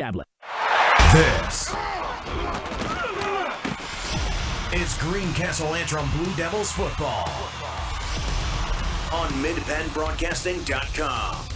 tablet. This is Greencastle Antrim Blue Devils football on MidPennBroadcasting.com.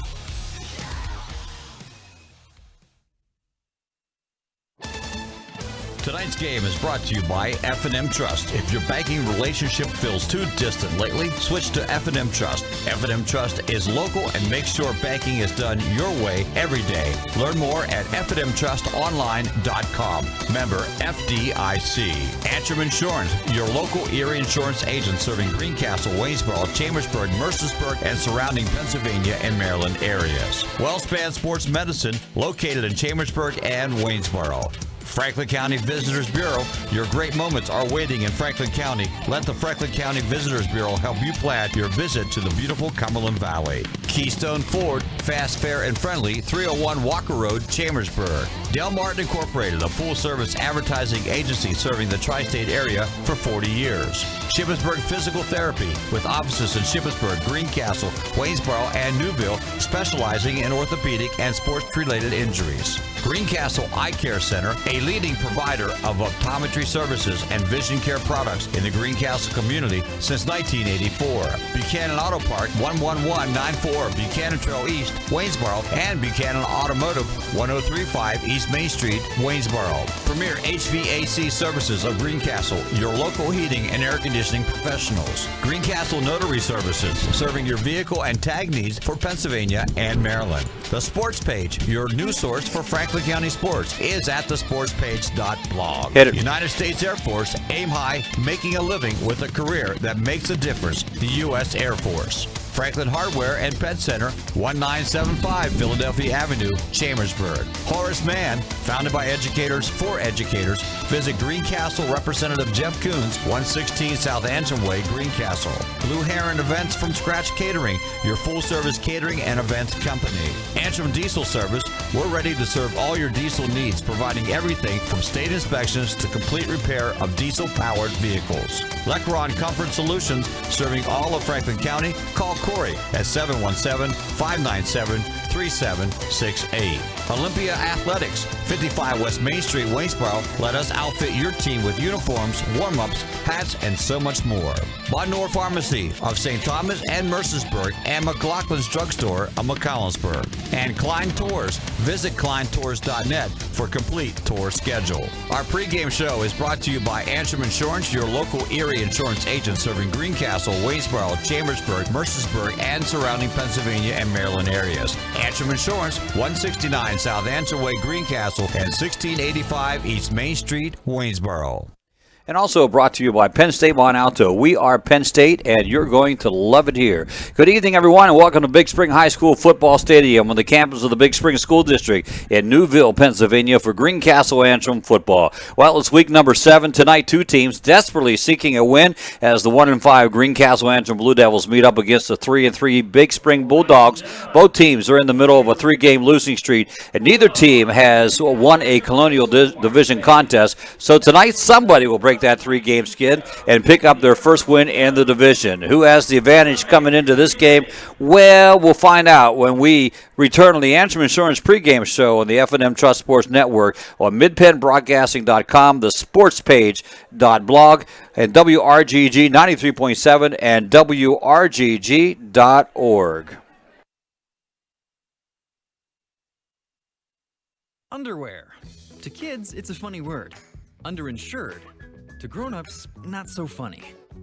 Tonight's game is brought to you by F&M Trust. If your banking relationship feels too distant lately, switch to F&M Trust. F&M Trust is local and makes sure banking is done your way every day. Learn more at fnmtrustonline.com. Member FDIC. Antrim Insurance, your local Erie insurance agent serving Greencastle, Waynesboro, Chambersburg, Mercersburg, and surrounding Pennsylvania and Maryland areas. WellSpan Sports Medicine, located in Chambersburg and Waynesboro. Franklin County Visitors Bureau. Your great moments are waiting in Franklin County. Let the Franklin County Visitors Bureau help you plan your visit to the beautiful Cumberland Valley. Keystone Ford, fast, fair, and friendly, 301 Walker Road, Chambersburg. Del Martin Incorporated, a full-service advertising agency serving the tri-state area for 40 years. Shippensburg Physical Therapy, with offices in Shippensburg, Greencastle, Waynesboro, and Newville, specializing in orthopedic and sports-related injuries. Greencastle Eye Care Center, a leading provider of optometry services and vision care products in the Greencastle community since 1984. Buchanan Auto Park, 11194 Buchanan Trail East, Waynesboro, and Buchanan Automotive, 1035 East Main Street, Waynesboro. Premier HVAC Services of Greencastle, your local heating and air conditioning professionals. Greencastle Notary Services, serving your vehicle and tag needs for Pennsylvania and Maryland. The Sports Page, your news source for Franklin County sports, is at thesportspage.blog. United States Air Force, aim high, making a living with a career that makes a difference. The U.S. Air Force. Franklin Hardware and Pet Center, 1975 Philadelphia Avenue, Chambersburg. Horace Mann, founded by educators for educators. Visit Greencastle Representative Jeff Coons, 116 South Antrim Way, Greencastle. Blue Heron Events from Scratch Catering, your full-service catering and events company. Antrim Diesel Service, we're ready to serve all your diesel needs, providing everything from state inspections to complete repair of diesel-powered vehicles. Lecron Comfort Solutions, serving all of Franklin County. Call Corey at 717-597-3768. Olympia Athletics, 55 West Main Street, Waynesboro. Let us outfit your team with uniforms, warm-ups, hats, and so much more. Bonnour Pharmacy of St. Thomas and Mercersburg, and McLaughlin's Drugstore of McCollensburg. And Klein Tours. Visit kleintours.net for complete tour schedule. Our pregame show is brought to you by Antrim Insurance, your local Erie insurance agent serving Greencastle, Waynesboro, Chambersburg, Mercersburg, and surrounding Pennsylvania and Maryland areas. Antrim Insurance, 169 South Antrim Way, Greencastle, and 1685 East Main Street, Waynesboro. And also brought to you by Penn State Monalto. We are Penn State, and you're going to love it here. Good evening, everyone, and welcome to Big Spring High School Football Stadium on the campus of the Big Spring School District in Newville, Pennsylvania for Greencastle Antrim football. Well, it's week number 7. Tonight, two teams desperately seeking a win as the 1-5 Greencastle Antrim Blue Devils meet up against the 3-3 Big Spring Bulldogs. Both teams are in the middle of a 3-game losing streak, and neither team has won a Colonial Division contest. So tonight, somebody will break that 3-game skid and pick up their first win in the division. Who has the advantage coming into this game? Well, we'll find out when we return on the Antrim Insurance pregame show on the F&M Trust Sports Network on midpennbroadcasting.com, the sportspage.blog, and WRGG 93.7 and WRGG.org. Underwear. To kids, it's a funny word. Underinsured. To grown-ups, not so funny.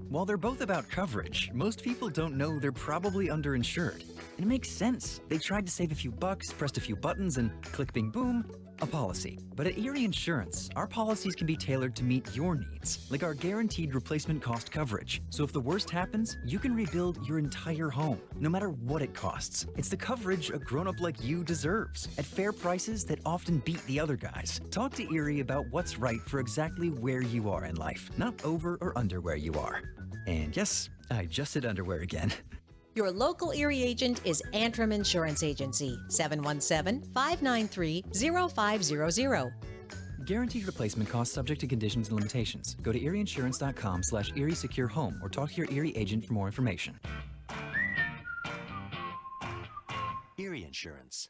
While they're both about coverage, most people don't know they're probably underinsured. And it makes sense. They tried to save a few bucks, pressed a few buttons, and click, bing, boom, a policy. But at Erie Insurance, our policies can be tailored to meet your needs, like our guaranteed replacement cost coverage. So if the worst happens, you can rebuild your entire home, no matter what it costs. It's the coverage a grown-up like you deserves, at fair prices that often beat the other guys. Talk to Erie about what's right for exactly where you are in life, not over or under where you are. And yes, I just said underwear again. Your local Erie agent is Antrim Insurance Agency, 717-593-0500. Guaranteed replacement cost subject to conditions and limitations. Go to erieinsurance.com/Erie Secure Home or talk to your Erie agent for more information. Erie Insurance.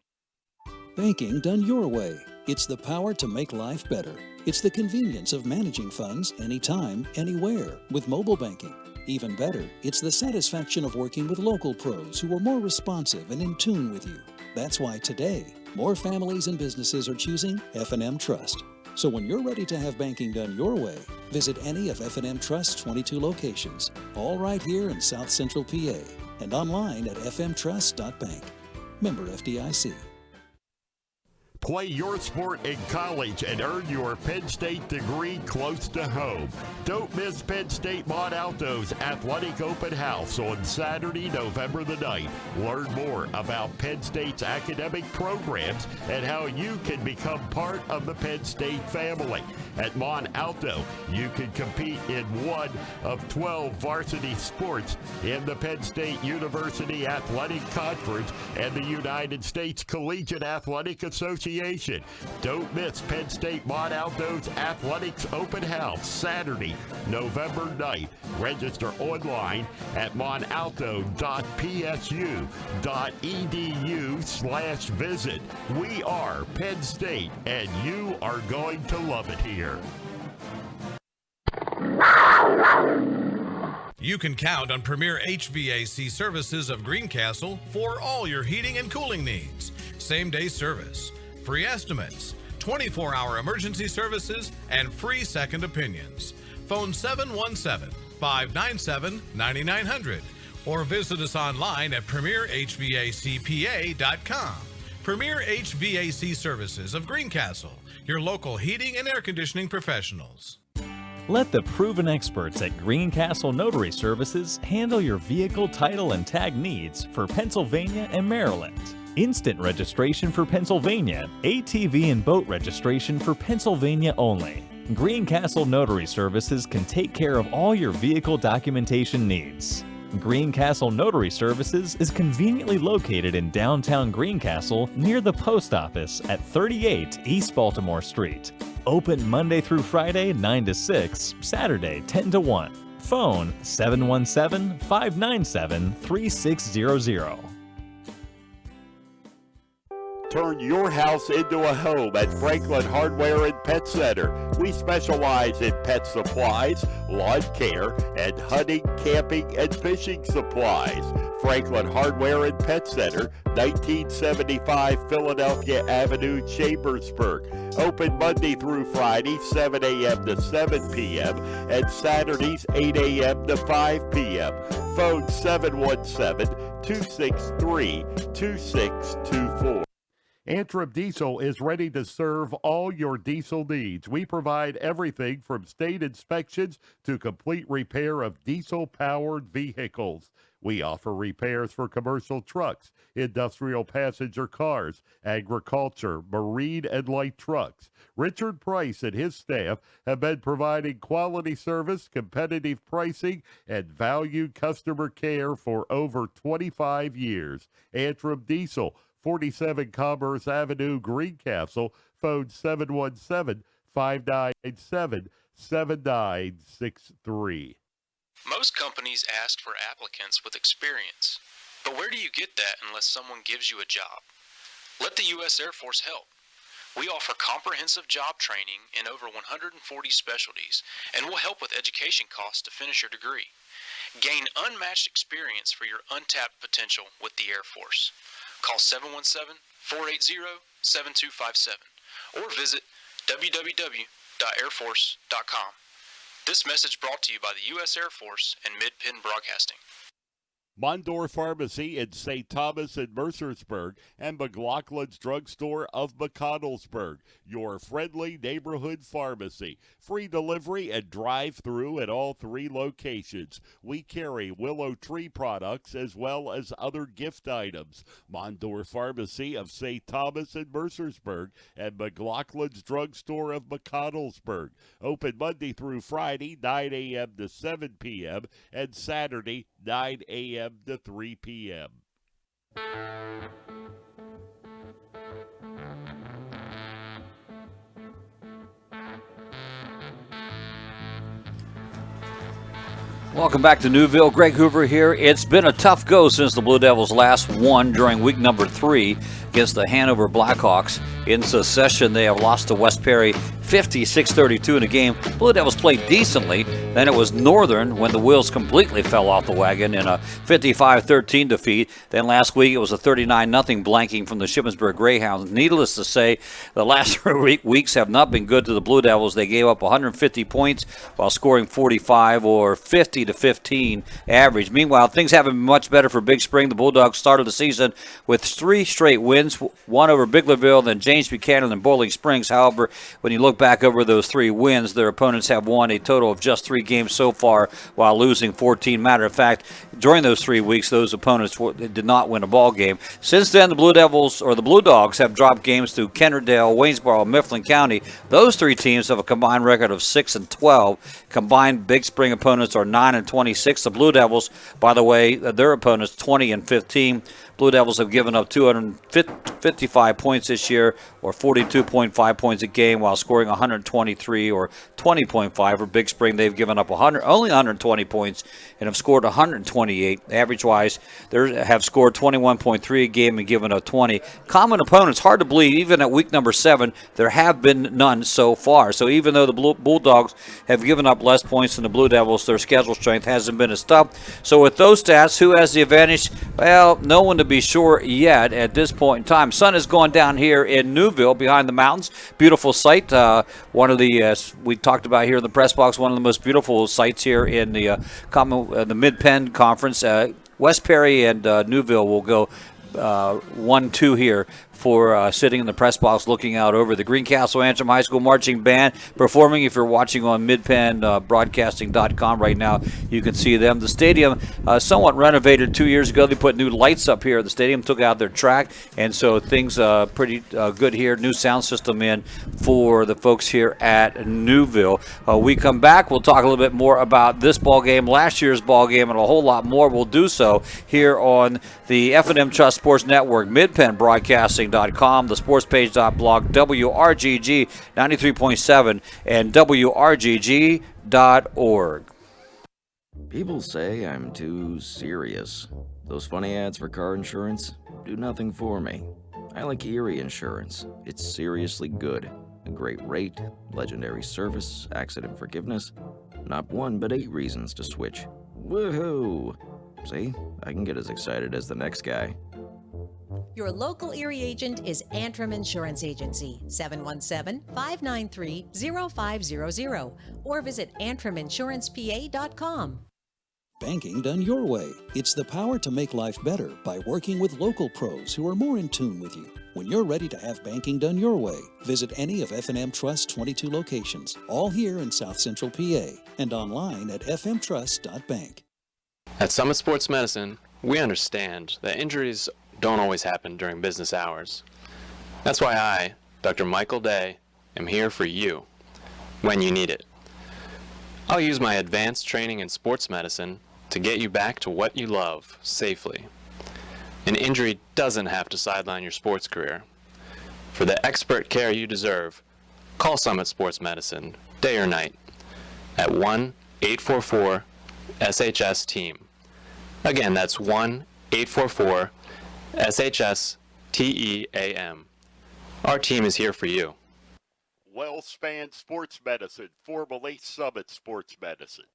Banking done your way. It's the power to make life better. It's the convenience of managing funds anytime, anywhere with mobile banking. Even better, it's the satisfaction of working with local pros who are more responsive and in tune with you. That's why today, more families and businesses are choosing F&M Trust. So when you're ready to have banking done your way, visit any of F&M Trust's 22 locations, all right here in South Central PA, and online at fmtrust.bank. Member FDIC. Play your sport in college and earn your Penn State degree close to home. Don't miss Penn State Montalto's Athletic Open House on Saturday, November the 9th. Learn more about Penn State's academic programs and how you can become part of the Penn State family. At Montalto, you can compete in one of 12 varsity sports in the Penn State University Athletic Conference and the United States Collegiate Athletic Association. Don't miss Penn State Montalto's Athletics Open House Saturday, November 9th. Register online at montalto.psu.edu/visit. We are Penn State, and you are going to love it here. You can count on Premier HVAC Services of Greencastle for all your heating and cooling needs. Same-day service, free estimates, 24-hour emergency services, and free second opinions. Phone 717-597-9900 or visit us online at premierhvacpa.com. Premier HVAC Services of Greencastle, your local heating and air conditioning professionals. Let the proven experts at Greencastle Notary Services handle your vehicle title and tag needs for Pennsylvania and Maryland. Instant registration for Pennsylvania, ATV and boat registration for Pennsylvania only. Greencastle Notary Services can take care of all your vehicle documentation needs. Greencastle Notary Services is conveniently located in downtown Greencastle near the post office at 38 East Baltimore Street. Open Monday through Friday 9 to 6, Saturday 10 to 1. Phone 717-597-3600. Turn your house into a home at Franklin Hardware and Pet Center. We specialize in pet supplies, lawn care, and hunting, camping, and fishing supplies. Franklin Hardware and Pet Center, 1975 Philadelphia Avenue, Chambersburg. Open Monday through Friday, 7 a.m. to 7 p.m. and Saturdays, 8 a.m. to 5 p.m. Phone 717-263-2624. Antrim Diesel is ready to serve all your diesel needs. We provide everything from state inspections to complete repair of diesel-powered vehicles. We offer repairs for commercial trucks, industrial passenger cars, agriculture, marine, and light trucks. Richard Price and his staff have been providing quality service, competitive pricing, and valued customer care for over 25 years. Antrim Diesel, 47 Commerce Avenue, Greencastle. Phone 717-597-7963. Most companies ask for applicants with experience, but where do you get that unless someone gives you a job? Let the U.S. Air Force help. We offer comprehensive job training in over 140 specialties, and we'll help with education costs to finish your degree. Gain unmatched experience for your untapped potential with the Air Force. Call 717-480-7257 or visit www.airforce.com. This message brought to you by the U.S. Air Force and Mid-Penn Broadcasting. Mondor Pharmacy in St. Thomas and Mercersburg, and McLaughlin's Drugstore of McConnellsburg, your friendly neighborhood pharmacy. Free delivery and drive-through at all 3 locations. We carry Willow Tree products as well as other gift items. Mondor Pharmacy of St. Thomas and Mercersburg, and McLaughlin's Drugstore of McConnellsburg. Open Monday through Friday, 9 a.m. to 7 p.m., and Saturday, 9 a.m. to 3 p.m. Welcome back to Newville. Greg Hoover here. It's been a tough go since the Blue Devils last won during week number 3 against the Hanover Blackhawks. in succession. They have lost to West Perry 56-32 in a game. Blue Devils played decently. Then it was Northern when the wheels completely fell off the wagon in a 55-13 defeat. Then last week it was a 39-0 blanking from the Shippensburg Greyhounds. Needless to say, the last 3 weeks have not been good to the Blue Devils. They gave up 150 points while scoring 45, or 50-15 average. Meanwhile, things haven't been much better for Big Spring. The Bulldogs started the season with 3 straight wins, one over Biglerville, then James Buchanan and Boiling Springs. However, when you look back over those 3 wins, their opponents have won a total of just 3 games so far while losing 14. Matter of fact, during those 3 weeks, those opponents did not win a ball game. Since then, the Blue Dogs have dropped games to Kennerdale, Waynesboro, Mifflin County. Those 3 teams have a combined record of 6-12. Combined Big Spring opponents are 9-26. The Blue Devils, by the way, their opponents 20-15. Blue Devils have given up 255 points this year, or 42.5 points a game, while scoring 123, or 20.5. For Big Spring, they've given up only 120 points and have scored 128. Average-wise, they have scored 21.3 a game and given up 20. Common opponents, hard to believe, even at week number 7, there have been none so far. So even though the Bulldogs have given up less points than the Blue Devils, their schedule strength hasn't been as tough. So with those stats, who has the advantage? Well, no one to be sure yet at this point in time. Sun has gone down here in Newville behind the mountains. Beautiful site. One of the, we talked about here in the press box, one of the most beautiful sites here in the Mid-Penn Conference. West Perry and Newville will go 1-2 here for sitting in the press box looking out over the Greencastle Antrim High School Marching Band performing. If you're watching on midpennbroadcasting.com right now, you can see them. The stadium somewhat renovated 2 years ago. They put new lights up here. The stadium took out their track, and so things pretty good here. New sound system in for the folks here at Newville. We come back, we'll talk a little bit more about this ball game, last year's ball game, and a whole lot more. We'll do so here on the F&M Trust Sports Network, midpennbroadcasting.com, the sportspage.blog, WRGG 93.7, and WRGG.org. People say I'm too serious. Those funny ads for car insurance do nothing for me. I like Erie Insurance. It's seriously good. A great rate, legendary service, accident forgiveness. Not 1, but 8 reasons to switch. Woohoo! See, I can get as excited as the next guy. Your local Erie agent is Antrim Insurance Agency, 717-593-0500, or visit antriminsurancepa.com. Banking done your way. It's the power to make life better by working with local pros who are more in tune with you. When you're ready to have banking done your way, visit any of F&M Trust's 22 locations, all here in South Central PA, and online at fmtrust.bank. At Summit Sports Medicine, we understand that injuries don't always happen during business hours. That's why I, Dr. Michael Day, am here for you when you need it. I'll use my advanced training in sports medicine to get you back to what you love safely. An injury doesn't have to sideline your sports career. For the expert care you deserve, call Summit Sports Medicine, day or night, at 1-844-SHS-TEAM. Again, that's 1-844-SHS-TEAM. Our team is here for you. WellSpan Sports Medicine, formerly Summit Sports Medicine.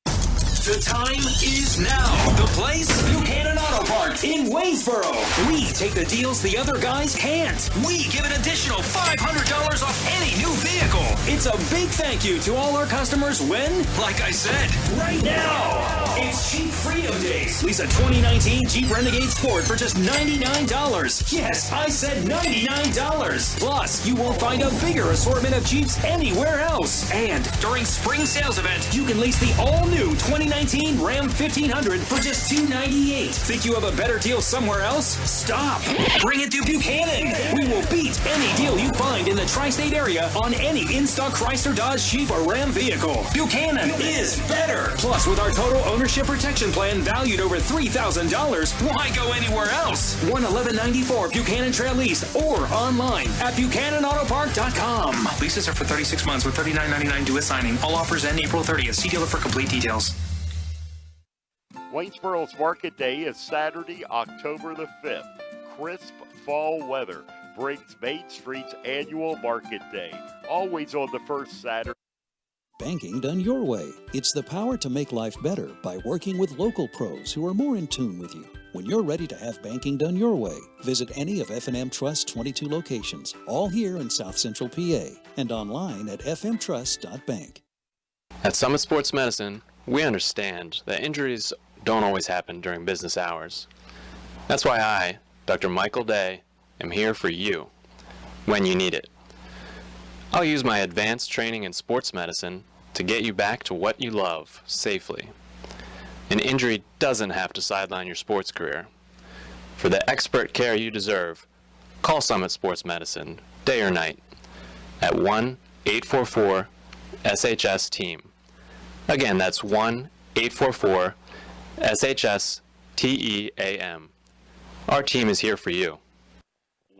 The time is now. The place? Buchanan Auto Park in Waynesboro. We take the deals the other guys can't. We give an additional $500 off any new vehicle. It's a big thank you to all our customers when, like I said, right now. It's Jeep Freedom Days. Lease a 2019 Jeep Renegade Sport for just $99. Yes, I said $99. Plus, you won't find a bigger assortment of Jeeps anywhere else. And during spring sales event, you can lease the all-new 2019 Ram 1500 for just $298. Think you have a better deal somewhere else? Stop. Bring it to Buchanan. We will beat any deal you find in the tri-state area on any in-stock Chrysler, Dodge, Jeep, or Ram vehicle. Buchanan is better. Plus, with our total ownership protection plan valued over $3,000, why go anywhere else? 11194 Buchanan Trail East or online at buchananautopark.com. Leases are for 36 months with $39.99 due at signing. All offers end April 30th. See dealer for complete details. Waynesboro's Market Day is Saturday, October the 5th. Crisp fall weather. brings Main Street's annual Market Day, always on the first Saturday. Banking done your way. It's the power to make life better by working with local pros who are more in tune with you. When you're ready to have banking done your way, visit any of F&M Trust's 22 locations, all here in South Central PA, and online at fmtrust.bank. At Summit Sports Medicine, we understand that injuries don't always happen during business hours. That's why I, Dr. Michael Day, am here for you when you need it. I'll use my advanced training in sports medicine to get you back to what you love safely. An injury doesn't have to sideline your sports career. For the expert care you deserve, call Summit Sports Medicine, day or night, at 1-844-SHS-TEAM. Again, that's 1-844-SHS-TEAM. Our team is here for you.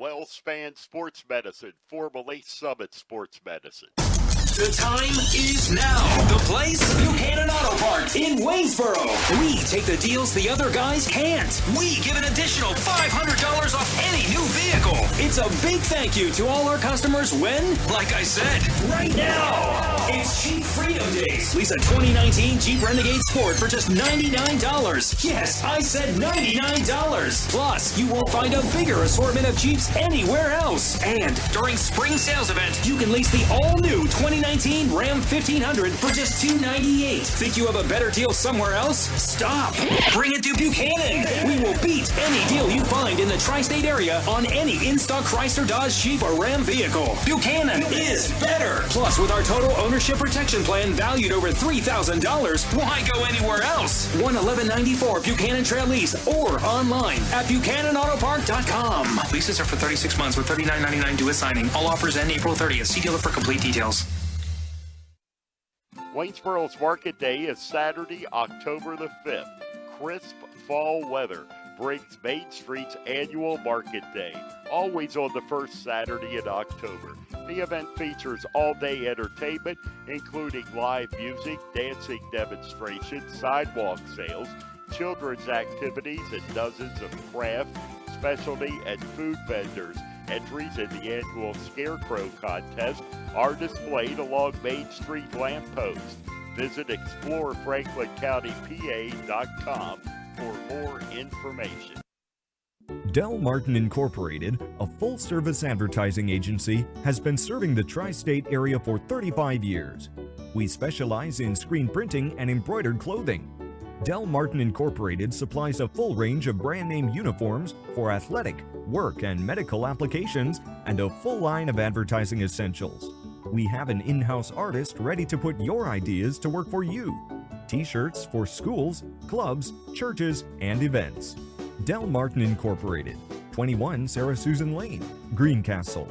WellSpan Sports Medicine, formerly Summit Sports Medicine. The time is now. The place, Buchanan Auto Parts in Waynesboro. We take the deals the other guys can't. We give an additional $500 off any new vehicle. It's a big thank you to all our customers when, like I said, right now. It's Jeep Freedom Days. Lease a 2019 Jeep Renegade Sport for just $99. Yes, I said $99. Plus, you won't find a bigger assortment of Jeeps anywhere else. And during spring sales event, you can lease the all-new 2019 Ram 1500 for just $298. Think you have a better deal somewhere else? Stop. Bring it to Buchanan. We will beat any deal you find in the tri-state area on any in-stock Chrysler, Dodge, Jeep, or Ram vehicle. Buchanan is better. Plus, with our total ownership protection plan valued over $3,000, why go anywhere else? 11194 Buchanan Trail Lease or online at BuchananAutoPark.com. Leases are for 36 months with $39.99 due at signing. All offers end April 30th. See dealer for complete details. Waynesboro's Market Day is Saturday, October the 5th. Crisp fall weather brings Main Street's annual Market Day, always on the first Saturday in October. The event features all-day entertainment, including live music, dancing demonstrations, sidewalk sales, children's activities, and dozens of craft, specialty, and food vendors. Entries in the annual Scarecrow Contest are displayed along Main Street lampposts. Visit ExploreFranklinCountyPA.com for more information. Del Martin Incorporated, a full-service advertising agency, has been serving the tri-state area for 35 years. We specialize in screen printing and embroidered clothing. Del Martin Incorporated supplies a full range of brand name uniforms for athletic, work, and medical applications, and a full line of advertising essentials. We have an in-house artist ready to put your ideas to work for you. T-shirts for schools, clubs, churches, and events. Del Martin Incorporated, 21 Sarah Susan Lane, Greencastle.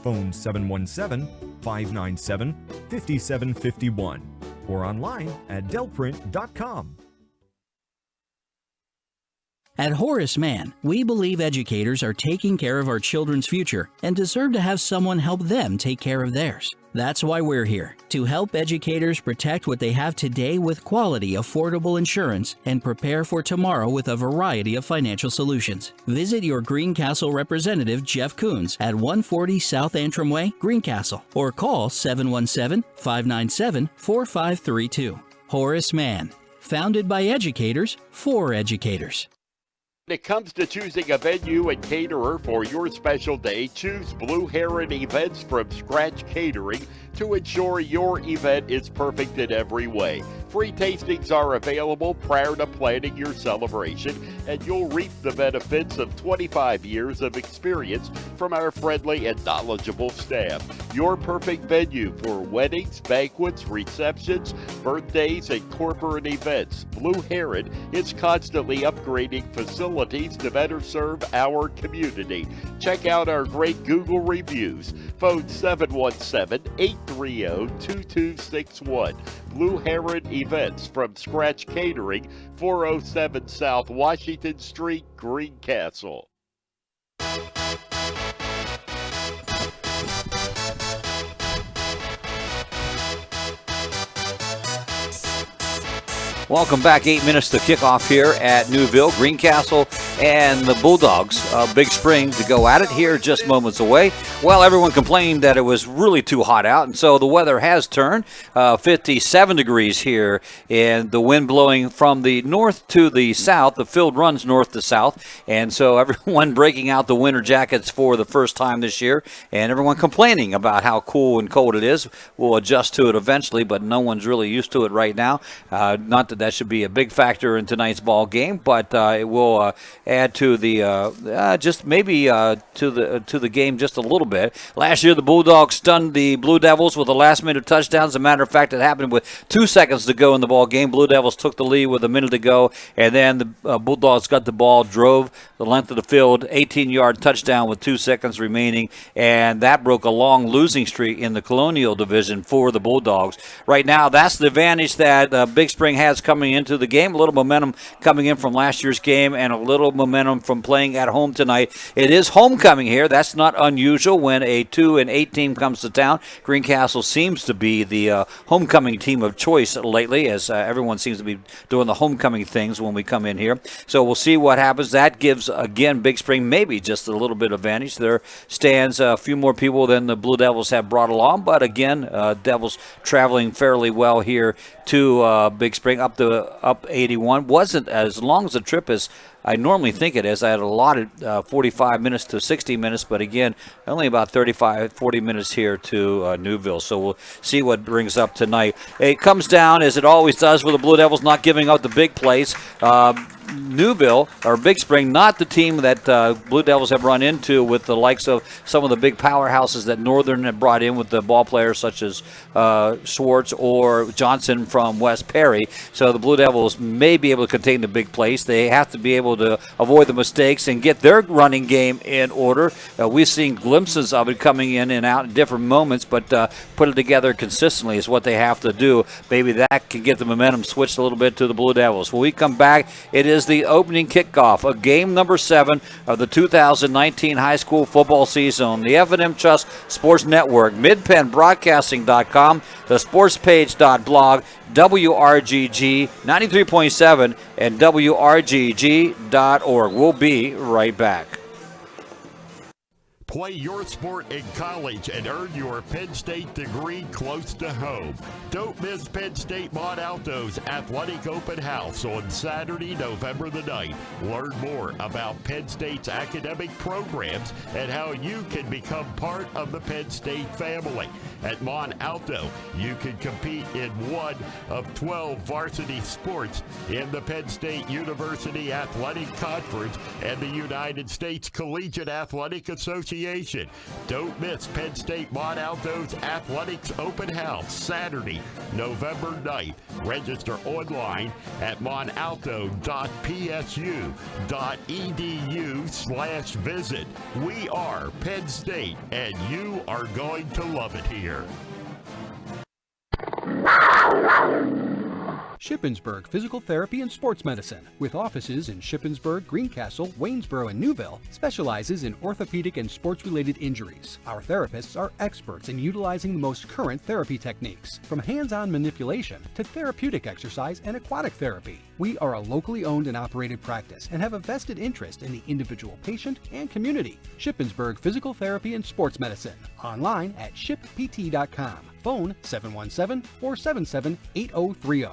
Phone 717-597-5751 or online at delprint.com. At Horace Mann, we believe educators are taking care of our children's future and deserve to have someone help them take care of theirs. That's why we're here, to help educators protect what they have today with quality, affordable insurance and prepare for tomorrow with a variety of financial solutions. Visit your Greencastle representative, Jeff Coons, at 140 South Antrim Way, Greencastle, or call 717-597-4532. Horace Mann, founded by educators for educators. When it comes to choosing a venue and caterer for your special day, choose Blue Heron Events from Scratch Catering to ensure your event is perfect in every way. Free tastings are available prior to planning your celebration, and you'll reap the benefits of 25 years of experience from our friendly and knowledgeable staff. Your perfect venue for weddings, banquets, receptions, birthdays, and corporate events. Blue Heron is constantly upgrading facilities to better serve our community. Check out our great Google reviews. Phone 717-830-2261. Blue Heron Events from Scratch Catering, 407 South Washington Street, Greencastle. Welcome back. 8 minutes to kickoff here at Newville. Greencastle and the Bulldogs of Big Spring to go at it here just moments away. Well, everyone complained that it was really too hot out, and so the weather has turned. 57 degrees here, and the wind blowing from the north to the south. The field runs north to south, and so everyone breaking out the winter jackets for the first time this year, and everyone complaining about how cool and cold it is. We'll adjust to it eventually, but no one's really used to it right now. Not that should be a big factor in tonight's ball game, but it will add to the just maybe to the game just a little bit. Last year, the Bulldogs stunned the Blue Devils with a last-minute touchdown. As a matter of fact, it happened with 2 seconds to go in the ball game. Blue Devils took the lead with a minute to go, and then the Bulldogs got the ball, drove the length of the field, 18-yard touchdown with 2 seconds remaining, and that broke a long losing streak in the Colonial Division for the Bulldogs. Right now, that's the advantage that Big Spring has coming into the game. A little momentum coming in from last year's game and a little momentum from playing at home tonight. It is homecoming here. That's not unusual when a 2-8 team comes to town. Greencastle seems to be the homecoming team of choice lately, as everyone seems to be doing the homecoming things when we come in here. So we'll see what happens. That gives, again, Big Spring maybe just a little bit of advantage. There stands a few more people than the Blue Devils have brought along, but again, Devils traveling fairly well here to Big Spring up 81. Wasn't as long as a trip as I normally think it is. I had allotted 45 minutes to 60 minutes, but again, only about 40 minutes here to Newville. So we'll see what brings up tonight. It comes down, as it always does, with the Blue Devils not giving up the big plays. Newville, or Big Spring, not the team that Blue Devils have run into with the likes of some of the big powerhouses that Northern have brought in with the ball players such as Schwartz or Johnson from West Perry. So the Blue Devils may be able to contain the big plays. They have to be able to avoid the mistakes and get their running game in order. We've seen glimpses of it coming in and out in different moments, but put it together consistently is what they have to do. Maybe that can get the momentum switched a little bit to the Blue Devils. When we come back, it is the opening kickoff of game number 7 of the 2019 high school football season on the F&M Trust Sports Network, midpennbroadcasting.com, the sportspage.blog, WRGG 93.7, and WRGG.org. We'll be right back. Play your sport in college and earn your Penn State degree close to home. Don't miss Penn State Montalto's Athletic Open House on Saturday, November the 9th. Learn more about Penn State's academic programs and how you can become part of the Penn State family. At Montalto, you can compete in one of 12 varsity sports in the Penn State University Athletic Conference and the United States Collegiate Athletic Association. Don't miss Penn State Montalto's Athletics Open House, Saturday, November 9th. Register online at monalto.psu.edu/visit. We are Penn State, and you are going to love it here. Shippensburg Physical Therapy and Sports Medicine, with offices in Shippensburg, Greencastle, Waynesboro, and Newville, specializes in orthopedic and sports-related injuries. Our therapists are experts in utilizing the most current therapy techniques, from hands-on manipulation to therapeutic exercise and aquatic therapy. We are a locally owned and operated practice and have a vested interest in the individual patient and community. Shippensburg Physical Therapy and Sports Medicine, online at shippt.com. Phone 717-477-8030.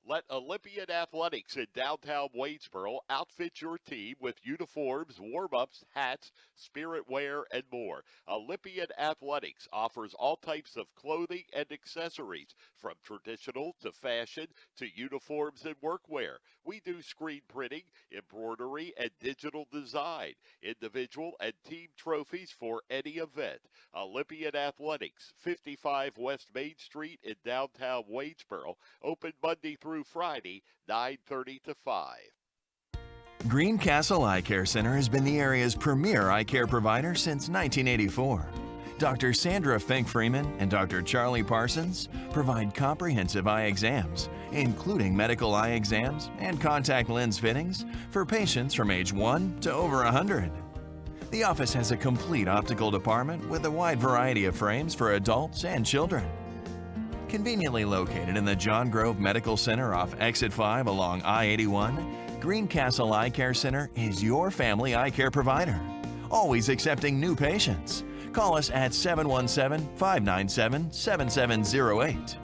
Let Olympian Athletics in downtown Waynesboro outfit your team with uniforms, warm-ups, hats, spirit wear, and more. Olympian Athletics offers all types of clothing and accessories, from traditional to fashion to uniforms and workwear. We do screen printing, embroidery, and digital design, individual and team trophies for any event. Olympian Athletics, 55 West Main Street in downtown Waynesboro, open Monday through Friday, 9:30 to 5. Greencastle Eye Care Center has been the area's premier eye care provider since 1984. Dr. Sandra Fink-Freeman and Dr. Charlie Parsons provide comprehensive eye exams, including medical eye exams and contact lens fittings for patients from age 1 to over 100. The office has a complete optical department with a wide variety of frames for adults and children. Conveniently located in the John Grove Medical Center off Exit 5 along I-81, Greencastle Eye Care Center is your family eye care provider. Always accepting new patients. Call us at 717-597-7708.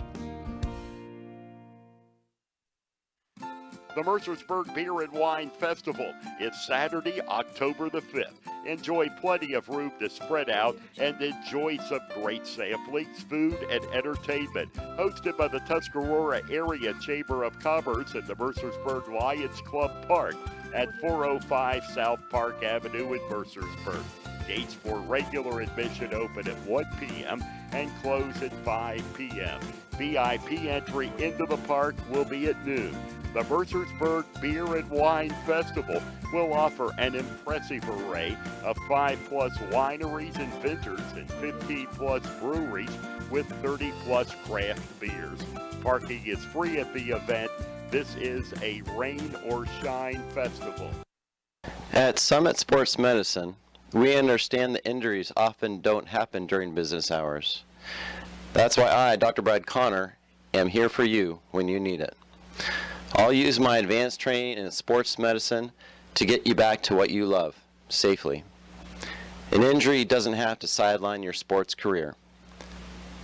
The Mercersburg Beer and Wine Festival. It's Saturday, October the 5th. Enjoy plenty of room to spread out and enjoy some great samplings, food, and entertainment. Hosted by the Tuscarora Area Chamber of Commerce at the Mercersburg Lions Club Park at 405 South Park Avenue in Mercersburg. Gates for regular admission open at 1 p.m. and close at 5 p.m. VIP entry into the park will be at noon. The Mercersburg Beer and Wine Festival will offer an impressive array of 5+ wineries and vendors and 15+ breweries with 30+ craft beers. Parking is free at the event. This is a rain or shine festival. At Summit Sports Medicine, we understand that injuries often don't happen during business hours. That's why I, Dr. Brad Connor, am here for you when you need it. I'll use my advanced training in sports medicine to get you back to what you love, safely. An injury doesn't have to sideline your sports career.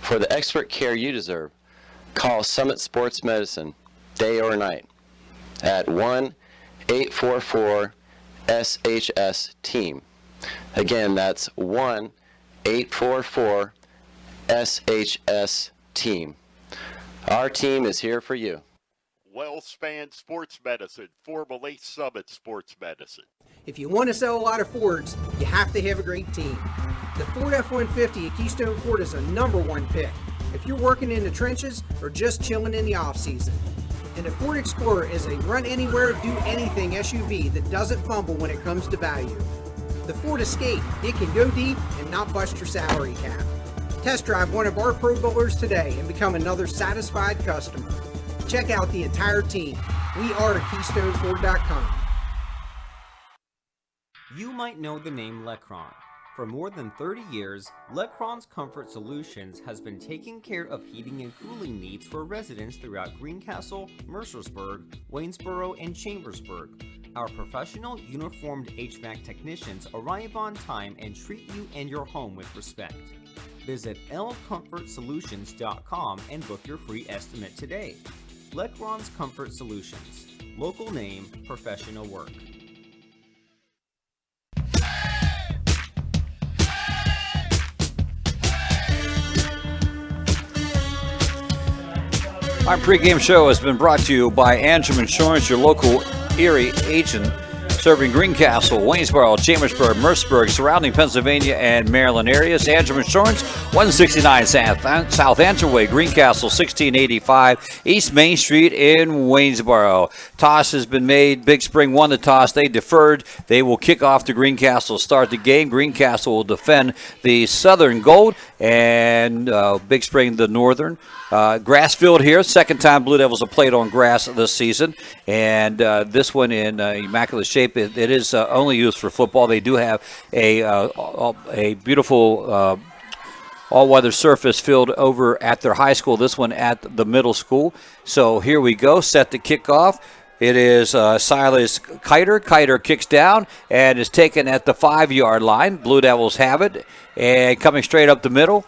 For the expert care you deserve, call Summit Sports Medicine, day or night, at 1-844-SHS-TEAM. Again, that's 1-844-SHS-TEAM. Our team is here for you. WellSpan Sports Medicine, formerly Summit Sports Medicine. If you want to sell a lot of Fords, you have to have a great team. The Ford F-150 at Keystone Ford is a #1 pick if you're working in the trenches or just chilling in the off-season. And the Ford Explorer is a run-anywhere, do-anything SUV that doesn't fumble when it comes to value. The Ford Escape, it can go deep and not bust your salary cap. Test drive one of our Pro Bowlers today and become another satisfied customer. Check out the entire team. We are KeystoneFord.com. You might know the name Lecron. For more than 30 years, Lecron's Comfort Solutions has been taking care of heating and cooling needs for residents throughout Greencastle, Mercersburg, Waynesboro, and Chambersburg. Our professional, uniformed HVAC technicians arrive on time and treat you and your home with respect. Visit lcomfortsolutions.com and book your free estimate today. Lecron's Comfort Solutions. Local name, professional work. Our pregame show has been brought to you by Antrim Insurance, your local Erie agent, serving Greencastle, Waynesboro, Chambersburg, Mercersburg, surrounding Pennsylvania and Maryland areas. Antrim Insurance, 169 South Antrim Way, Greencastle, 1685 East Main Street in Waynesboro. Toss has been made. Big Spring won the toss. They deferred. They will kick off to Greencastle, start the game. Greencastle will defend the southern gold, and Big Spring the northern. Grass field here. Second time Blue Devils have played on grass this season. And this one in immaculate shape. It is only used for football. They do have a beautiful all-weather surface field over at their high school. This one at the middle school. So here we go. Set to kick off. It is Silas Kiter. Kiter kicks down and is taken at the 5-yard line. Blue Devils have it. And coming straight up the middle,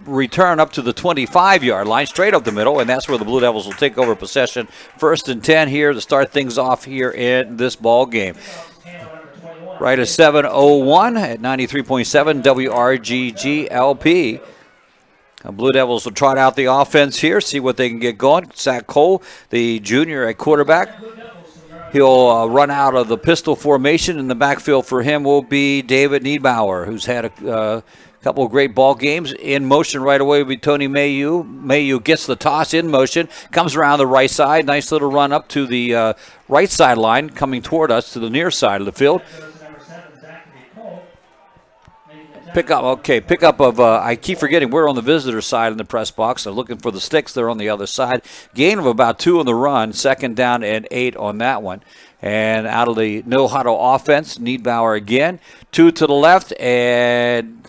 return up to the 25-yard line, straight up the middle, and that's where the Blue Devils will take over possession. 1st and 10 here to start things off here in this ball game. Right at 7:01 at 93.7 WRGG-LP. Blue Devils will trot out the offense here, see what they can get going. Zach Cole, the junior at quarterback. He'll run out of the pistol formation. In the backfield for him will be David Niedbauer, who's had a couple of great ball games. In motion right away will be Tony Mayu. Mayu gets the toss in motion, comes around the right side. Nice little run up to the right sideline, coming toward us to the near side of the field. Pickup of, I keep forgetting, we're on the visitor side in the press box. So looking for the sticks, they're on the other side. Gain of about 2 on the run, 2nd down and 8 on that one. And out of the no-huddle offense, Niedbauer again. 2 to the left and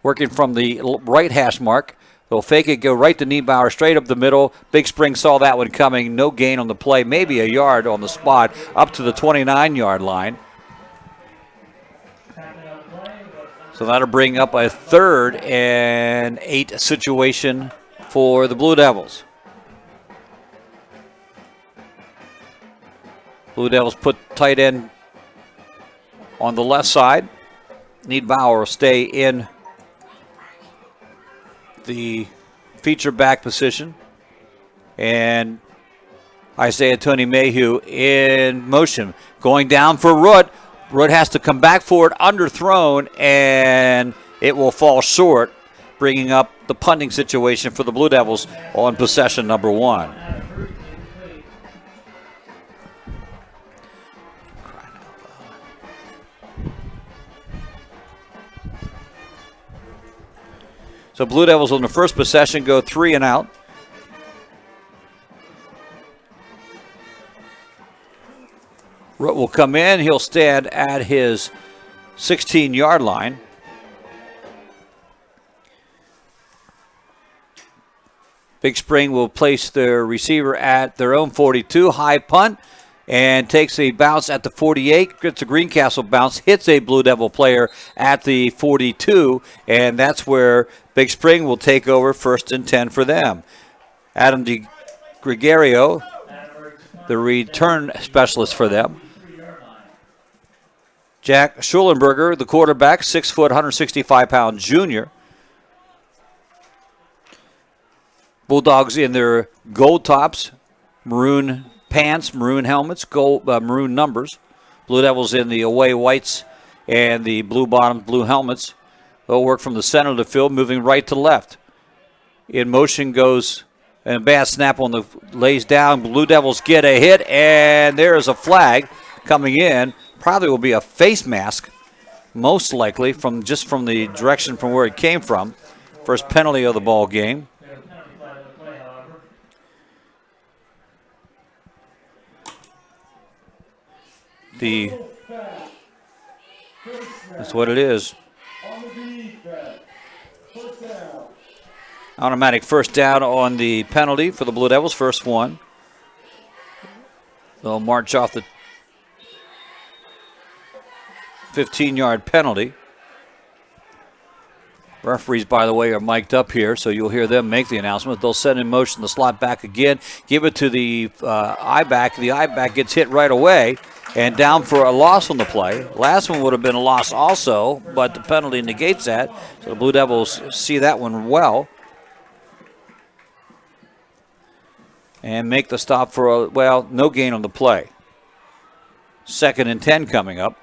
working from the right hash mark. They'll fake it, go right to Niebauer, straight up the middle. Big Spring saw that one coming. No gain on the play, maybe a yard on the spot, up to the 29-yard line. So that'll bring up a 3rd and 8 situation for the Blue Devils. Blue Devils put tight end on the left side. Niebauer will stay in the feature back position. And Isaiah Tony Mayhew in motion. Going down for Root. Root has to come back for it, underthrown, and it will fall short, bringing up the punting situation for the Blue Devils on possession number 1. So Blue Devils on the first possession go 3 and out. Root will come in. He'll stand at his 16-yard line. Big Spring will place their receiver at their own 42. High punt and takes a bounce at the 48. Gets a Greencastle bounce. Hits a Blue Devil player at the 42. And that's where Big Spring will take over 1st and 10 for them. Adam DeGregorio, the return specialist for them. Jack Schulenberger, the quarterback, 6 foot, 165-pound junior. Bulldogs in their gold tops, maroon pants, maroon helmets, gold, maroon numbers. Blue Devils in the away whites and the blue bottoms, blue helmets. They'll work from the center of the field, moving right to left. In motion goes, and a bad snap on the lays down. Blue Devils get a hit, and there is a flag coming in. Probably will be a face mask, most likely, from the direction from where it came from. First penalty of the ball game. That's what it is. Automatic first down on the penalty for the Blue Devils, first one. They'll march off the 15-yard penalty. Referees, by the way, are mic'd up here, so you'll hear them make the announcement. They'll set in motion the slot back again, give it to the I-back. The I-back gets hit right away and down for a loss on the play. Last one would have been a loss also, but the penalty negates that. So the Blue Devils see that one well and make the stop for, no gain on the play. 2nd and 10 coming up.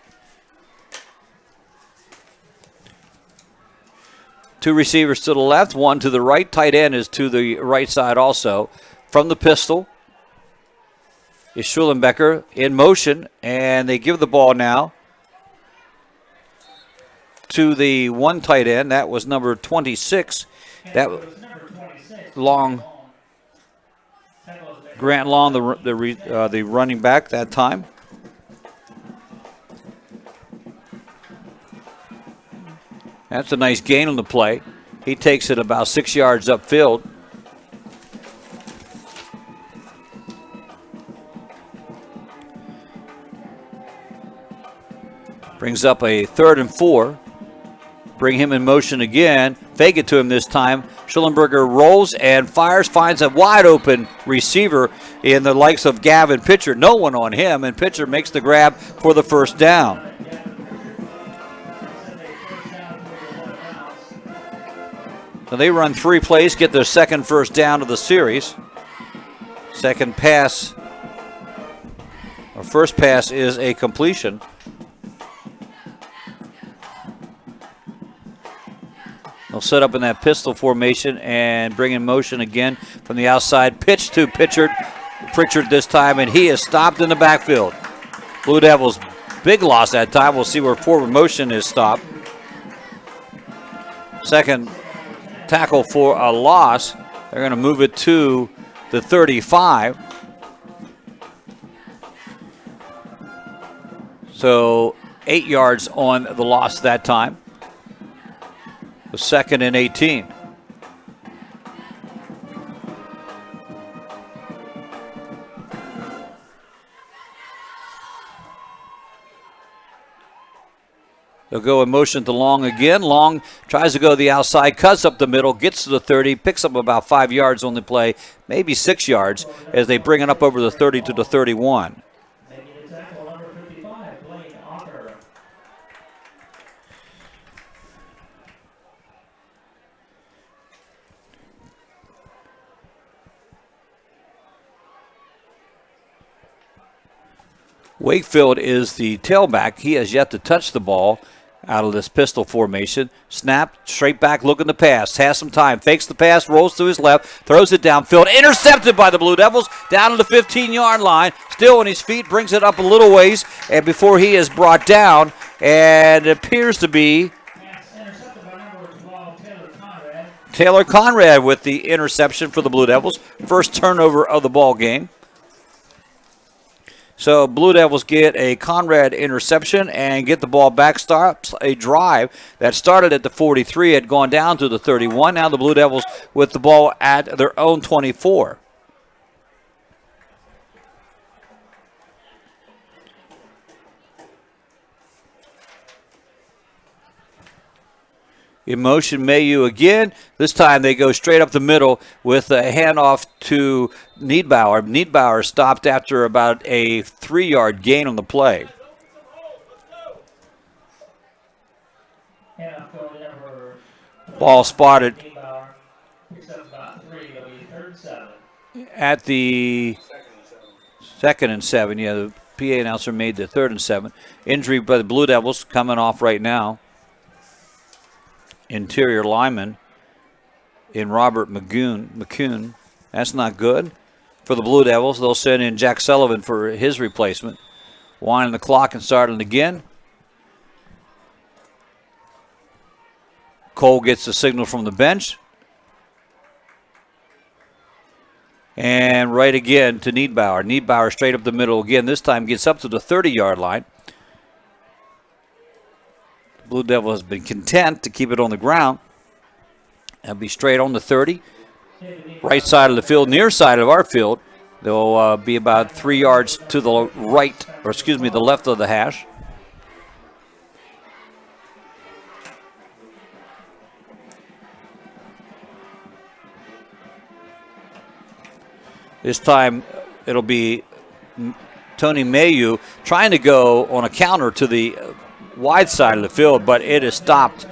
2 receivers to the left, 1 to the right. Tight end is to the right side also. From the pistol is Schulenbecker in motion, and they give the ball now to the 1 tight end. That was number 26. That Long, Grant Long, the running back that time. That's a nice gain on the play. He takes it about 6 yards upfield. Brings up a 3rd and 4. Bring him in motion again. Fake it to him this time. Schulenberger rolls and fires, finds a wide open receiver in the likes of Gavin Pitcher. No one on him, and Pitcher makes the grab for the first down. So they run 3 plays, get their 2nd first down of the series. Second pass, or first pass, is a completion. They'll set up in that pistol formation and bring in motion again from the outside. Pitch to Pritchard this time, and he is stopped in the backfield. Blue Devils, big loss that time. We'll see where forward motion is stopped. Second tackle for a loss. They're going to move it to the 35. So 8 yards on the loss that time. The 2nd and 18. They'll go in motion to Long again. Long tries to go the outside, cuts up the middle, gets to the 30, picks up about 5 yards on the play, maybe 6 yards, as they bring it up over the 30 to the 31. Wakefield is the tailback. He has yet to touch the ball out of this pistol formation. Snap, straight back, looking to pass. Has some time. Fakes the pass, rolls to his left, throws it downfield. Intercepted by the Blue Devils down to the 15-yard line. Still on his feet, brings it up a little ways, and before he is brought down, and it appears to be Taylor Conrad with the interception for the Blue Devils. First turnover of the ball game. So Blue Devils get a Conrad interception and get the ball back. Starts a drive that started at the 43, had gone down to the 31. Now the Blue Devils with the ball at their own 24. In motion, Mayu again. This time they go straight up the middle with a handoff to Niedbauer. Niedbauer stopped after about a 3-yard gain on the play. Ball spotted at the 2nd and 7. Yeah, the PA announcer made the 3rd and 7. Injury by the Blue Devils coming off right now. Interior lineman in Robert McCune. That's not good for the Blue Devils. They'll send in Jack Sullivan for his replacement. Winding the clock and starting again. Cole gets the signal from the bench. And right again to Niedbauer. Niedbauer straight up the middle again. This time gets up to the 30-yard line. Blue Devil has been content to keep it on the ground. It'll be straight on the 30. Right side of the field, near side of our field. They'll be about 3 yards to the right, or excuse me, the left of the hash. This time it'll be Tony Mayu trying to go on a counter to the wide side of the field, but it is stopped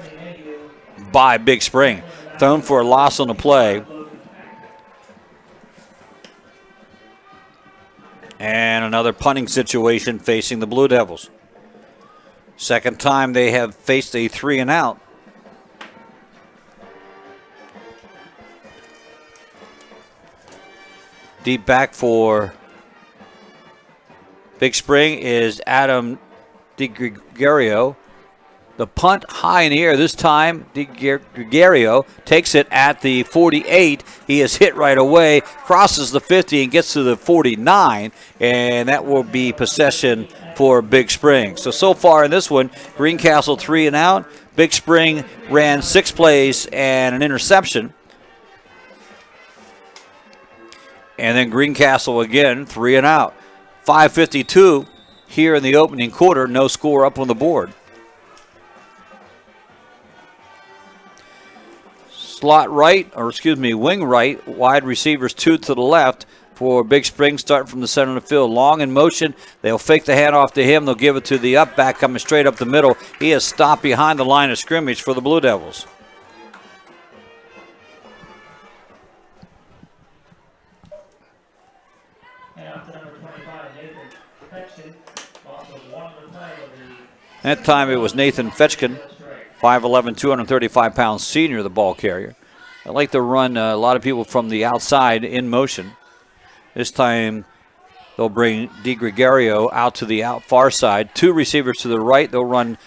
by Big Spring. Thrown for a loss on the play. And another punting situation facing the Blue Devils. Second time they have faced a 3 and out. Deep back for Big Spring is Adam DiGregorio. The punt high in the air. This time, DiGregorio takes it at the 48. He is hit right away, crosses the 50 and gets to the 49, and that will be possession for Big Spring. So far in this one, Greencastle 3 and out. Big Spring ran 6 plays and an interception. And then Greencastle again, 3 and out. 5:52 here in the opening quarter, no score up on the board. Slot right, or excuse me, wing right, wide receivers 2 to the left for Big Spring, starting from the center of the field. Long in motion, they'll fake the handoff to him, they'll give it to the up back coming straight up the middle. He is stopped behind the line of scrimmage for the Blue Devils. That time it was Nathan Fetchkin, 5'11", 235-pound senior, the ball carrier. I like to run a lot of people from the outside in motion. This time they'll bring DiGregorio out to the far side. 2 receivers to the right. They'll run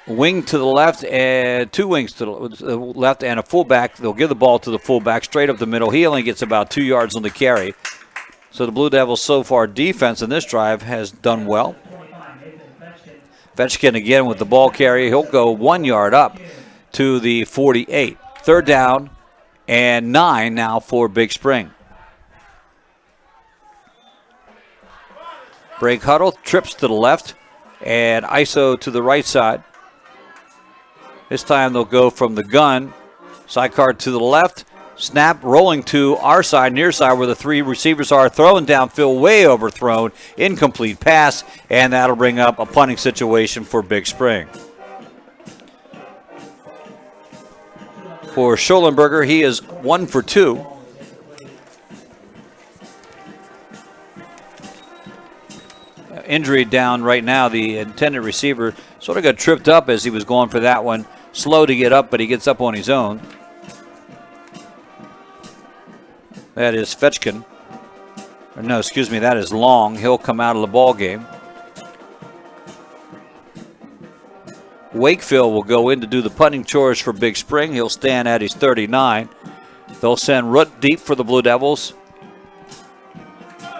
wing to the left and 2 wings to the left and a fullback. They'll give the ball to the fullback straight up the middle. He only gets about 2 yards on the carry. So the Blue Devils so far defense in this drive has done well. Fetchkin again with the ball carry. He'll go 1 yard up to the 48. Third down and 9 now for Big Spring. Break huddle, trips to the left. And ISO to the right side. This time they'll go from the gun. Sidecar to the left. Snap rolling to our side, near side, where the three receivers are. Throwing downfield, way overthrown. Incomplete pass, and that'll bring up a punting situation for Big Spring. For Schollenberger, he is 1 for 2. Injury down right now. The intended receiver sort of got tripped up as he was going for that one. Slow to get up, but he gets up on his own. That is Fetchkin. Or no, excuse me, that is Long. He'll come out of the ball game. Wakefield will go in to do the punting chores for Big Spring. He'll stand at his 39. They'll send Root deep for the Blue Devils.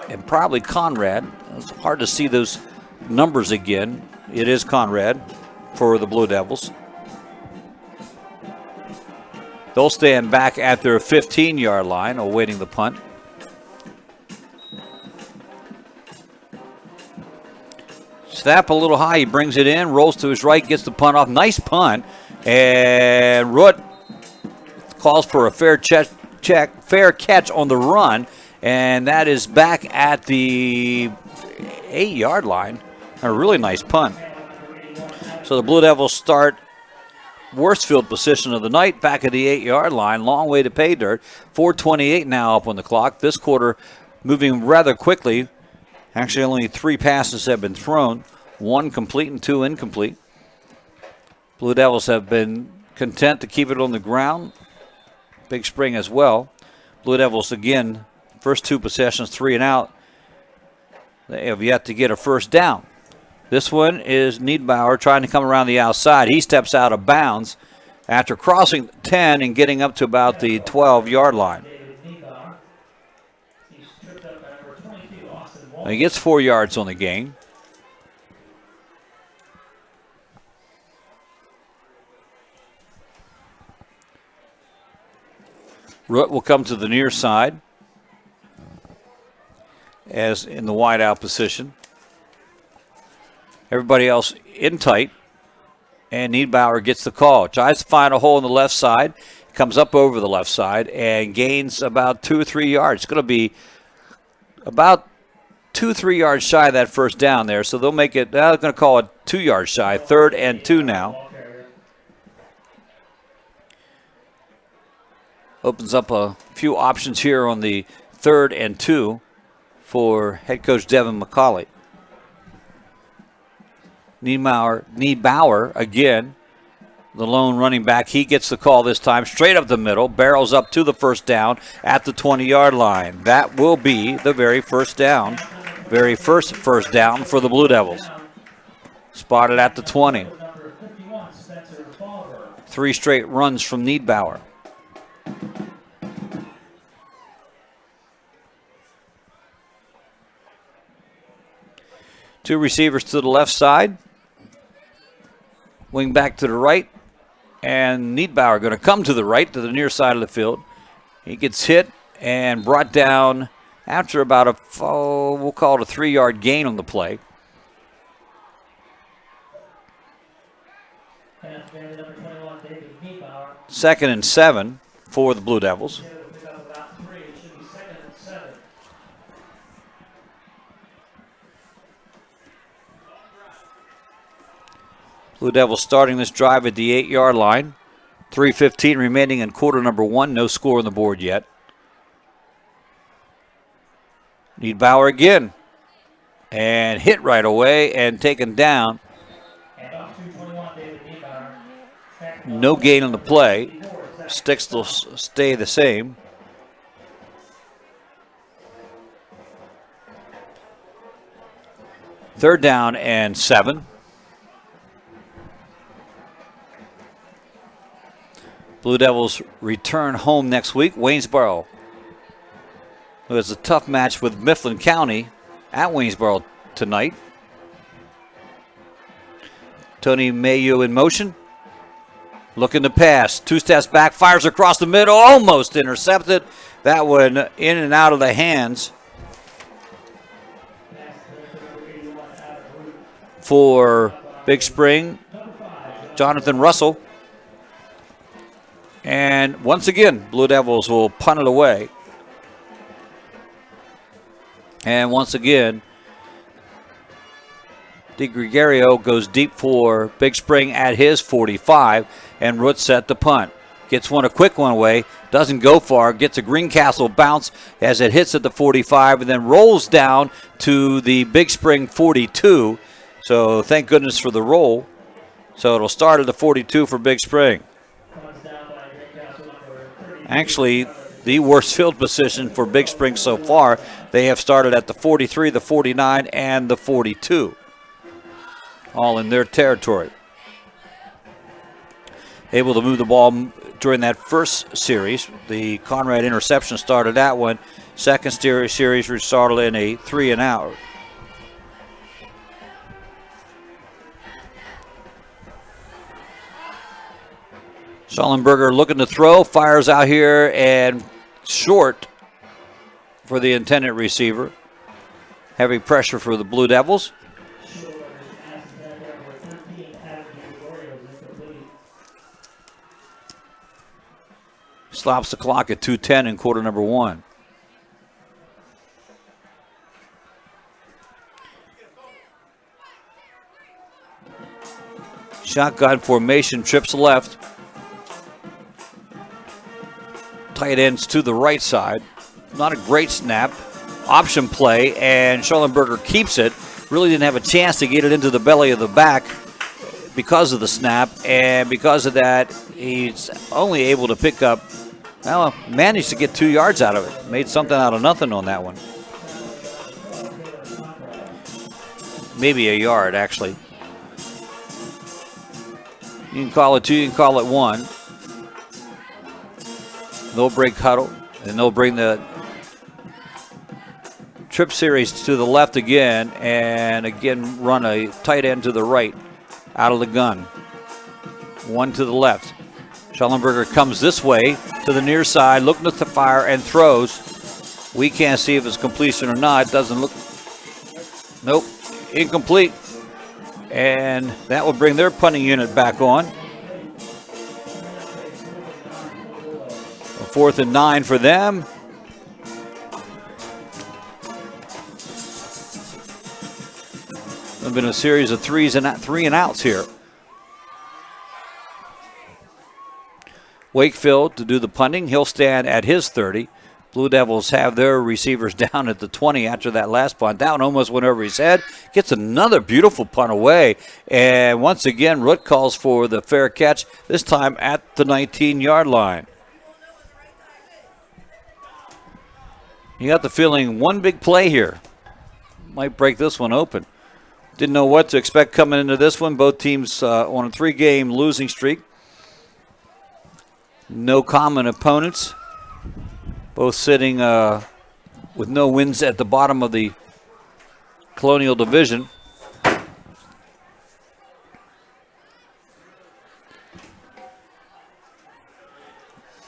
And probably Conrad. It's hard to see those numbers again. It is Conrad for the Blue Devils. They'll stand back at their 15-yard line, awaiting the punt. Snap a little high. He brings it in, rolls to his right, gets the punt off. Nice punt. And Root calls for a fair catch on the run. And that is back at the 8-yard line. A really nice punt. So the Blue Devils start worst field position of the night, back at the 8-yard line. Long way to pay dirt. 4:28 now up on the clock. This quarter moving rather quickly. Actually, only 3 passes have been thrown. 1 complete and 2 incomplete. Blue Devils have been content to keep it on the ground. Big Spring as well. Blue Devils, again, first 2 possessions, 3 and out. They have yet to get a first down. This one is Niedbauer trying to come around the outside. He steps out of bounds after crossing 10 and getting up to about the 12-yard line. Now he gets 4 yards on the gain. Root will come to the near side as in the wide out position. Everybody else in tight, and Niedbauer gets the call. Tries to find a hole on the left side, comes up over the left side, and gains about 2 or 3 yards. It's going to be about 2 or 3 yards shy of that first down there, so they'll make it, they're going to call it 2 yards shy. 3rd and 2 now. Opens up a few options here on the 3rd and 2 for head coach Devin McCauley. Niedbauer again, the lone running back. He gets the call this time, straight up the middle, barrels up to the first down at the 20-yard line. That will be the very first down for the Blue Devils. Spotted at the 20. 3 straight runs from Niedbauer. Two receivers to the left side. Wing back to the right. And Niedbauer going to come to the right, to the near side of the field. He gets hit and brought down after about we'll call it a 3-yard gain on the play. Second and 7 for the Blue Devils. Blue Devils starting this drive at the 8-yard line. 3:15 remaining in quarter number 1. No score on the board yet. Niedbauer again. And hit right away and taken down. No gain on the play. Sticks will stay the same. Third down and 7. Blue Devils return home next week. Waynesboro, who has a tough match with Mifflin County at Waynesboro tonight. Tony Mayu in motion. Looking to pass. 2 steps back, fires across the middle, almost intercepted. That one in and out of the hands. for Big Spring, Jonathan Russell. And once again, Blue Devils will punt it away. And once again, DiGregorio goes deep for Big Spring at his 45, and Root set the punt. Gets a quick one away, doesn't go far, gets a Greencastle bounce as it hits at the 45, and then rolls down to the Big Spring 42. So thank goodness for the roll. So it'll start at the 42 for Big Spring. Actually, the worst field position for Big Spring so far. They have started at the 43, the 49, and the 42. All in their territory. Able to move the ball during that first series. The Conrad interception started that one. Second series resulted in a 3-and-out. Schallenberger looking to throw, fires out here and short for the intended receiver. Heavy pressure for the Blue Devils. Stops the clock at 2:10 in quarter number 1. Shotgun formation, trips left. Tight ends to the right side. Not a great snap. Option play, and Schallenberger keeps it. Really didn't have a chance to get it into the belly of the back because of the snap, and because of that, he's only able to pick up, well, managed to get 2 yards out of it. Made something out of nothing on that one. Maybe a yard, actually. You can call it 2, you can call it 1. They'll break huddle, and they'll bring the trip series to the left again, and again run a tight end to the right out of the gun. One to the left. Schallenberger comes this way to the near side, looking at the fire and throws. We can't see if it's completion or not. It doesn't look. Nope, incomplete. And that will bring their punting unit back on. 4th and 9 for them. There's been a series of 3 and outs here. Wakefield to do the punting. He'll stand at his 30. Blue Devils have their receivers down at the 20 after that last punt. That one almost went over his head. Gets another beautiful punt away. And once again, Root calls for the fair catch, this time at the 19-yard line. You got the feeling one big play here might break this one open. Didn't know what to expect coming into this one. Both teams on a 3-game losing streak. No common opponents. Both sitting with no wins at the bottom of the Colonial Division.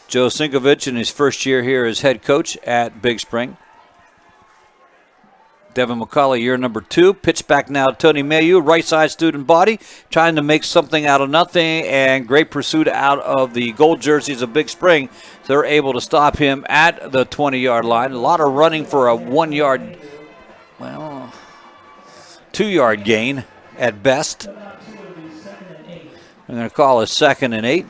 Joe Sinkovich in his first year here as head coach at Big Spring. Devin McCauley, year number 2. Pitch back now to Tony Mayu, right side student body, trying to make something out of nothing, and great pursuit out of the gold jerseys of Big Spring. They're able to stop him at the 20-yard line. A lot of running for a 1-yard, well, 2-yard gain at best. I'm going to call it 2nd and 8.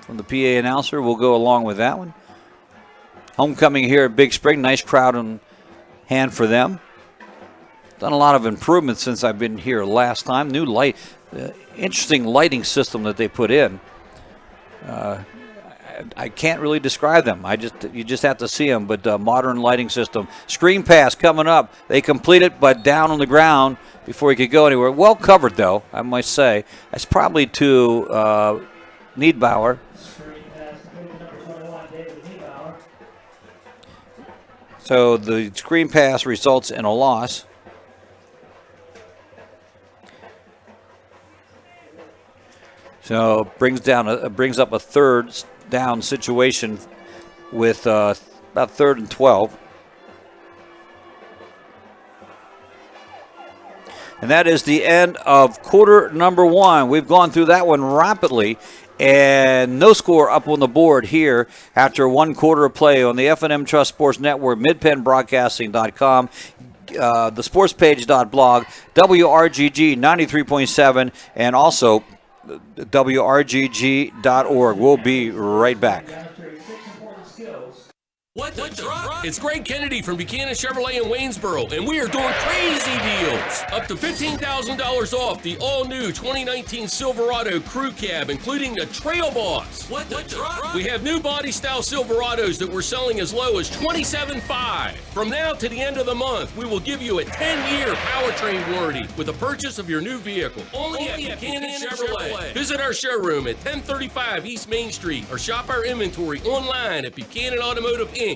From the PA announcer, we'll go along with that one. Homecoming here at Big Spring. Nice crowd on hand for them. Done a lot of improvements since I've been here last time. New light, interesting lighting system that they put in. I can't really describe them. You just have to see them. But modern lighting system. Screen pass coming up. They complete it, but down on the ground before he could go anywhere. Well covered, though, I must say. That's probably to Niedbauer. So the screen pass results in a loss. So brings up a 3rd down situation with about 3rd and 12. And that is the end of quarter number 1. We've gone through that one rapidly. And no score up on the board here after 1 quarter of play on the F&M Trust Sports Network, midpennbroadcasting.com, the sportspage.blog, WRGG 93.7, and also WRGG.org. We'll be right back. What the truck? It's Greg Kennedy from Buchanan Chevrolet in Waynesboro, and we are doing crazy deals. Up to $15,000 off the all-new 2019 Silverado Crew Cab, including the Trail Boss. What the truck? We have new body-style Silverados that we're selling as low as $27,500. From now to the end of the month, we will give you a 10-year powertrain warranty with the purchase of your new vehicle. Only at Buchanan Chevrolet. Visit our showroom at 1035 East Main Street or shop our inventory online at BuchananAutomotiveInc.com.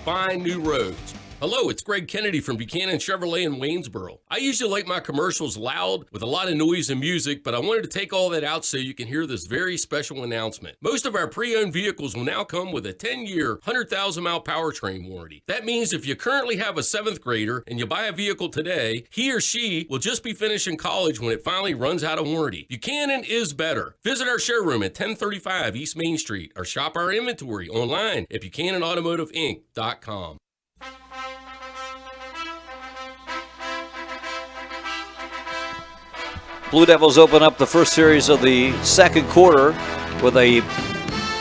Find new roads. Hello, it's Greg Kennedy from Buchanan Chevrolet in Waynesboro. I usually like my commercials loud with a lot of noise and music, but I wanted to take all that out so you can hear this very special announcement. Most of our pre-owned vehicles will now come with a 10-year, 100,000-mile powertrain warranty. That means if you currently have a 7th grader and you buy a vehicle today, he or she will just be finishing college when it finally runs out of warranty. Buchanan is better. Visit our showroom at 1035 East Main Street or shop our inventory online at BuchananAutomotiveInc.com. Blue Devils open up the first series of the second quarter with a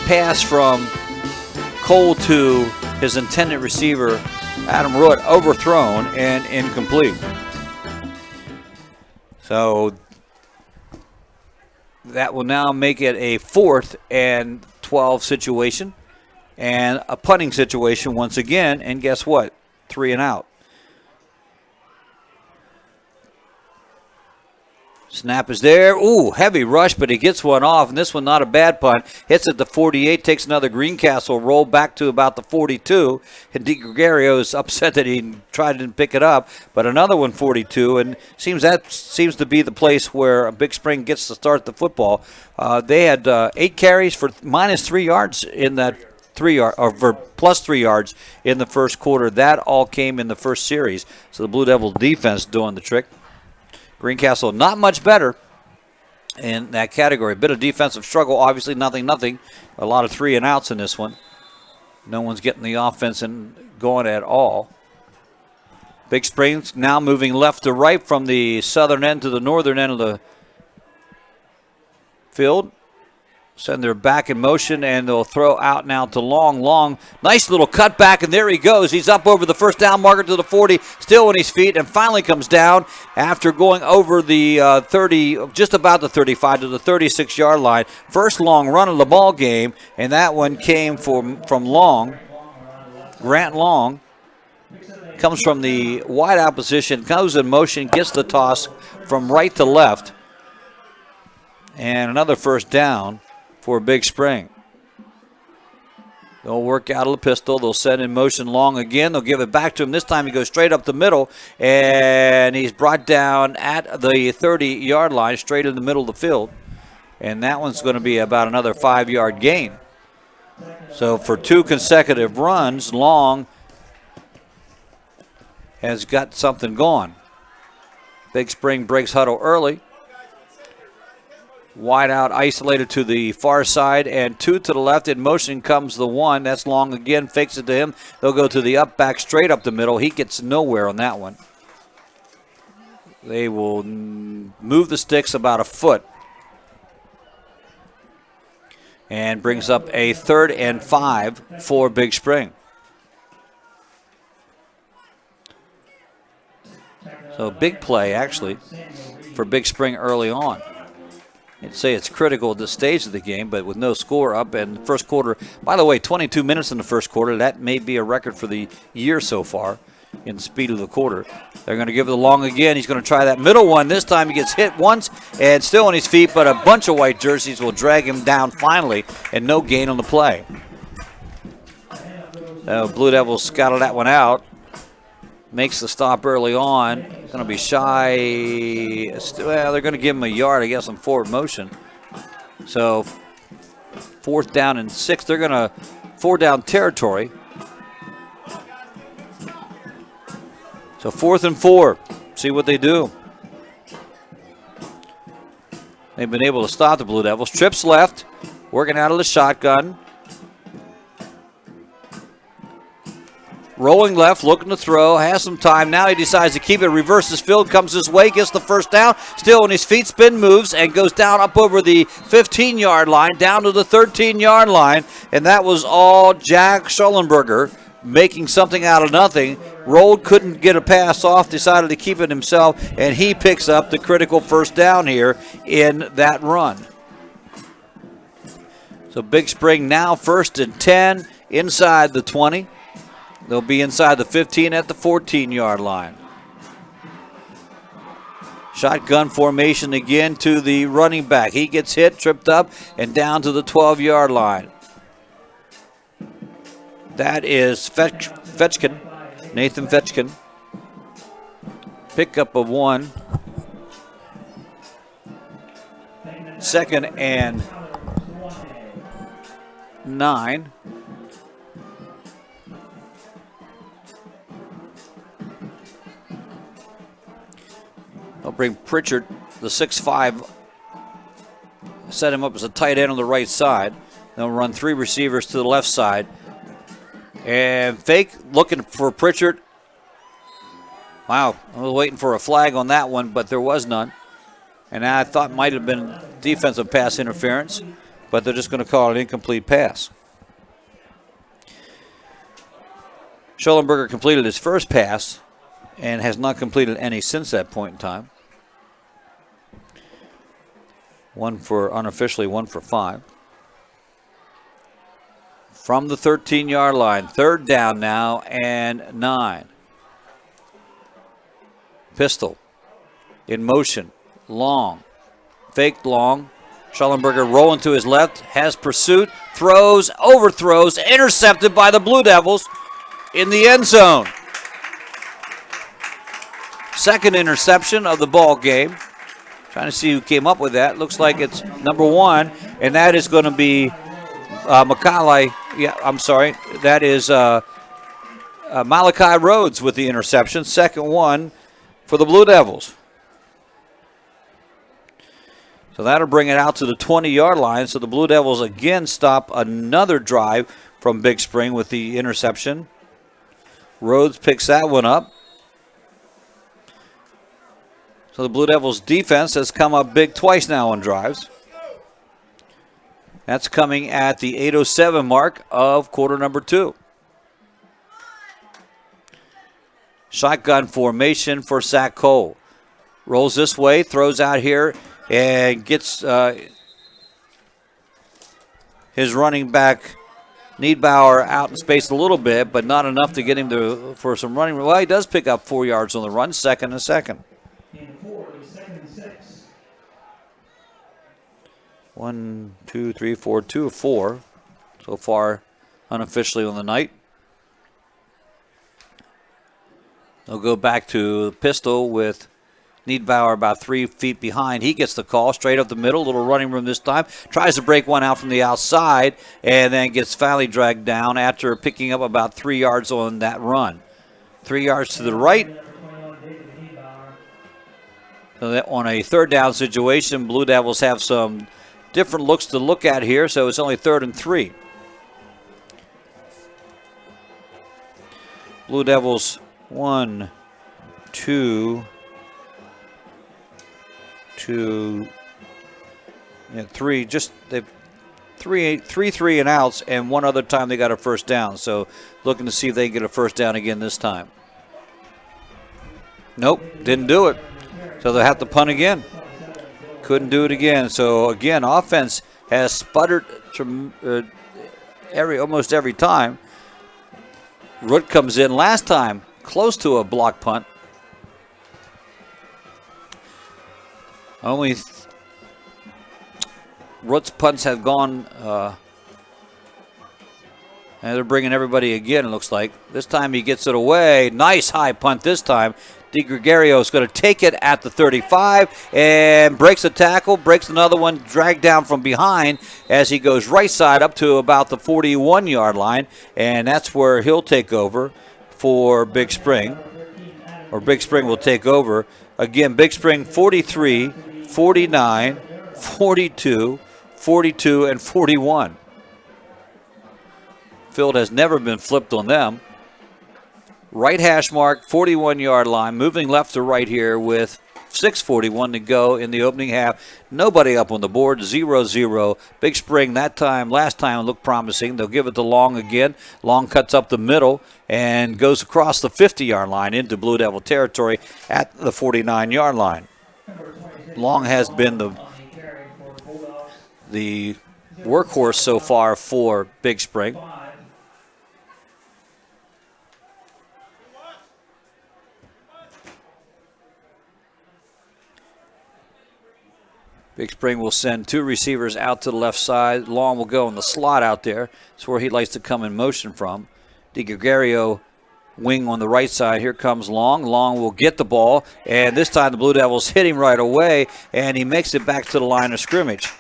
pass from Cole to his intended receiver, Adam Root, overthrown and incomplete. So that will now make it a 4th and 12 situation and a punting situation once again. And guess what? 3 and out. Snap is there. Ooh, heavy rush, but he gets one off, and this one not a bad punt. Hits at the 48, takes another Greencastle roll back to about the 42. And DiGregorio is upset that he tried to pick it up, but another one 42, and seems to be the place where Big Spring gets to start the football. They had 8 carries for -3 yards in that 3 yard or for +3 yards in the first quarter. That all came in the first series. So the Blue Devil defense doing the trick. Greencastle not much better in that category. A bit of defensive struggle, obviously nothing. A lot of 3 and outs in this one. No one's getting the offense and going at all. Big Springs now moving left to right from the southern end to the northern end of the field. Send their back in motion, and they'll throw out now to Long. Nice little cutback, and there he goes. He's up over the first down marker to the 40, still on his feet, and finally comes down after going over the 30, just about the 35 to the 36-yard line. First long run of the ball game, and that one came from Long. Grant Long comes from the wide-out position, goes in motion, gets the toss from right to left, and another first down for Big Spring. They'll work out of the pistol. They'll set in motion Long again. They'll give it back to him. This time he goes straight up the middle, and he's brought down at the 30-yard line, straight in the middle of the field. And that one's going to be about another 5-yard gain. So for 2 consecutive runs, Long has got something going. Big Spring breaks huddle early. Wide out, isolated to the far side, and 2 to the left. In motion comes the 1. That's Long again, fakes it to him. They'll go to the up back, straight up the middle. He gets nowhere on that one. They will move the sticks about a foot. And brings up a 3rd and 5 for Big Spring. So big play, actually, for Big Spring early on. I'd say it's critical at this stage of the game, but with no score up, and first quarter, by the way, 22 minutes in the first quarter. That may be a record for the year so far in the speed of the quarter. They're going to give it Long again. He's going to try that middle one. This time he gets hit once and still on his feet, but a bunch of white jerseys will drag him down finally, and no gain on the play. Blue Devils scouted that one out. Makes the stop early on. Going to be shy. Well, they're going to give him a yard, I guess, on forward motion. So 4th down and 6. They're going to 4 down territory. So 4th and 4. See what they do. They've been able to stop the Blue Devils. Trips left, working out of the shotgun. Rolling left, looking to throw, has some time. Now he decides to keep it, reverses field, comes his way, gets the first down. Still on his feet, spin moves, and goes down up over the 15-yard line, down to the 13-yard line. And that was all Jack Schollenberger making something out of nothing. Rolled, couldn't get a pass off, decided to keep it himself, and he picks up the critical first down here in that run. So Big Spring now 1st and 10 inside the 20. They'll be inside the 15 at the 14-yard line. Shotgun formation again to the running back. He gets hit, tripped up, and down to the 12-yard line. That is Fetchkin, Nathan Fetchkin. Pickup of 1. 2nd and 9. They'll bring Pritchard, the 6'5", set him up as a tight end on the right side. They'll run 3 receivers to the left side. And fake looking for Pritchard. Wow, I was waiting for a flag on that one, but there was none. And I thought might have been defensive pass interference, but they're just going to call it an incomplete pass. Schollenberger completed his first pass and has not completed any since that point in time. 1 for, unofficially, 1 for 5. From the 13-yard line, 3rd down now and 9. Pistol in motion, long, faked long. Schollenberger rolling to his left, has pursuit, throws, overthrows, intercepted by the Blue Devils in the end zone. 2nd interception of the ball game. Trying to see who came up with that. Looks like it's number 1, and that is going to be Malachi. Yeah, I'm sorry. That is Malachi Rhodes with the interception. 2nd one for the Blue Devils. So that'll bring it out to the 20-yard line. So the Blue Devils again stop another drive from Big Spring with the interception. Rhodes picks that one up. So the Blue Devils defense has come up big twice now on drives. That's coming at the 8:07 mark of quarter number 2. Shotgun formation for Zach Cole. Rolls this way, throws out here, and gets his running back Niedbauer out in space a little bit, but not enough to get him for some running. Well, he does pick up 4 yards on the run, 2nd and 2nd. 1, 2, 3, 4, 2 of 4 so far unofficially on the night. They'll go back to the pistol with Niedbauer about 3 feet behind. He gets the call straight up the middle, little running room this time. Tries to break one out from the outside and then gets finally dragged down after picking up about 3 yards on that run. 3 yards to the right. So that on a 3rd down situation, Blue Devils have some different looks to look at here, so it's only 3rd and 3. Blue Devils 1, 2, 3. Just they've three and outs, and one other time they got a first down. So looking to see if they can get a first down again this time. Nope, didn't do it. So they'll have to punt again. Couldn't do it again. So again, offense has sputtered almost every time. Root comes in last time, close to a block punt. Only Root's punts have gone, and they're bringing everybody again, it looks like. This time he gets it away. Nice high punt this time. DiGregorio is going to take it at the 35 and breaks a tackle, breaks another one, dragged down from behind as he goes right side up to about the 41-yard line, and that's where he'll take over for Big Spring, or Big Spring will take over. Again, Big Spring 43, 49, 42, 42, and 41. Field has never been flipped on them. Right hash mark, 41-yard line, moving left to right here with 6:41 to go in the opening half. Nobody up on the board, 0-0. Big Spring last time looked promising. They'll give it to Long again. Long cuts up the middle and goes across the 50-yard line into Blue Devil territory at the 49-yard line. Long has been the workhorse so far for Big Spring. Big Spring will send two receivers out to the left side. Long will go in the slot out there. It's where he likes to come in motion from. DiGregorio wing on the right side. Here comes Long. Long will get the ball, and this time the Blue Devils hit him right away, and he makes it back to the line of scrimmage.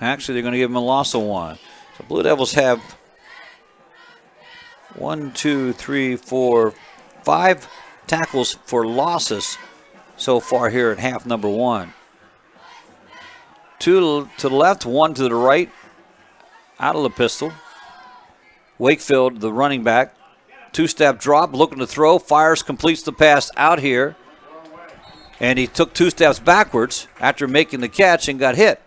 Actually, they're going to give him a loss of 1. So Blue Devils have 5 tackles for losses so far here at half number 1. 2 to the left, 1 to the right, out of the pistol. Wakefield, the running back, 2-step drop, looking to throw, fires, completes the pass out here. And he took 2 steps backwards after making the catch and got hit.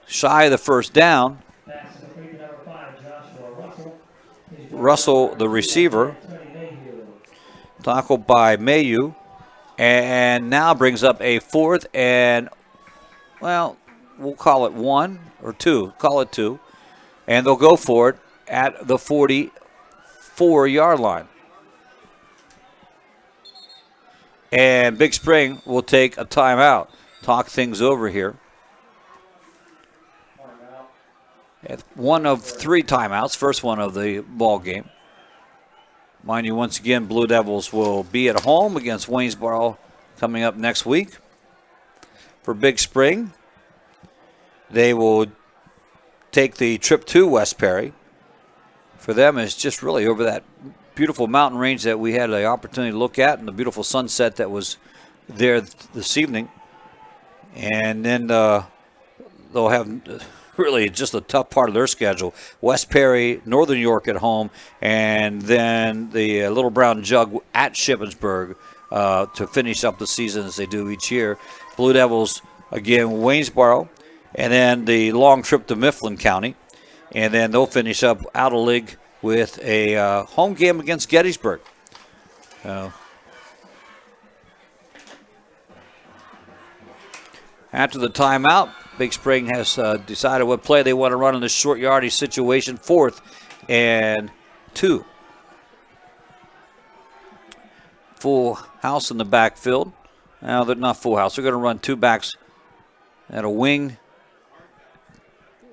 Shy of the first down. Russell, the receiver, tackled by Mayu, and now brings up a 4th and, well, we'll call it 1 or 2. Call it 2. And they'll go for it at the 44-yard line. And Big Spring will take a timeout. Talk things over here. One of 3 timeouts, first one of the ball game. Mind you, once again, Blue Devils will be at home against Waynesboro coming up next week. For Big Spring, they will take the trip to West Perry. For them, it's just really over that beautiful mountain range that we had the opportunity to look at and the beautiful sunset that was there this evening. And then they'll have really just a tough part of their schedule. West Perry, Northern York at home, and then the Little Brown Jug at Shippensburg to finish up the season as they do each year. Blue Devils, again, Waynesboro, and then the long trip to Mifflin County. And then they'll finish up out of league with a home game against Gettysburg. After the timeout, Big Spring has decided what play they want to run in this short yardage situation. 4th and 2. Full house in the backfield. Now they're not full house. They're going to run 2 backs at a wing.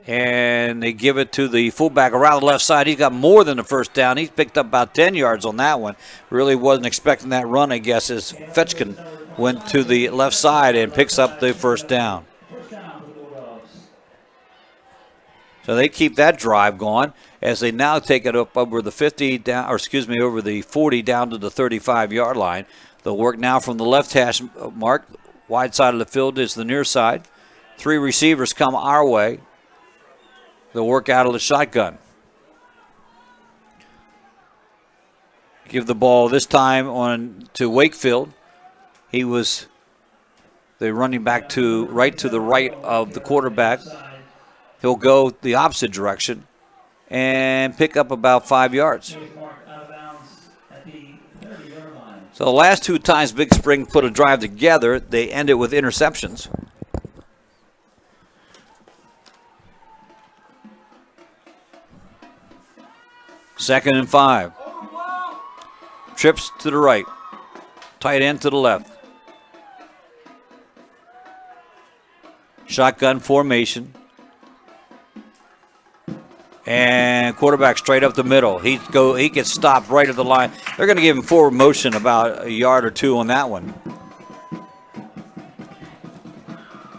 And they give it to the fullback around the left side. He's got more than the first down. He's picked up about 10 yards on that one. Really wasn't expecting that run, I guess, as Fetchkin went to the left side and picks up the first down. So they keep that drive going as they now take it up over the 50 down, or excuse me, over the 40 down to the 35-yard line. They'll work now from the left hash mark. Wide side of the field is the near side. 3 receivers come our way. They'll work out of the shotgun. Give the ball this time on to Wakefield. He was the running back right to the right of the quarterback. He'll go the opposite direction and pick up about 5 yards. So the last 2 times Big Spring put a drive together, they ended with interceptions. Second and 5. Trips to the right. Tight end to the left. Shotgun formation. And quarterback straight up the middle. He gets stopped right at the line. They're going to give him forward motion about a yard or 2 on that one.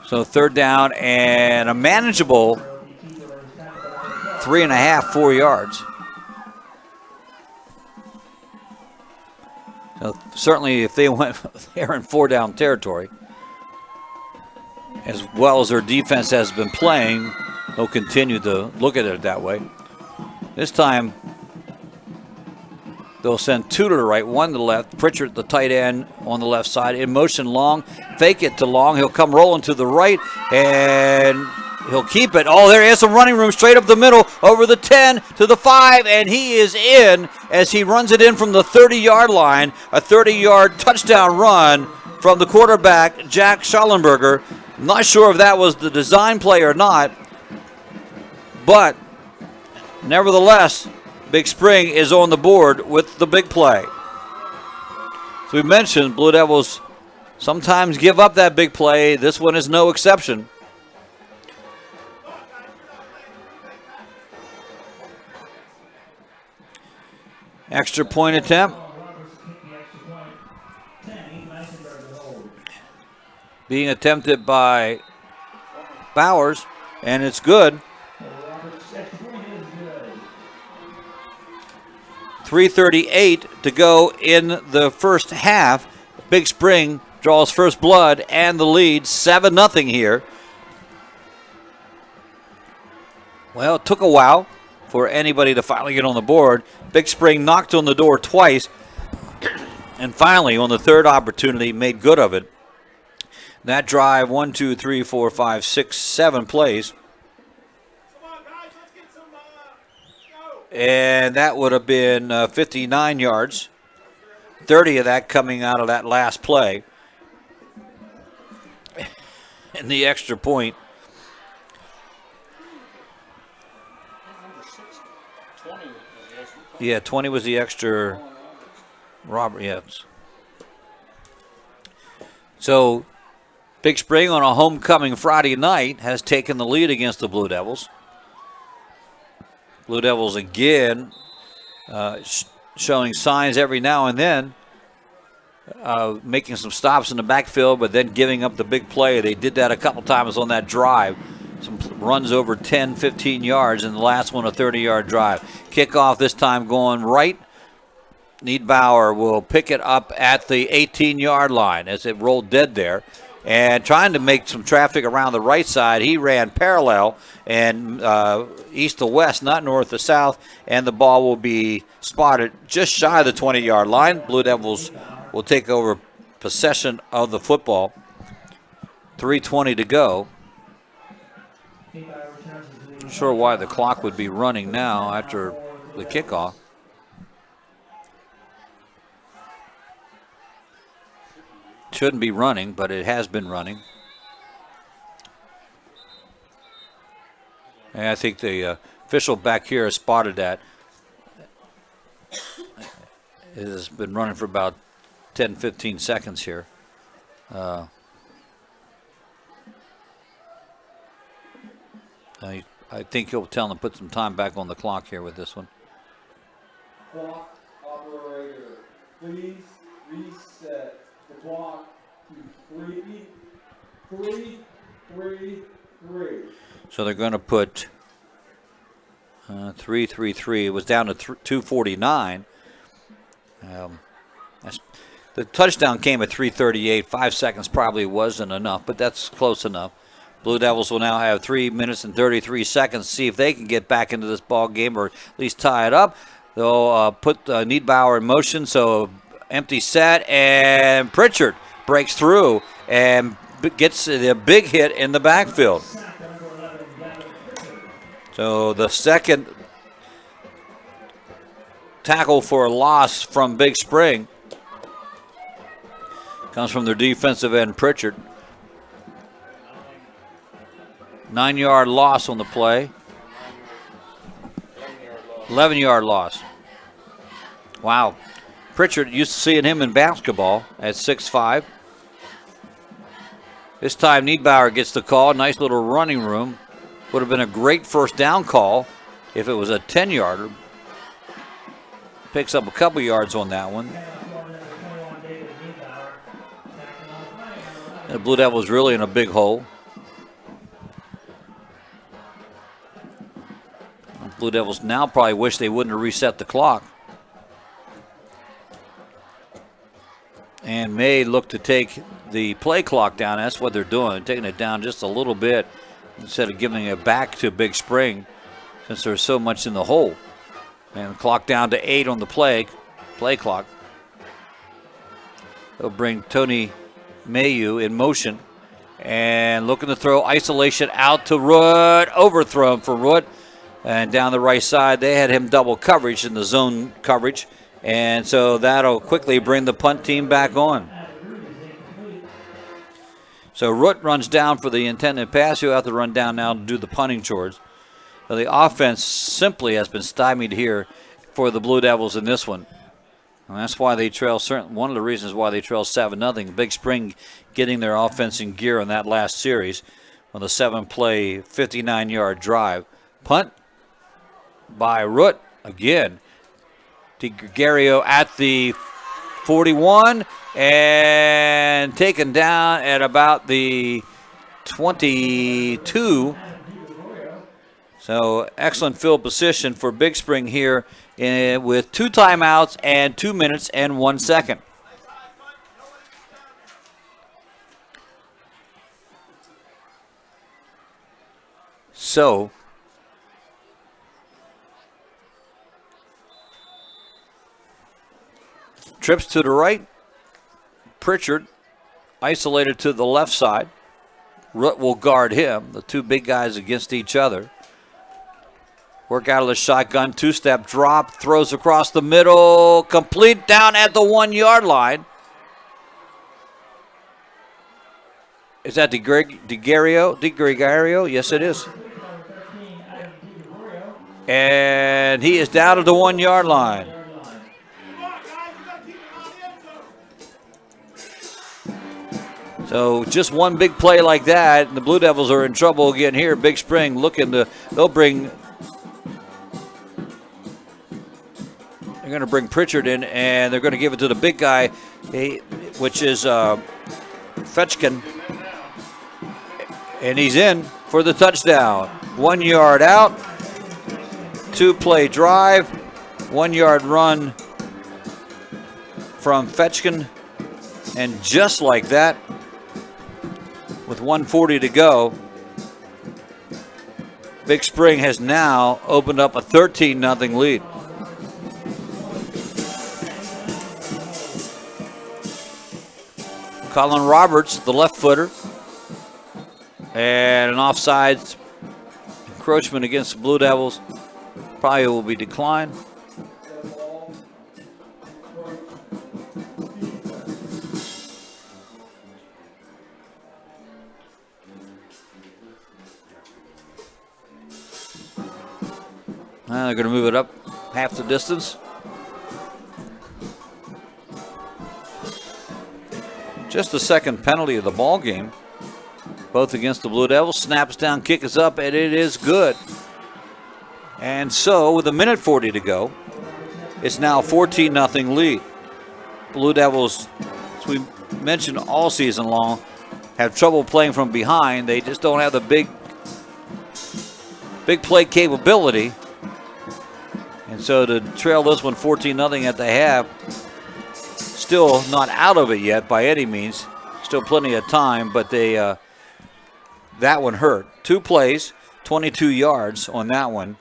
So 3rd down and a manageable 3.5, 4 yards. Certainly, if they went there in 4-down territory, as well as their defense has been playing, they'll continue to look at it that way. This time, they'll send 2 to the right, 1 to the left. Pritchard, the tight end, on the left side. In motion, Long. Fake it to Long. He'll come rolling to the right, and he'll keep it. Oh, there is some running room straight up the middle, over the 10 to the 5, and he is in as he runs it in from the 30-yard line. A 30-yard touchdown run from the quarterback, Jack Schallenberger. I'm not sure if that was the design play or not, but nevertheless, Big Spring is on the board with the big play. As we mentioned, Blue Devils sometimes give up that big play. This one is no exception. Extra point attempt. Being attempted by Bowers, and it's good. 3:38 to go in the first half. Big Spring draws first blood and the lead, 7-0 here. Well, it took a while for anybody to finally get on the board. Big Spring knocked on the door twice, and finally, on the third opportunity, made good of it. That drive, 1, 2, 3, 4, 5, 6, 7 plays. And that would have been 59 yards. 30 of that coming out of that last play. And the extra point. Yeah, 20 was the extra. Robert, yes. So, Big Spring on a homecoming Friday night has taken the lead against the Blue Devils. Blue Devils again showing signs every now and then, making some stops in the backfield, but then giving up the big play. They did that a couple times on that drive. Some runs over 10, 15 yards, and the last one a 30-yard drive. Kickoff this time going right. Niedbauer will pick it up at the 18-yard line as it rolled dead there. And trying to make some traffic around the right side, he ran parallel and east to west, not north to south, and the ball will be spotted just shy of the 20-yard line. Blue Devils will take over possession of the football. 3:20 to go. Not sure why the clock would be running now after the kickoff. Shouldn't be running, but it has been running. And I think the official back here has spotted that. It has been running for about 10, 15 seconds here. I think he'll tell them to put some time back on the clock here with this one. Clock operator, please reset the clock to 3:33. So they're going to put 3:33. It was down to 2:49. The touchdown came at 3:38. 5 seconds probably wasn't enough, but that's close enough. Blue Devils will now have 3 minutes and 33 seconds to see if they can get back into this ball game or at least tie it up. They'll put Niedbauer in motion, so empty set, and Pritchard breaks through and gets the big hit in the backfield. So the second tackle for a loss from Big Spring comes from their defensive end, Pritchard. 9-yard loss on the play. 11-yard loss. Wow. Pritchard, used to seeing him in basketball at 6'5". This time Niedbauer gets the call. Nice little running room. Would have been a great first down call if it was a 10-yarder. Picks up a couple yards on that one. And the Blue Devils really in a big hole. Blue Devils now probably wish they wouldn't have reset the clock. may look to take the play clock down. That's what they're doing, taking it down just a little bit instead of giving it back to Big Spring since there's so much in the hole. And clock down to 8 on the play clock. They'll bring Tony Mayu in motion and looking to throw isolation out to Root. Overthrown for Root. And down the right side, they had him double coverage in the zone coverage. And so that'll quickly bring the punt team back on. So Root runs down for the intended pass. He'll have to run down now to do the punting chores. So the offense simply has been stymied here for the Blue Devils in this one. And that's why they trail, one of the reasons why they trail 7-0. Big Spring getting their offense in gear on that last series on the 7-play, 59-yard drive. Punt by Root again. DiGregorio at the 41 and taken down at about the 22. So excellent field position for Big Spring here with 2 timeouts and 2 minutes and 1 second. So trips to the right. Pritchard isolated to the left side. Root will guard him. The two big guys against each other. Work out of the shotgun, 2-step drop, throws across the middle, complete down at the 1-yard line. Is that DiGregorio? Yes, it is. And he is down at the 1-yard line. So just one big play like that, and the Blue Devils are in trouble again here. Big Spring they're going to bring Pritchard in, and they're going to give it to the big guy, which is Fetchkin. And he's in for the touchdown. 1 yard out, 2-play drive, 1-yard run from Fetchkin. And just like that, with 1:40 to go, Big Spring has now opened up a 13-0 lead. Colin Roberts, the left footer, and an offsides encroachment against the Blue Devils probably will be declined. They're going to move it up half the distance. Just the second penalty of the ball game, both against the Blue Devils. Snaps down, kick is up, and it is good. And so, with 1:40 to go, it's now 14-0 lead. Blue Devils, as we mentioned all season long, have trouble playing from behind. They just don't have the big play capability. And so to trail this one 14-0 at the half, still not out of it yet by any means. Still plenty of time, but that one hurt. 2 plays, 22 yards on that one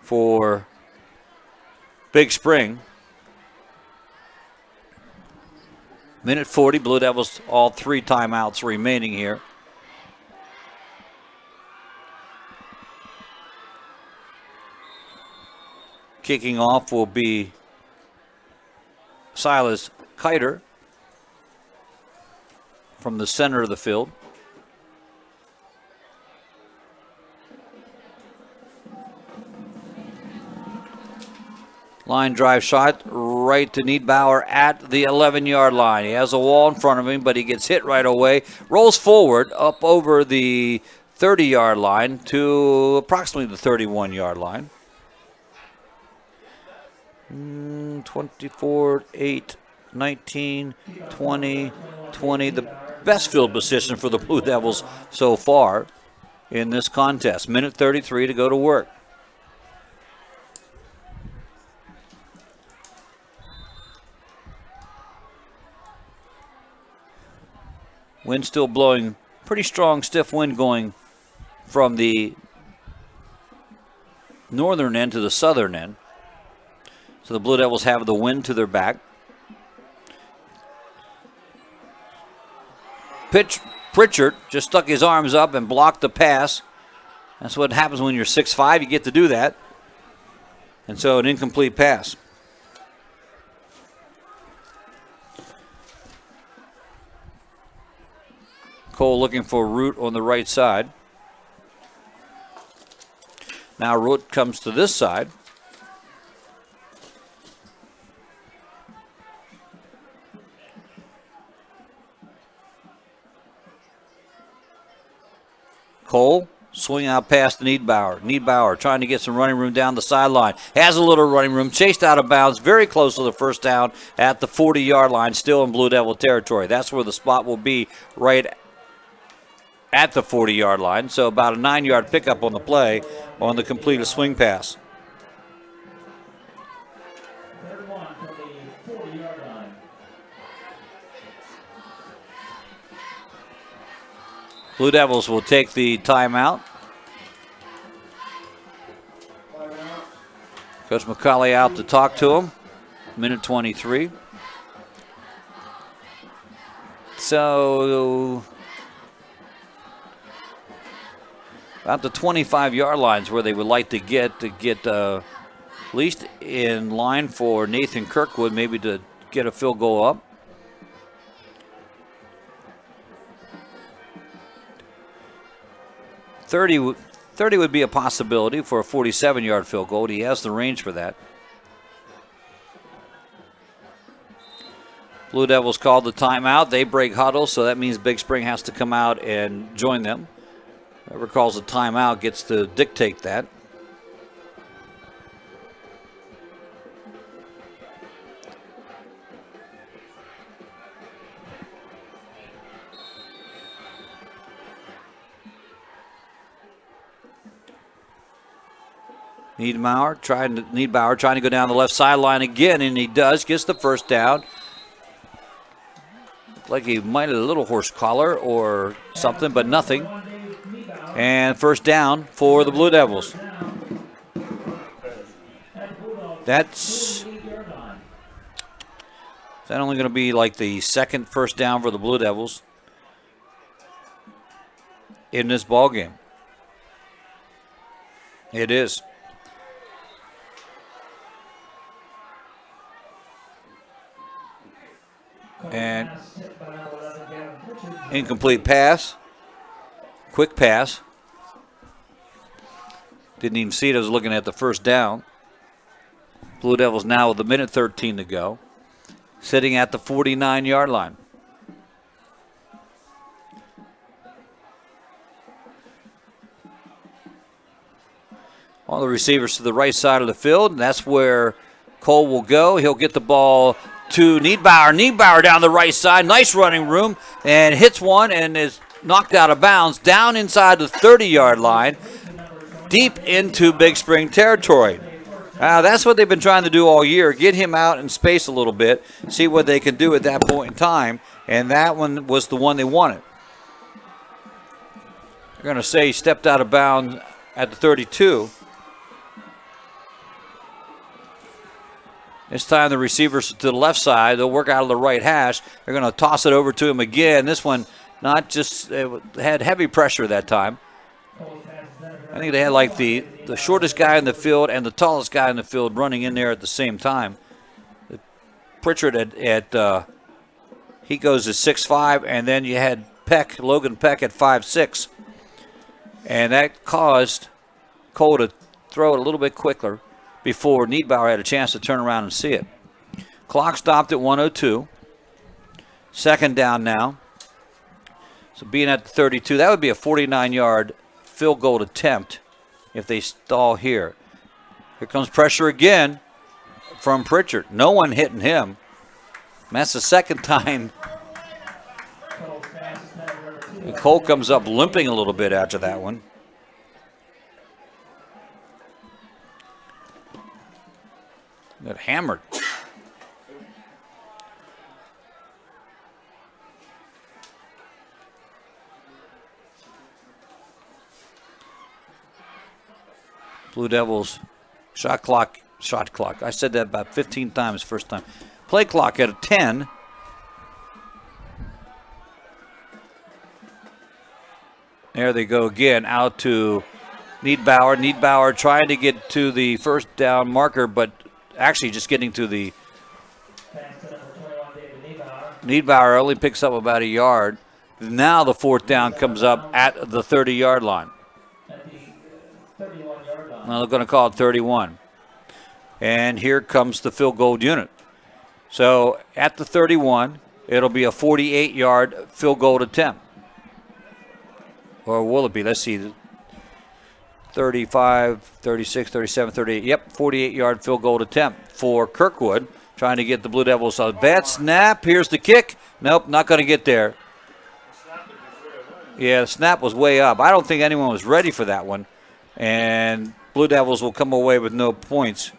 for Big Spring. 1:40, Blue Devils all 3 timeouts remaining here. Kicking off will be Silas Kiter from the center of the field. Line drive shot right to Niedbauer at the 11-yard line. He has a wall in front of him, but he gets hit right away. Rolls forward up over the 30-yard line to approximately the 31-yard line. 24, 8, 19, 20, 20. The best field position for the Blue Devils so far in this contest. 1:33 to go to work. Wind still blowing, pretty strong, stiff wind going from the northern end to the southern end. So the Blue Devils have the wind to their back. Pritchard just stuck his arms up and blocked the pass. That's what happens when you're 6'5", you get to do that. And so an incomplete pass. Cole looking for Root on the right side. Now Root comes to this side. Cole, swing out past Niedbauer. Niedbauer trying to get some running room down the sideline. Has a little running room, chased out of bounds, very close to the first down at the 40-yard line, still in Blue Devil territory. That's where the spot will be, right at the 40-yard line. So about a 9-yard pickup on the play on the completed swing pass. Blue Devils will take the timeout. Coach McCauley out to talk to him. Minute 23. So about the 25-yard lines where they would like to get at least in line for Nathan Kirkwood, maybe to get a field goal up. 30 would be a possibility for a 47-yard field goal. He has the range for that. Blue Devils called the timeout. They break huddle, so that means Big Spring has to come out and join them. Whoever calls the timeout gets to dictate that. Niedbauer trying to go down the left sideline again, and he does. Gets the first down. Like he might have a little horse collar or something, but nothing. And first down for the Blue Devils. Is that only going to be like the second first down for the Blue Devils in this ball game? It is. And incomplete pass. Quick pass. Didn't even see it. I was looking at the first down. Blue Devils now with a minute 13 to go. Sitting at the 49-yard line. All the receivers to the right side of the field, and that's where Cole will go. He'll get the ball to Niedbauer. Niedbauer down the right side. Nice running room, and hits one and is knocked out of bounds down inside the 30-yard line, deep into Big Spring territory. That's what they've been trying to do all year, get him out in space a little bit, see what they can do at that point in time, and that one was the one they wanted. They're going to say he stepped out of bounds at the 32. This time the receivers to the left side. They'll work out of the right hash. They're going to toss it over to him again. This one not just had heavy pressure that time. I think they had like the shortest guy in the field and the tallest guy in the field running in there at the same time. Pritchard he goes to 6'5", and then you had Logan Peck at 5'6", and that caused Cole to throw it a little bit quicker before Niedbauer had a chance to turn around and see it. Clock stopped at 1:02. Second down now. So being at the 32, that would be a 49-yard field goal attempt if they stall here. Here comes pressure again from Pritchard. No one hitting him. And that's the second time. And Cole comes up limping a little bit after that one. Got hammered. Blue Devils shot clock. I said that about 15 times first time. Play clock at a 10. There they go again, out to Niedbauer. Niedbauer trying to get to the first down marker, but actually just getting to the... Niedbauer only picks up about a yard. Now the fourth down comes up at the 30-yard line. Now they're going to call it 31. And here comes the field goal unit. So at the 31, it'll be a 48-yard field goal attempt. Or will it be? Let's see. 35, 36, 37, 38. Yep, 48-yard field goal attempt for Kirkwood, trying to get the Blue Devils. A bad snap. Here's the kick. Nope, not going to get there. Yeah, the snap was way up. I don't think anyone was ready for that one. And Blue Devils will come away with no points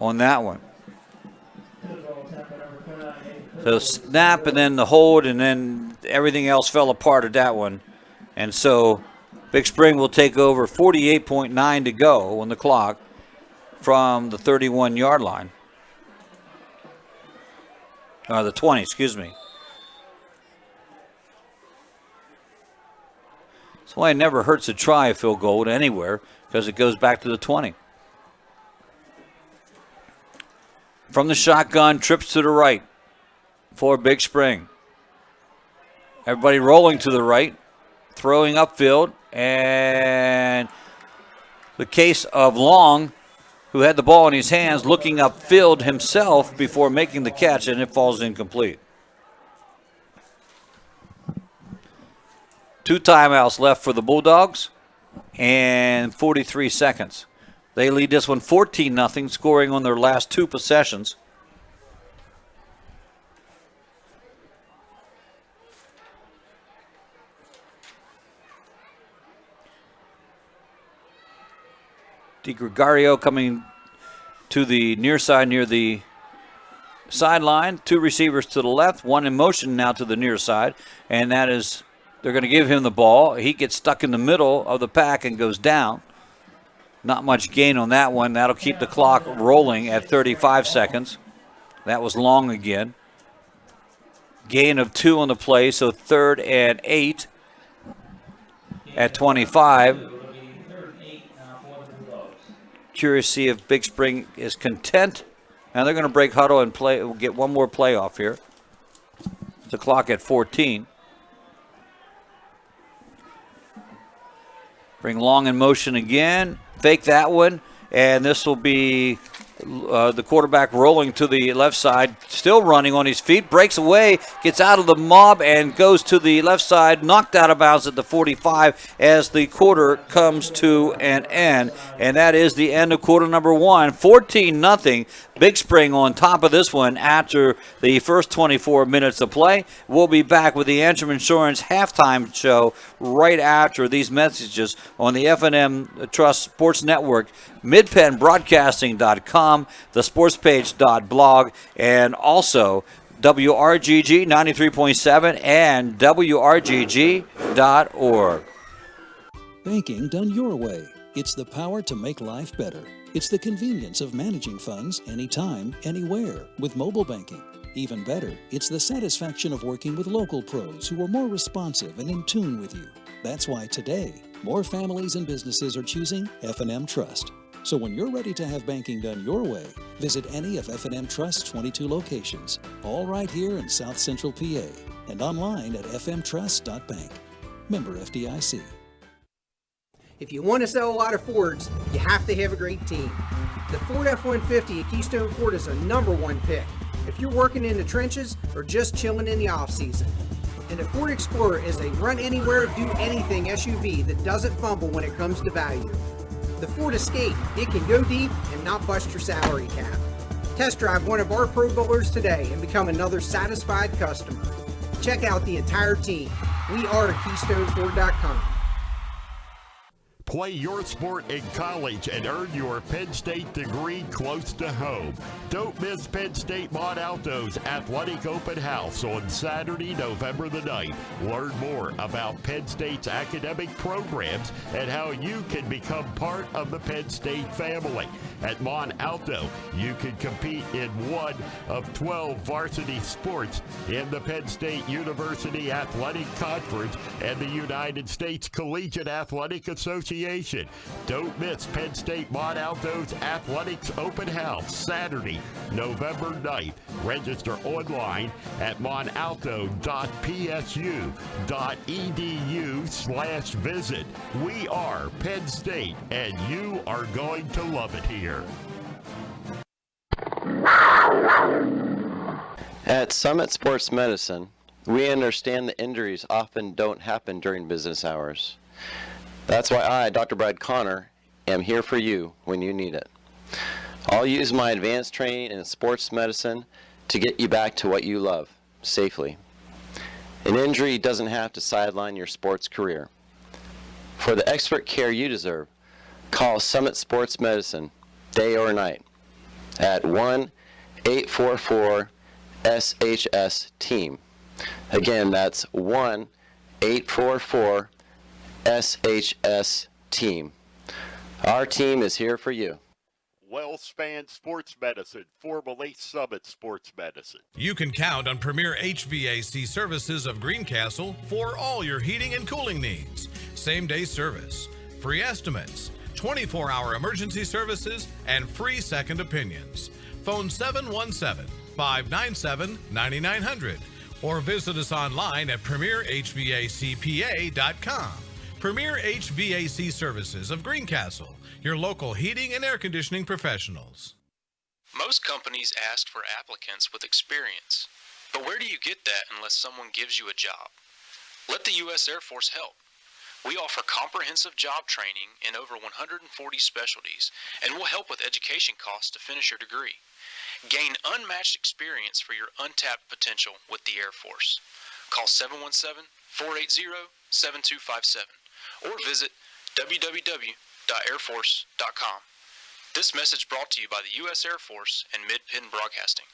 on that one. So snap and then the hold and then everything else fell apart at that one. And so Big Spring will take over. 48.9 to go on the clock from the 31-yard line. The 20, excuse me. That's why it never hurts to try a field goal anywhere, because it goes back to the 20. From the shotgun, trips to the right for Big Spring. Everybody rolling to the right, throwing upfield, and the case of Long, who had the ball in his hands, looking upfield himself before making the catch, and it falls incomplete. 2 timeouts left for the Bulldogs and 43 seconds. They lead this one 14-0, scoring on their last 2 possessions. DiGregorio coming to the near side near the sideline. 2 receivers to the left, 1 in motion now to the near side, and that is, they're going to give him the ball. He gets stuck in the middle of the pack and goes down. Not much gain on that one. That'll keep the clock rolling at 35 seconds. That was Long again. Gain of 2 on the play, so 3rd and 8 at 25. Curious to see if Big Spring is content. Now they're going to break huddle and play. We'll get one more play off here. The clock at 14. Bring Long in motion again. Fake that one. And this will be the quarterback rolling to the left side. Still running on his feet. Breaks away. Gets out of the mob and goes to the left side. Knocked out of bounds at the 45 as the quarter comes to an end. And that is the end of quarter number 1. 14-0. Big Spring on top of this one after the first 24 minutes of play. We'll be back with the Antrim Insurance halftime show right after these messages on the F&M Trust Sports Network, midpennbroadcasting.com, the sportspage.blog, and also WRGG 93.7 and WRGG.org. Banking done your way. It's the power to make life better. It's the convenience of managing funds anytime, anywhere with mobile banking. Even better, it's the satisfaction of working with local pros who are more responsive and in tune with you. That's why today, more families and businesses are choosing F&M Trust. So when you're ready to have banking done your way, visit any of F&M Trust's 22 locations, all right here in South Central PA, and online at fmtrust.bank. Member FDIC. If you want to sell a lot of Fords, you have to have a great team. The Ford F-150 at Keystone Ford is a #1 pick if you're working in the trenches or just chilling in the off-season. And the Ford Explorer is a run-anywhere, do-anything SUV that doesn't fumble when it comes to value. The Ford Escape, it can go deep and not bust your salary cap. Test drive one of our Pro Bowlers today and become another satisfied customer. Check out the entire team. We are at KeystoneFord.com. Play your sport in college and earn your Penn State degree close to home. Don't miss Penn State Montalto's Athletic Open House on Saturday, November the 9th. Learn more about Penn State's academic programs and how you can become part of the Penn State family. At Montalto, you can compete in one of 12 varsity sports in the Penn State University Athletic Conference and the United States Collegiate Athletic Association. Don't miss Penn State Montalto's Athletics Open House, Saturday, November 9th. Register online at montalto.psu.edu/visit. We are Penn State, and you are going to love it here. At Summit Sports Medicine, we understand that injuries often don't happen during business hours. That's why I, Dr. Brad Connor, am here for you when you need it. I'll use my advanced training in sports medicine to get you back to what you love, safely. An injury doesn't have to sideline your sports career. For the expert care you deserve, call Summit Sports Medicine, day or night, at 1-844-SHS-TEAM. Again, that's 1-844-SHS-TEAM. Our team is here for you. WellSpan Sports Medicine, formerly Summit Sports Medicine. You can count on Premier HVAC Services of Greencastle for all your heating and cooling needs. Same-day service, free estimates, 24-hour emergency services, and free second opinions. Phone 717-597-9900 or visit us online at premierhvacpa.com. Premier HVAC Services of Greencastle, your local heating and air conditioning professionals. Most companies ask for applicants with experience, but where do you get that unless someone gives you a job? Let the U.S. Air Force help. We offer comprehensive job training in over 140 specialties, and we'll help with education costs to finish your degree. Gain unmatched experience for your untapped potential with the Air Force. Call 717-480-7257 or visit www.airforce.com. This message brought to you by the U.S. Air Force and Mid-Penn Broadcasting.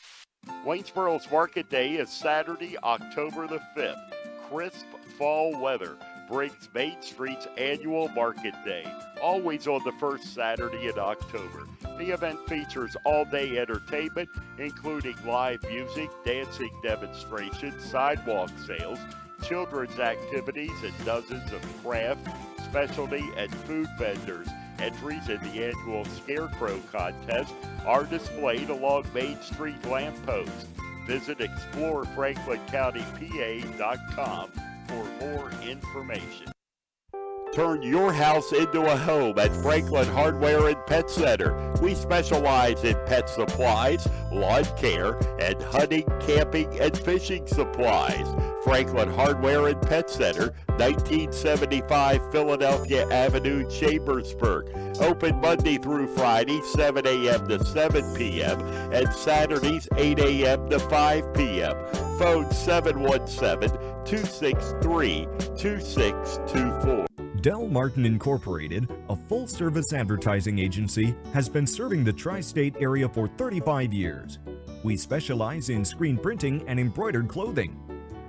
Waynesboro's Market Day is Saturday, October the 5th. Crisp fall weather brings Main Street's annual Market Day, always on the first Saturday in October. The event features all-day entertainment, including live music, dancing demonstrations, sidewalk sales, children's activities, and dozens of craft, specialty, and food vendors. Entries in the annual Scarecrow Contest are displayed along Main Street lampposts. Visit explorefranklincountypa.com for more information. Turn your house into a home at Franklin Hardware and Pet Center. We specialize in pet supplies, lawn care, and hunting, camping, and fishing supplies. Franklin Hardware and Pet Center, 1975 Philadelphia Avenue, Chambersburg. Open Monday through Friday, 7 a.m. to 7 p.m. and Saturdays, 8 a.m. to 5 p.m. Phone 717-263-2624. Del Martin Incorporated, a full-service advertising agency, has been serving the tri-state area for 35 years. We specialize in screen printing and embroidered clothing.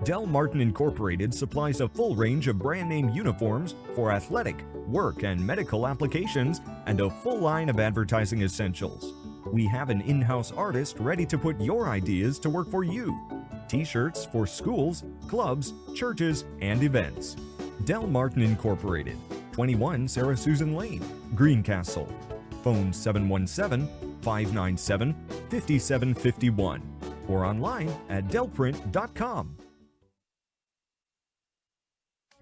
Del Martin Incorporated supplies a full range of brand-name uniforms for athletic, work, and medical applications, and a full line of advertising essentials. We have an in-house artist ready to put your ideas to work for you. T-shirts for schools, clubs, churches, and events. Del Martin Incorporated, 21 Sarah Susan Lane, Greencastle. Phone 717-597-5751 or online at delprint.com.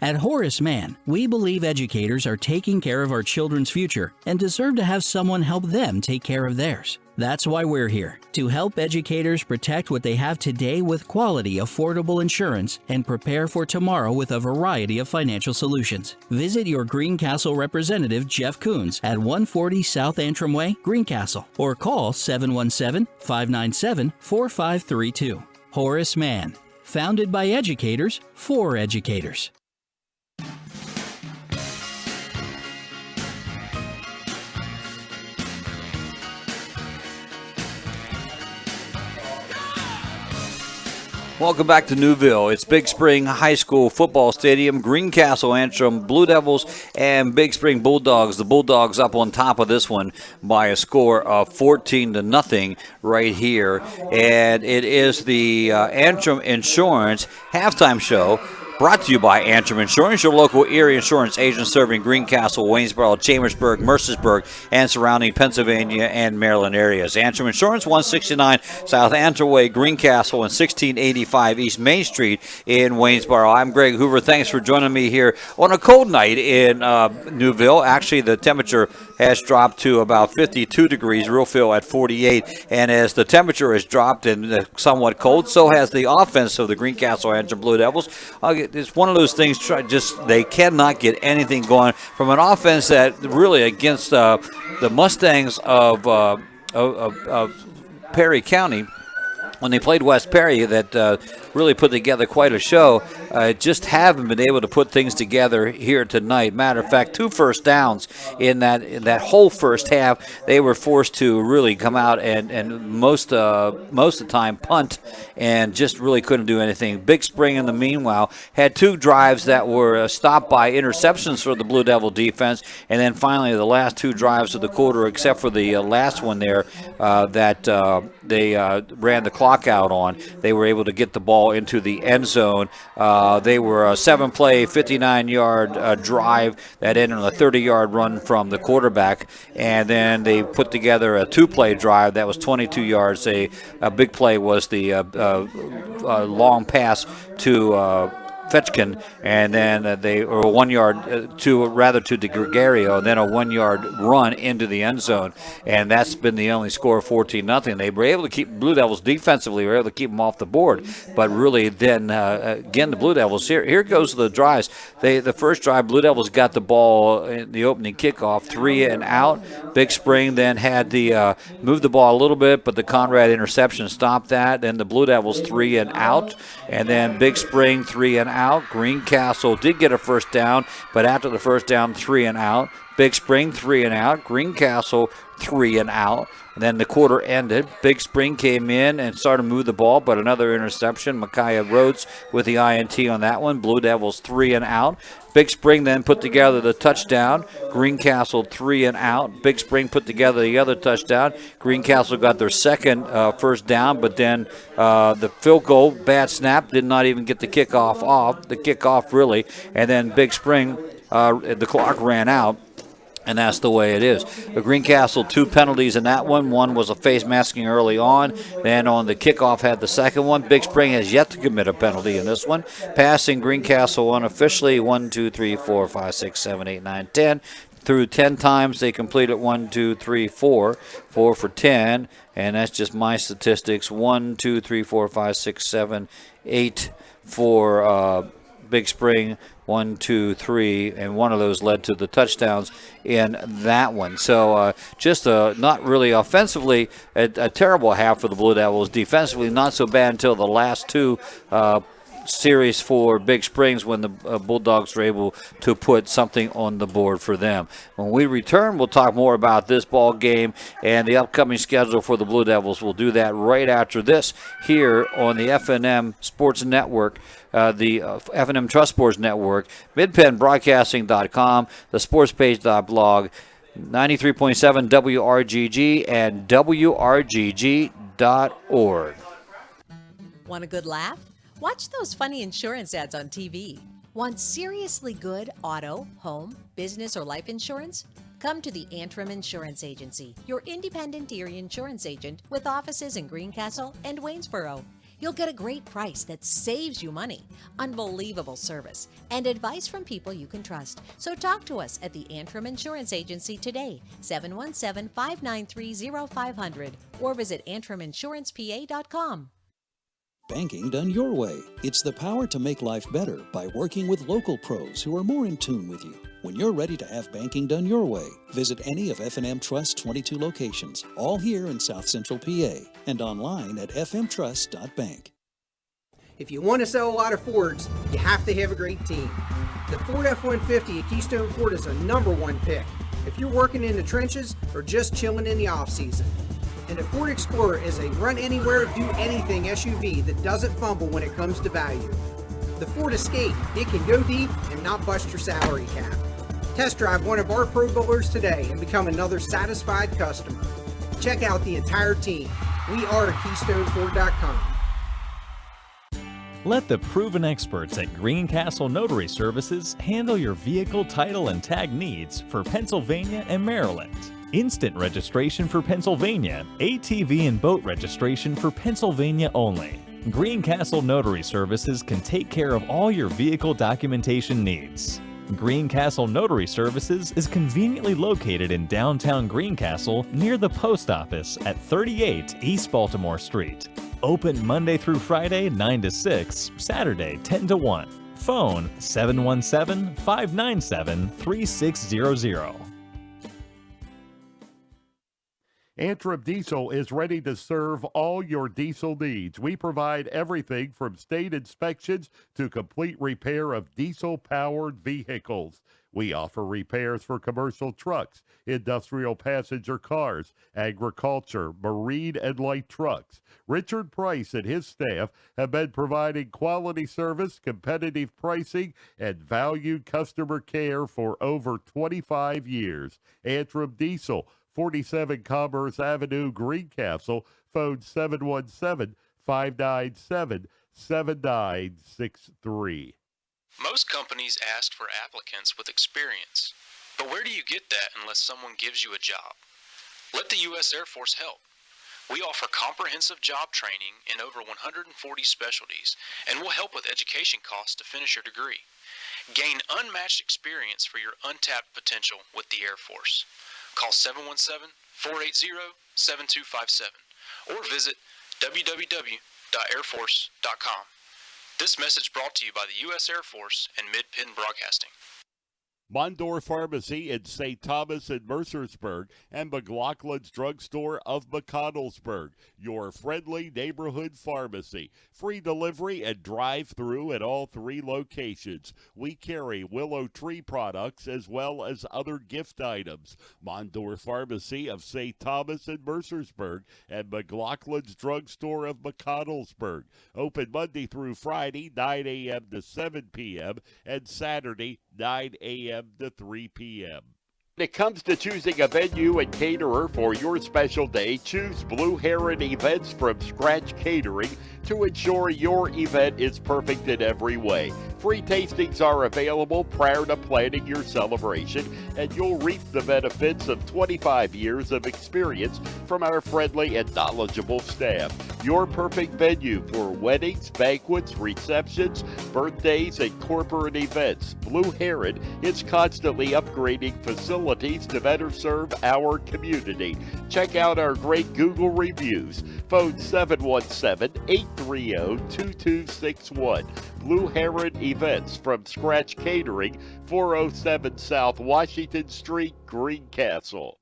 At Horace Mann, we believe educators are taking care of our children's future and deserve to have someone help them take care of theirs. That's why we're here, to help educators protect what they have today with quality, affordable insurance and prepare for tomorrow with a variety of financial solutions. Visit your Greencastle representative, Jeff Coons, at 140 South Antrim Way, Greencastle, or call 717-597-4532. Horace Mann, founded by educators for educators. Welcome back to Newville. It's Big Spring High School Football Stadium. Greencastle Antrim Blue Devils and Big Spring Bulldogs. The Bulldogs up on top of this one by a score of 14-0 right here. And it is the Antrim Insurance halftime show, brought to you by Antrim Insurance, your local Erie insurance agent serving Greencastle, Waynesboro, Chambersburg, Mercersburg, and surrounding Pennsylvania and Maryland areas. Antrim Insurance, 169 South Antrim Way, Greencastle, and 1685 East Main Street in Waynesboro. I'm Greg Hoover. Thanks for joining me here on a cold night in Newville. Actually, the temperature has dropped to about 52 degrees, real feel at 48. And as the temperature has dropped and somewhat cold, so has the offense of the Greencastle Antrim Blue Devils. It's one of those things, they cannot get anything going from an offense that really against the Mustangs of Perry County, when they played West Perry, that really put together quite a show. Just haven't been able to put things together here tonight. Matter of fact, 2 first downs in that whole first half. They were forced to really come out and most of the time punt, and just really couldn't do anything. Big Spring, in the meanwhile, had 2 drives that were stopped by interceptions for the Blue Devil defense, and then finally the last 2 drives of the quarter, except for the last one there that they ran the clock out on. They were able to get the ball into the end zone. They were a 7-play, 59-yard drive that ended on a 30-yard run from the quarterback, and then they put together a 2-play drive that was 22 yards. A big play was the long pass to Fetchkin, and then they or 1 yard to De Gregorio, and then a 1 yard run into the end zone, and that's been the only score, 14-0. They were able to keep Blue Devils defensively, were able to keep them off the board, but really then again the Blue Devils here goes the drives. The first drive, Blue Devils got the ball in the opening kickoff, 3 and out. Big Spring then had the moved the ball a little bit, but the Conrad interception stopped that. Then the Blue Devils 3 and out, and then Big Spring 3 and out. Greencastle did get a first down, but after the first down, 3 and out. Big Spring 3 and out. Greencastle 3 and out. And then the quarter ended. Big Spring came in and started to move the ball, but another interception. Micaiah Rhodes with the INT on that one. Blue Devils 3 and out. Big Spring then put together the touchdown. Greencastle 3 and out. Big Spring put together the other touchdown. Greencastle got their second first down, but then the field goal, bad snap, did not even get the kickoff really. And then Big Spring, the clock ran out. And that's the way it is. The Greencastle 2 penalties in that one. One was a face masking early on. Then on the kickoff had the second one. Big Spring has yet to commit a penalty in this one. Passing Greencastle unofficially 1, 2, 3, 4, 5, 6, 7, 8, 9, 10. Through 10 times they completed 1, 2, 3, 4. 4 for 10. And that's just my statistics. 1, 2, 3, 4, 5, 6, 7, 8 for Big Spring. 1, 2, 3, and one of those led to the touchdowns in that one. So just not really offensively a terrible half for the Blue Devils. Defensively, not so bad until the last 2 series for Big Springs when the Bulldogs were able to put something on the board for them. When we return, we'll talk more about this ball game and the upcoming schedule for the Blue Devils. We'll do that right after this here on the FNM Sports Network, the FNM Trust Sports Network, midpennbroadcasting.com, the sportspage.blog, 93.7 WRGG, and WRGG.org. Want a good laugh? Watch those funny insurance ads on TV. Want seriously good auto, home, business, or life insurance? Come to the Antrim Insurance Agency, your independent Erie insurance agent with offices in Greencastle and Waynesboro. You'll get a great price that saves you money, unbelievable service, and advice from people you can trust. So talk to us at the Antrim Insurance Agency today, 717-593-0500, or visit antriminsurancepa.com. Banking done your way. It's the power to make life better by working with local pros who are more in tune with you. When you're ready to have banking done your way, visit any of FNM Trust's 22 locations, all here in South Central PA, and online at fmtrust.bank. If you want to sell a lot of Fords, you have to have a great team. The Ford F-150 at Keystone Ford is a #1 pick if you're working in the trenches or just chilling in the off-season. And the Ford Explorer is a run-anywhere, do-anything SUV that doesn't fumble when it comes to value. The Ford Escape, it can go deep and not bust your salary cap. Test drive one of our Pro Bowlers today and become another satisfied customer. Check out the entire team. We are KeystoneFord.com. Let the proven experts at Greencastle Notary Services handle your vehicle title and tag needs for Pennsylvania and Maryland. Instant registration for Pennsylvania, ATV and boat registration for Pennsylvania only. Greencastle Notary Services can take care of all your vehicle documentation needs. Greencastle Notary Services is conveniently located in downtown Greencastle near the post office at 38 East Baltimore Street. Open Monday through Friday 9 to 6, Saturday 10 to 1. Phone 717-597-3600. Antrim Diesel is ready to serve all your diesel needs. We provide everything from state inspections to complete repair of diesel-powered vehicles. We offer repairs for commercial trucks, industrial passenger cars, agriculture, marine, and light trucks. Richard Price and his staff have been providing quality service, competitive pricing, and valued customer care for over 25 years. Antrim Diesel, 47 Commerce Avenue, Greencastle. Phone 717-597-7963. Most companies ask for applicants with experience. But where do you get that unless someone gives you a job? Let the U.S. Air Force help. We offer comprehensive job training in over 140 specialties, and we'll help with education costs to finish your degree. Gain unmatched experience for your untapped potential with the Air Force. Call 717-480-7257 or visit www.airforce.com. This message brought to you by the U.S. Air Force and Mid-Penn Broadcasting. Mondor Pharmacy in St. Thomas and Mercersburg, and McLaughlin's Drugstore of McConnellsburg, your friendly neighborhood pharmacy. Free delivery and drive-through at all 3 locations. We carry Willow Tree products as well as other gift items. Mondor Pharmacy of St. Thomas and Mercersburg, and McLaughlin's Drugstore of McConnellsburg. Open Monday through Friday, 9 a.m. to 7 p.m., and Saturday, 9 a.m. to 3 p.m. When it comes to choosing a venue and caterer for your special day, choose Blue Heron Events from Scratch Catering to ensure your event is perfect in every way. Free tastings are available prior to planning your celebration, and you'll reap the benefits of 25 years of experience from our friendly and knowledgeable staff. Your perfect venue for weddings, banquets, receptions, birthdays, and corporate events. Blue Heron is constantly upgrading facilities to better serve our community. Check out our great Google reviews. Phone 717-830-2261. Blue Heron Events from Scratch Catering, 407 South Washington Street, Greencastle.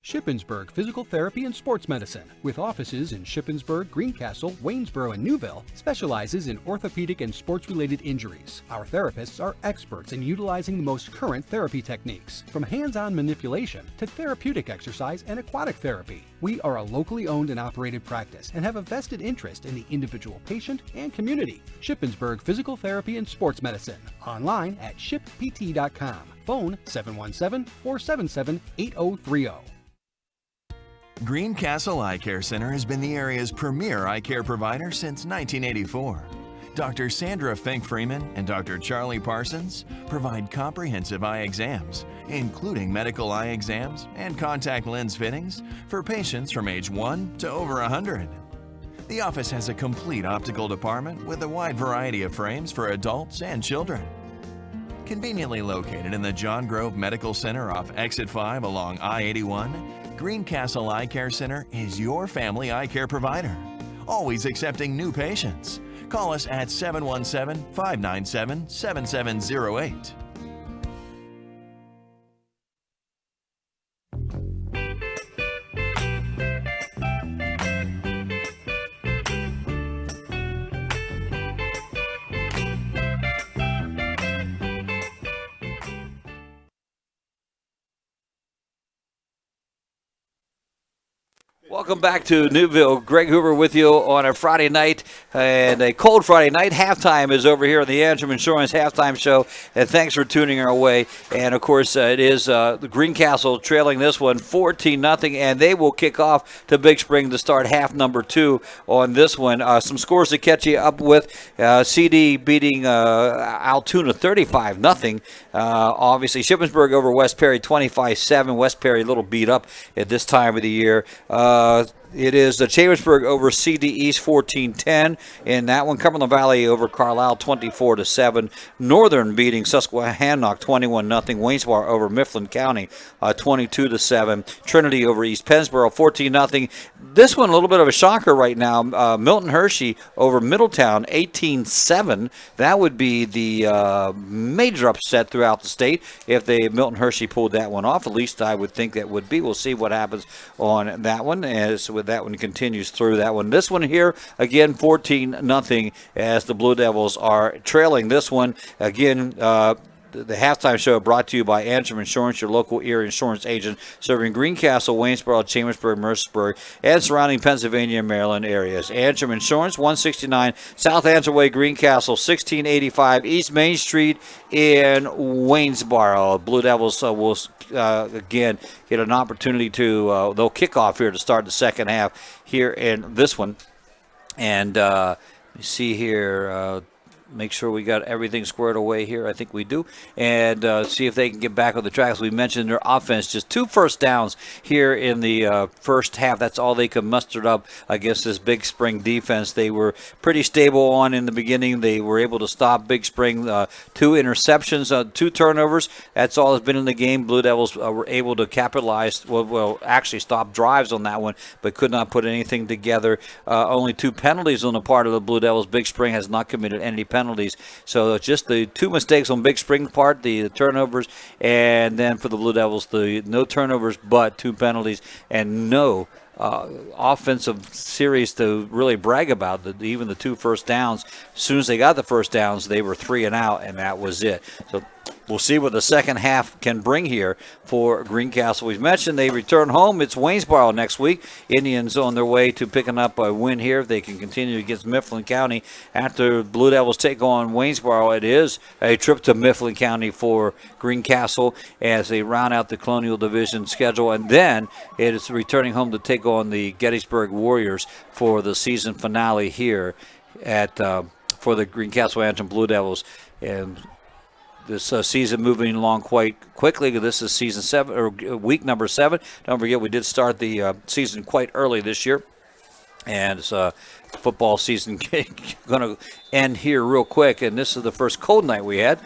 Shippensburg Physical Therapy and Sports Medicine, with offices in Shippensburg, Greencastle, Waynesboro, and Newville, specializes in orthopedic and sports-related injuries. Our therapists are experts in utilizing the most current therapy techniques, from hands-on manipulation to therapeutic exercise and aquatic therapy. We are a locally owned and operated practice and have a vested interest in the individual patient and community. Shippensburg Physical Therapy and Sports Medicine, online at shippt.com. Phone 717-477-8030. Greencastle Eye Care Center has been the area's premier eye care provider since 1984. Dr. Sandra Fink-Freeman and Dr. Charlie Parsons provide comprehensive eye exams, including medical eye exams and contact lens fittings for patients from age 1 to over 100. The office has a complete optical department with a wide variety of frames for adults and children. Conveniently located in the John Grove Medical Center off Exit 5 along I-81, Greencastle Eye Care Center is your family eye care provider, always accepting new patients. Call us at 717-597-7708. Welcome back to Newville. Greg Hoover with you on a Friday night, and a cold Friday night. Halftime is over here on the Antrim Insurance Halftime Show, and thanks for tuning our way. And, of course, it is the Greencastle trailing this one 14-0, and they will kick off to Big Spring to start half number 2 on this one. Some scores to catch you up with. CD beating Altoona 35-0. Obviously, Shippensburg over West Perry 25-7. West Perry a little beat up at this time of the year. It is the Chambersburg over CD East 14-10. In that one, Cumberland Valley over Carlisle 24-7. Northern beating Susquehannock 21-0. Waynesboro over Mifflin County 22-7. Trinity over East Pennsboro 14-0. This one a little bit of a shocker right now. Milton Hershey over Middletown 18-7. That would be the major upset throughout the state if Milton Hershey pulled that one off. At least I would think that would be. We'll see what happens on that one as that one continues through that one. This one here, again, 14-0 as the Blue Devils are trailing this one. Again, the halftime show brought to you by Antrim Insurance, your local Erie insurance agent, serving Greencastle, Waynesboro, Chambersburg, Mercersburg, and surrounding Pennsylvania and Maryland areas. Antrim Insurance, 169 South Antrim Way, Greencastle, 1685 East Main Street in Waynesboro. Blue Devils will again get an opportunity to they'll kick off here to start the second half here in this one. And let me see here. Make sure we got everything squared away here. I think we do. And see if they can get back on the track. As we mentioned, their offense, just 2 first downs here in the first half. That's all they could muster up against this Big Spring defense. They were pretty stable on in the beginning. They were able to stop Big Spring. 2 interceptions, 2 turnovers. That's all that's been in the game. Blue Devils were able to capitalize, well, actually stop drives on that one, but could not put anything together. Only 2 penalties on the part of the Blue Devils. Big Spring has not committed any penalties. So just the 2 mistakes on Big Spring's part, the turnovers, and then for the Blue Devils, the no turnovers but 2 penalties and no offensive series to really brag about. Even the 2 first downs, as soon as they got the first downs, they were 3 and out, and that was it. So we'll see what the second half can bring here for Greencastle. We've mentioned they return home. It's Waynesboro next week. Indians on their way to picking up a win here if they can continue against Mifflin County. After Blue Devils take on Waynesboro, it is a trip to Mifflin County for Greencastle as they round out the Colonial Division schedule. And then it is returning home to take on the Gettysburg Warriors for the season finale here at for the Greencastle Antrim Blue Devils. And this season moving along quite quickly. This is season 7 or week number 7. Don't forget we did start the season quite early this year, and it's football season going to end here real quick. And this is the first cold night we had.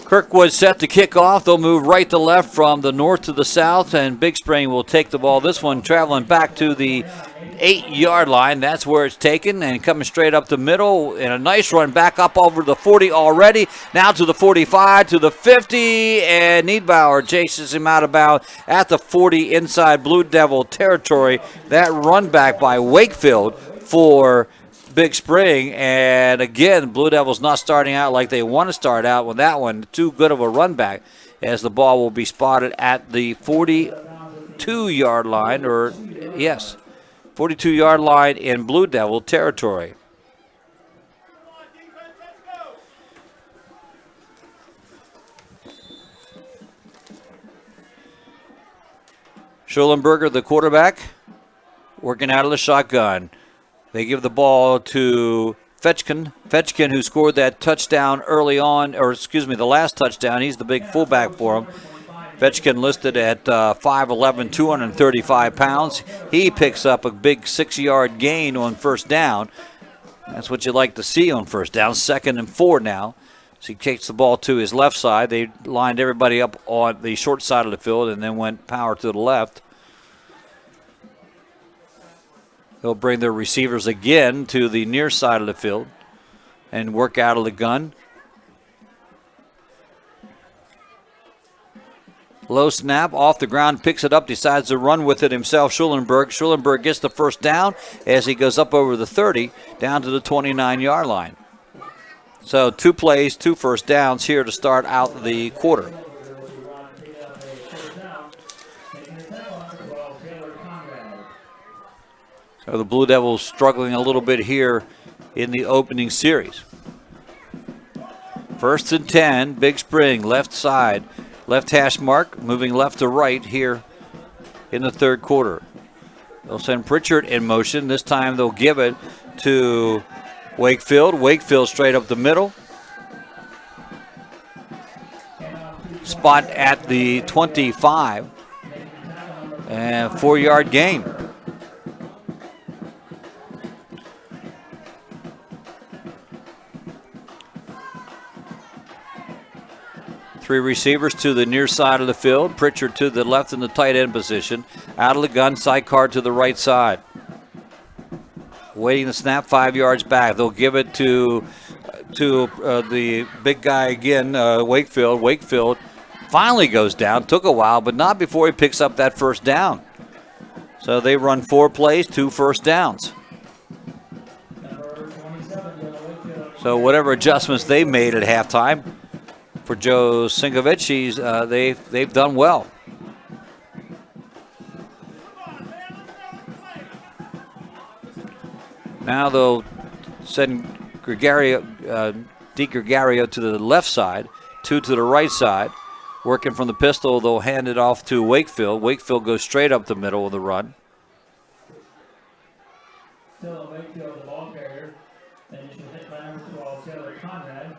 Kirkwood set to kick off. They'll move right to left from the north to the south, and Big Spring will take the ball. This one traveling back to the 8-yard line. That's where it's taken, and coming straight up the middle, and a nice run back up over the 40 already. Now to the 45, to the 50, and Niedbauer chases him out of bounds at the 40 inside Blue Devil territory. That run back by Wakefield for Big Spring, and again, Blue Devils not starting out like they want to start out with that one. Too good of a run back as the ball will be spotted at the 42-yard line, 42-yard line in Blue Devil territory. Schulenberger, the quarterback, working out of the shotgun. They give the ball to Fetchkin. Fetchkin, who scored that touchdown early on, the last touchdown. He's the big fullback for him. Fetchkin listed at 5'11", 235 pounds. He picks up a big 6-yard gain on first down. That's what you like to see on first down. 2nd and 4 now. So he takes the ball to his left side. They lined everybody up on the short side of the field and then went power to the left. They'll bring their receivers again to the near side of the field and work out of the gun. Low snap, off the ground, picks it up, decides to run with it himself, Schulenberg. Schulenberg gets the first down as he goes up over the 30, down to the 29-yard line. So 2 plays, 2 first downs here to start out the quarter. The Blue Devils struggling a little bit here in the opening series. 1st and 10, Big Spring, left side, left hash mark, moving left to right here in the third quarter. They'll send Pritchard in motion. This time they'll give it to Wakefield. Wakefield straight up the middle. Spot at the 25. And 4-yard gain. Three receivers to the near side of the field. Pritchard to the left in the tight end position. Out of the gun, sidecar to the right side. Waiting the snap, 5 yards back. They'll give it to the big guy again, Wakefield. Wakefield finally goes down. Took a while, but not before he picks up that first down. So they run 4 plays, 2 first downs. So whatever adjustments they made at halftime for Joe Singovich, they've done well. Now they'll send DiGregorio to the left side, 2 to the right side. Working from the pistol, they'll hand it off to Wakefield. Wakefield goes straight up the middle of the run. Still Wakefield, the ball carrier. Then you should hit by number 12, Taylor Conrad.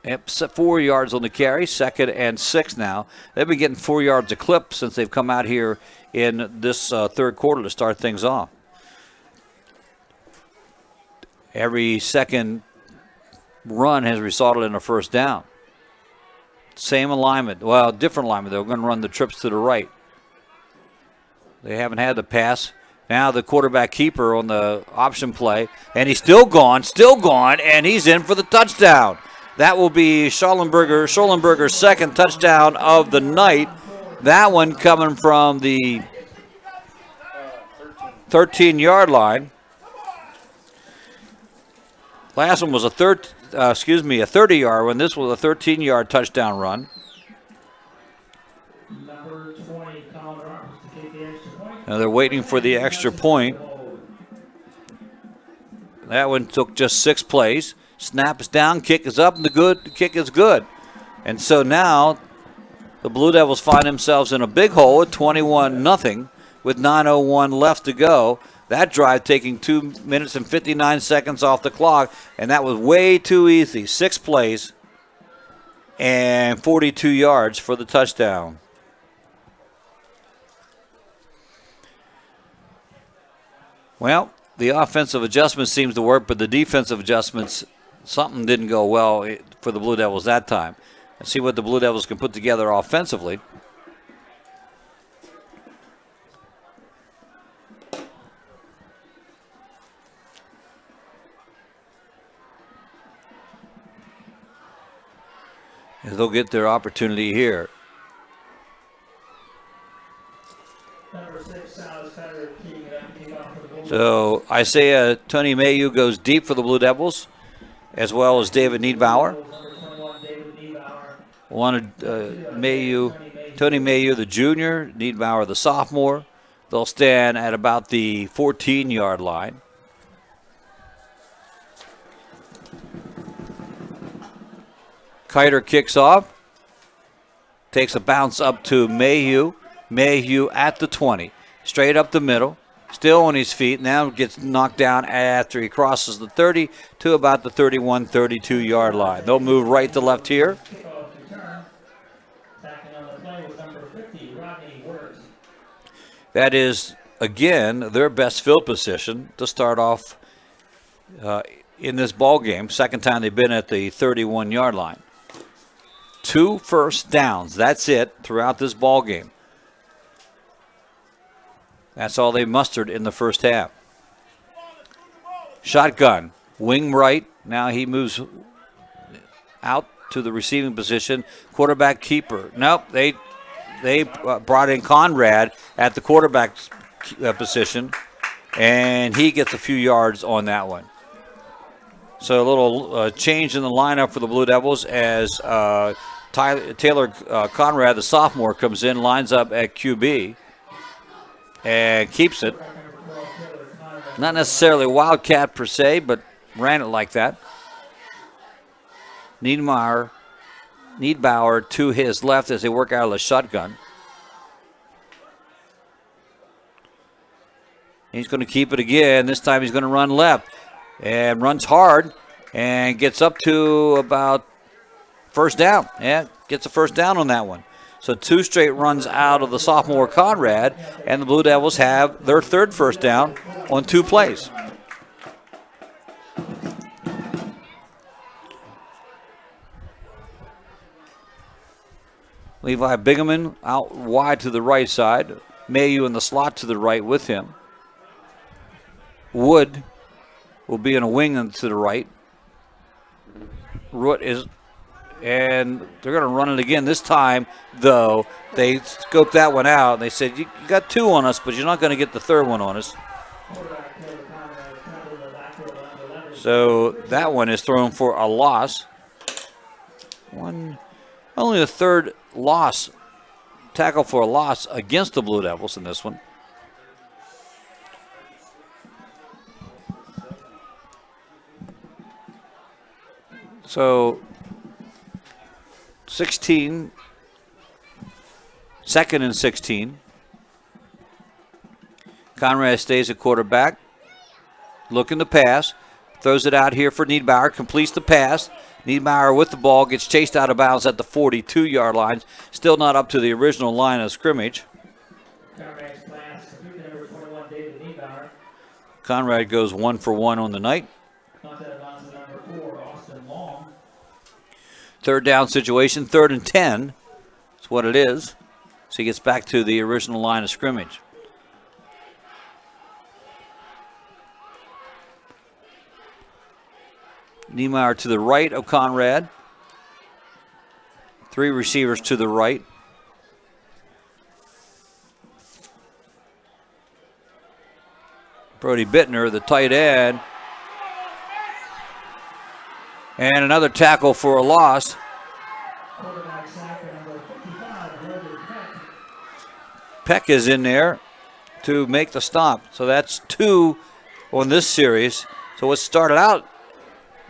Yep, 4 yards on the carry, 2nd and 6 now. They've been getting 4 yards a clip since they've come out here in this third quarter to start things off. Every second run has resulted in a first down. Same alignment. Well, different alignment. They're going to run the trips to the right. They haven't had the pass. Now the quarterback keeper on the option play. And he's still gone, and he's in for the touchdown. That will be Schollenberger's second touchdown of the night. That one coming from the 13-yard line. Last one was a 30-yard one. This was a 13-yard touchdown run. Number 20, Colin Roberts to take the extra point. Now they're waiting for the extra point. That one took just 6 plays. Snap is down, kick is up, and the kick is good. And so now the Blue Devils find themselves in a big hole at 21-0 with 9:01 left to go. That drive taking 2 minutes and 59 seconds off the clock, and that was way too easy. 6 plays and 42 yards for the touchdown. Well, the offensive adjustment seems to work, but the defensive adjustments, something didn't go well for the Blue Devils that time. Let's see what the Blue Devils can put together offensively. As they'll get their opportunity here. So Isaiah Tony Mayu goes deep for the Blue Devils, as well as David Niedbauer. Tony Mayu, the junior, Niedbauer, the sophomore. They'll stand at about the 14-yard line. Kiter kicks off, takes a bounce up to Mayhew. Mayhew at the 20, straight up the middle, still on his feet. Now gets knocked down after he crosses the 30 to about the 31, 32-yard line. They'll move right to left here. That is, again, their best field position to start off in this ball game. Second time they've been at the 31-yard line. 2 first downs. That's it throughout this ball game. That's all they mustered in the first half. Shotgun, wing right. Now he moves out to the receiving position. Quarterback keeper. Nope, they brought in Conrad at the quarterback position, and he gets a few yards on that one. So a little change in the lineup for the Blue Devils as Taylor Conrad, the sophomore, comes in, lines up at QB, and keeps it. Not necessarily a wildcat per se, but ran it like that. Niedbauer to his left as they work out of the shotgun. He's going to keep it again. This time he's going to run left and runs hard and gets up to about first down. Yeah, gets a first down on that one. So 2 straight runs out of the sophomore Conrad, and the Blue Devils have their 3rd first down on 2 plays. Levi Bingaman out wide to the right side. Mayu in the slot to the right with him. Wood will be in a wing to the right. Root is, and they're going to run it again. This time, though, they scoped that one out. They said, you got 2 on us, but you're not going to get the 3rd one on us. So that one is thrown for a loss. Only the 3rd loss, tackle for a loss against the Blue Devils in this one. So 16, 2nd and 16. Conrad stays at quarterback, looking to pass, throws it out here for Niedbauer, completes the pass. Niedbauer with the ball gets chased out of bounds at the 42-yard line, still not up to the original line of scrimmage. Conrad goes 1 for 1 on the night. 3rd down situation, 3rd and 10. That's what it is. So he gets back to the original line of scrimmage. Niemeyer to the right of Conrad. 3 receivers to the right. Brody Bittner, the tight end. And another tackle for a loss. Peck is in there to make the stop. So that's 2 on this series. So it started out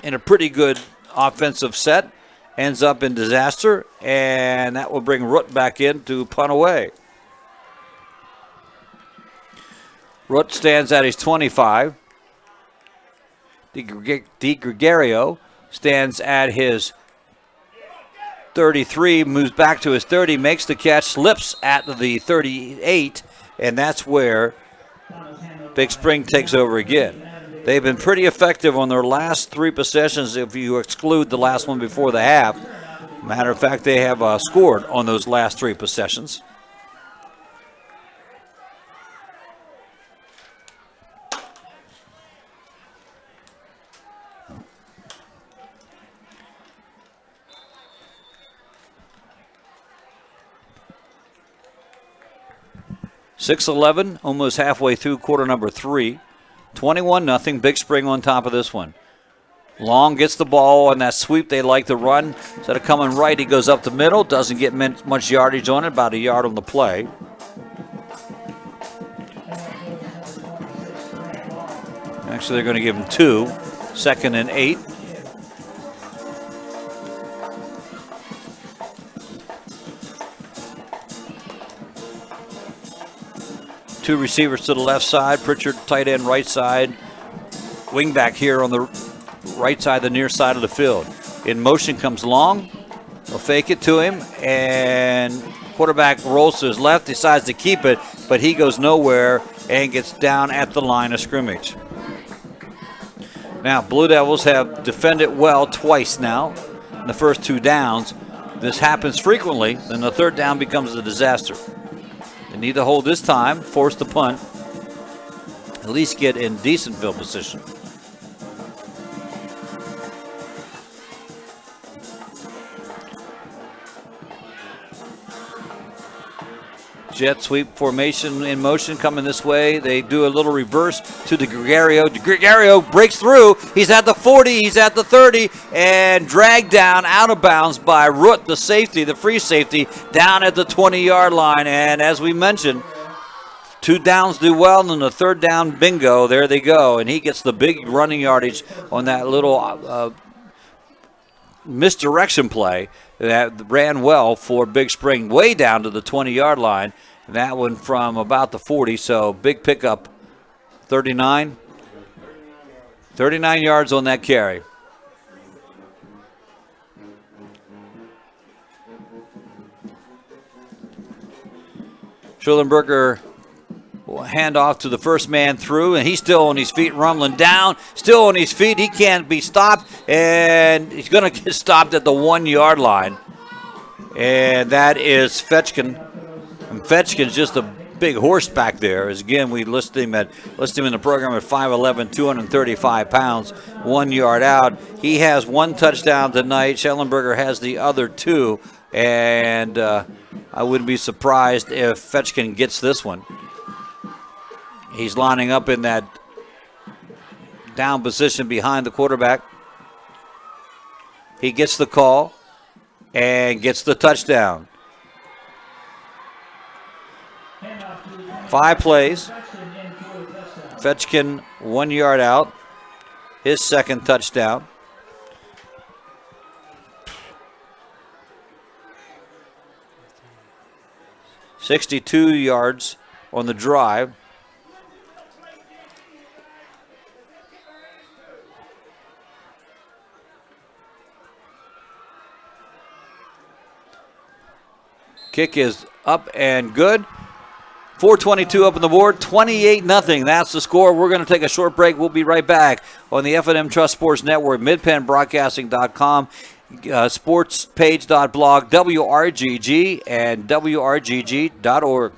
in a pretty good offensive set, ends up in disaster, and that will bring Root back in to punt away. Root stands at his 25. DiGregorio stands at his 33, moves back to his 30, makes the catch, slips at the 38, and that's where Big Spring takes over again. They've been pretty effective on their last 3 possessions if you exclude the last one before the half. Matter of fact, they have scored on those last 3 possessions. .6:11, almost halfway through quarter number 3. 21-0, Big Spring on top of this one. Long gets the ball on that sweep they like to run. Instead of coming right, he goes up the middle. Doesn't get much yardage on it, about a yard on the play. Actually, they're going to give him 2. 2nd and 8. Two receivers to the left side. Pritchard, tight end, right side. Wing back here on the right side, the near side of the field. In motion comes Long. They'll fake it to him, and quarterback rolls to his left, decides to keep it, but he goes nowhere and gets down at the line of scrimmage. Now, Blue Devils have defended well twice now in the first 2 downs. This happens frequently, then the 3rd down becomes a disaster. They need to hold this time, force the punt, at least get in decent field position. Jet sweep formation in motion coming this way. They do a little reverse to DiGregorio. DiGregorio breaks through. He's at the 40. He's at the 30. And dragged down out of bounds by Root, the safety, the free safety, down at the 20-yard line. And as we mentioned, 2 downs do well, and the 3rd down, bingo, there they go. And he gets the big running yardage on that little misdirection play that ran well for Big Spring, way down to the 20-yard line. And that one from about the 40, so big pickup, 39 yards on that carry. Schulenberger will hand off to the first man through, and he's still on his feet, rumbling down, still on his feet. He can't be stopped, and he's going to get stopped at the 1-yard line. And that is Fetchkin. And Fetchkin's just a big horse back there. As again, we list him in the program at 5'11", 235 pounds, 1 yard out. He has 1 touchdown tonight. Schellenberger has the other 2, and I wouldn't be surprised if Fetchkin gets this one. He's lining up in that down position behind the quarterback. He gets the call and gets the touchdown. 5 plays. Fetchkin 1 yard out. His 2nd touchdown. $62 yards on the drive. Kick is up and good. 4:22 up on the board, 28-0. That's the score. We're going to take a short break. We'll be right back on the F&M Trust Sports Network, midpennbroadcasting.com, sportspage.blog, WRGG, and WRGG.org.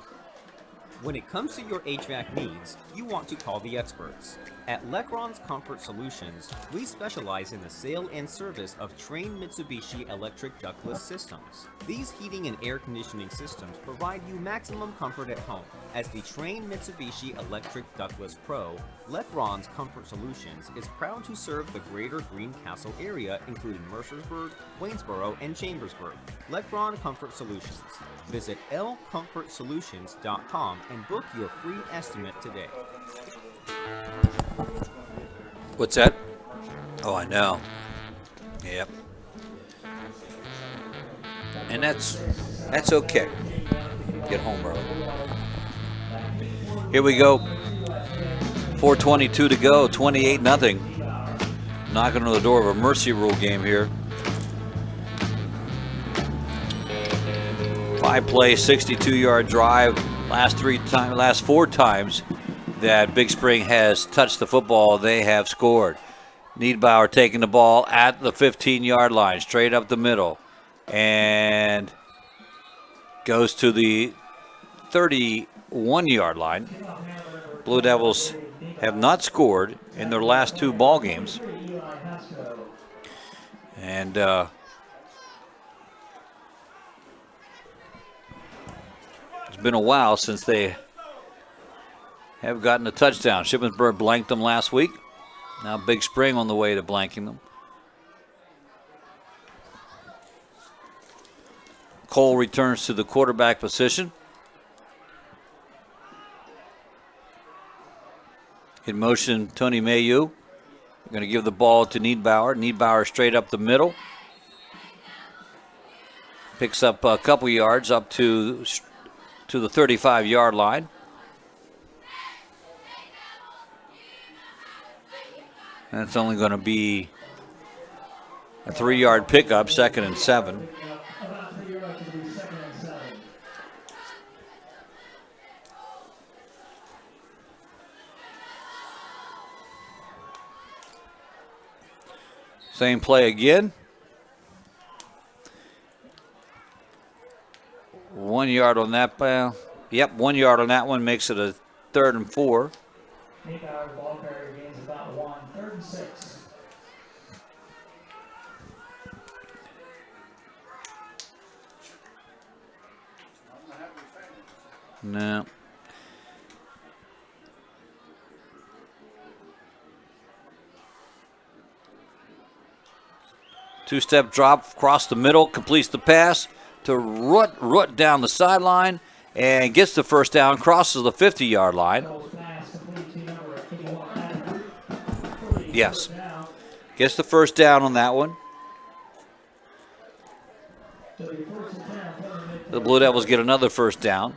When it comes to your HVAC needs, you want to call the experts. At Lecron's Comfort Solutions, we specialize in the sale and service of Trane Mitsubishi electric ductless systems. These heating and air conditioning systems provide you maximum comfort at home. As the Trane Mitsubishi Electric Ductless Pro, Lecron's Comfort Solutions is proud to serve the greater Greencastle area, including Mercersburg, Waynesboro, and Chambersburg. Lecron Comfort Solutions. Visit lcomfortsolutions.com and book your free estimate today. What's that? Oh, I know. Yep. And that's okay. Get home early. Here we go. 4:22 to go. 28-0. Knocking on the door of a mercy rule game here. 5-play, 62-yard drive. Last 4 times that Big Spring has touched the football, they have scored. Niedbauer taking the ball at the 15-yard line, straight up the middle, and goes to the 31-yard line. Blue Devils have not scored in their last 2 ball games. And it's been a while since they have gotten a touchdown. Shippensburg blanked them last week. Now Big Spring on the way to blanking them. Cole returns to the quarterback position. In motion, Tony Mayu. Going to give the ball to Niedbauer. Niedbauer straight up the middle. Picks up a couple yards up to the 35-yard line. That's only going to be a 3-yard pickup, 2nd and 7. Same play again. 1 yard on that. 1 yard on that one makes it a 3rd and 4. Ball carrier gains about 1, 3rd and 6. No. Two-step drop across the middle, completes the pass to Root down the sideline, and gets the first down, crosses the 50-yard line. Yes. Gets the first down on that one. The Blue Devils get another first down.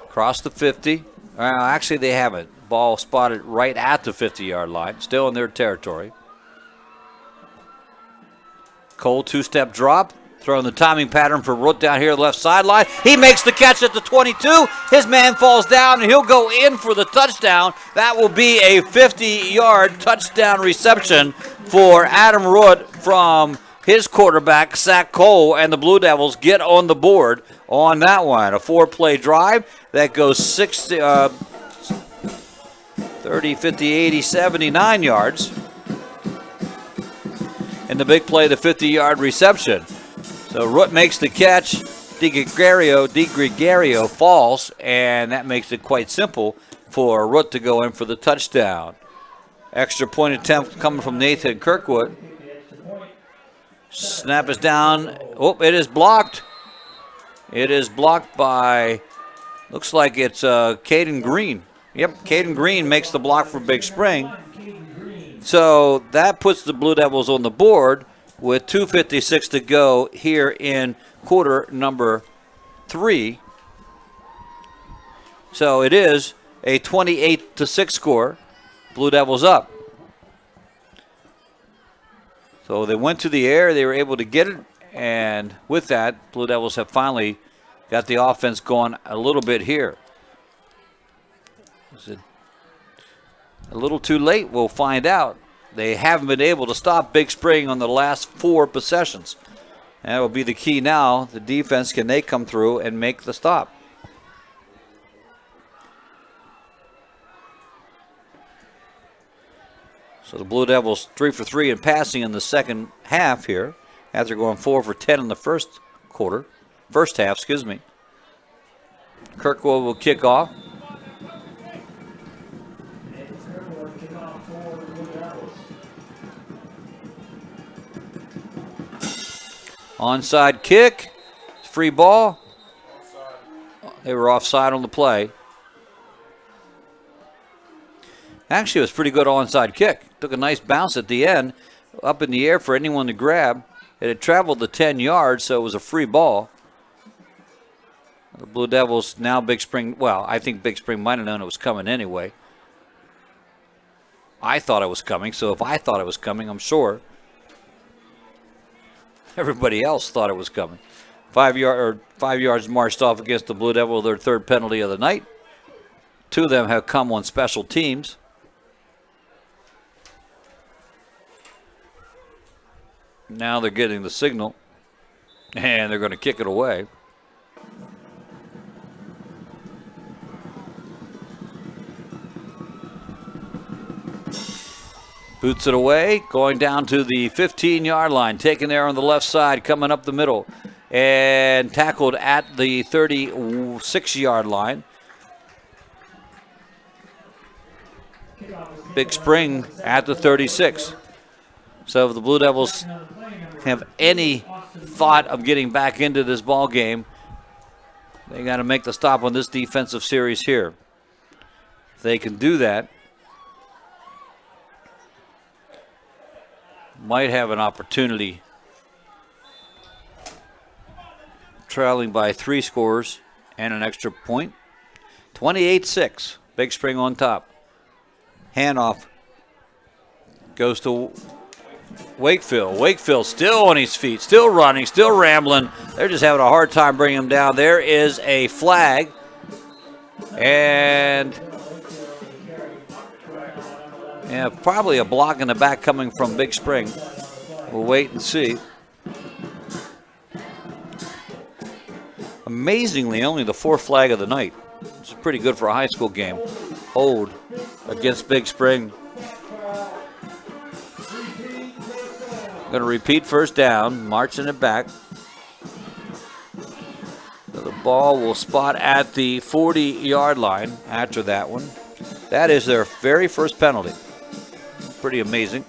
Cross the 50. Actually, they haven't. Ball spotted right at the 50-yard line. Still in their territory. Cole, two-step drop. Throwing the timing pattern for Root down here left sideline. He makes the catch at the 22. His man falls down, and he'll go in for the touchdown. That will be a 50-yard touchdown reception for Adam Root from his quarterback, Zach Cole, and the Blue Devils get on the board on that one. A 4-play drive that goes 30, 50, 80, 79 yards. And the big play, the 50-yard reception. So Root makes the catch. DeGregorio falls, and that makes it quite simple for Root to go in for the touchdown. Extra point attempt coming from Nathan Kirkwood. Snap is down. Oh, it is blocked. It is blocked by, looks like it's Caden Green. Yep, Caden Green makes the block for Big Spring. So that puts the Blue Devils on the board with 2:56 to go here in quarter number 3. So it is a 28-6 score. Blue Devils up. So they went to the air, they were able to get it, and with that, Blue Devils have finally got the offense going a little bit here. Is it a little too late? We'll find out. They haven't been able to stop Big Spring on the last 4 possessions. That will be the key now. The defense, can they come through and make the stop? So the Blue Devils 3 for 3 in passing in the second half here, after going 4 for 10 in the first half, excuse me. Kirkwood will kick off. Onside kick, free ball. They were offside on the play. Actually, it was a pretty good onside kick. Took a nice bounce at the end, up in the air for anyone to grab. It had traveled the 10 yards, so it was a free ball. The Blue Devils now Big Spring, well, I think Big Spring might have known it was coming anyway. I thought it was coming, so if I thought it was coming, I'm sure everybody else thought it was coming. 5 yards marched off against the Blue Devil, their third penalty of the night. 2 of them have come on special teams. Now they're getting the signal, and they're going to kick it away. Boots it away, going down to the 15-yard line, taken there on the left side, coming up the middle, and tackled at the 36-yard line. Big Spring at the 36. So if the Blue Devils have any thought of getting back into this ball game, they got to make the stop on this defensive series here. If they can do that, might have an opportunity. Trailing by 3 scores and an extra point. 28-6. Big Spring on top. Handoff goes to Wakefield. Wakefield still on his feet, still running, still rambling. They're just having a hard time bringing him down. There is a flag. And yeah, probably a block in the back coming from Big Spring. We'll wait and see. Amazingly, only the 4th flag of the night. It's pretty good for a high school game. Hold against Big Spring. Going to repeat first down, marching it back. So the ball will spot at the 40-yard line after that one. That is their very first penalty. Pretty amazing.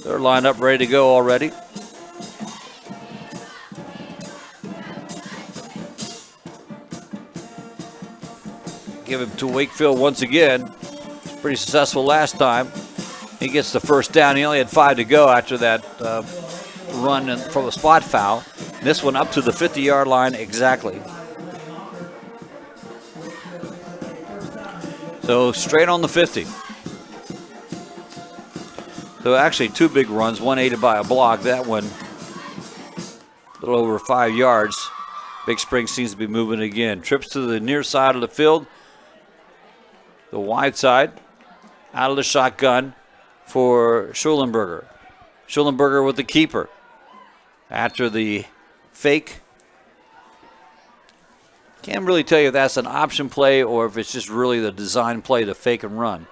They're lined up ready to go already. Give it to Wakefield once again. Pretty successful last time. He gets the first down. He only had 5 to go after that run from a spot foul. This one up to the 50-yard line exactly. So straight on the 50. So actually 2 big runs, one aided by a block. That one a little over 5 yards. Big Spring seems to be moving again. Trips to the near side of the field. The wide side. Out of the shotgun for Schulenberger. Schulenberger with the keeper. After the fake. Can't really tell you if that's an option play or if it's just really the design play to fake and run.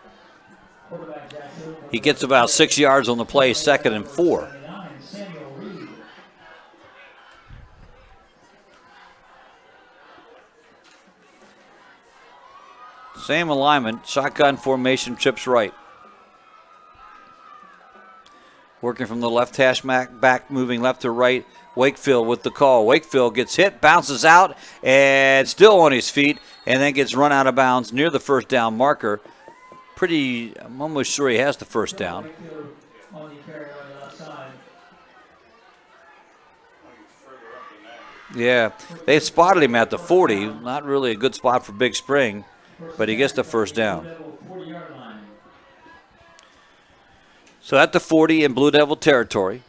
He gets about 6 yards on the play, 2nd and 4. Same alignment, shotgun formation, trips right. Working from the left hash back, moving left to right. Wakefield with the call. Wakefield gets hit, bounces out, and still on his feet, and then gets run out of bounds near the first down marker. I'm almost sure he has the first down. Yeah, they spotted him at the 40. Not really a good spot for Big Spring, but he gets the first down. So at the 40 in Blue Devil territory.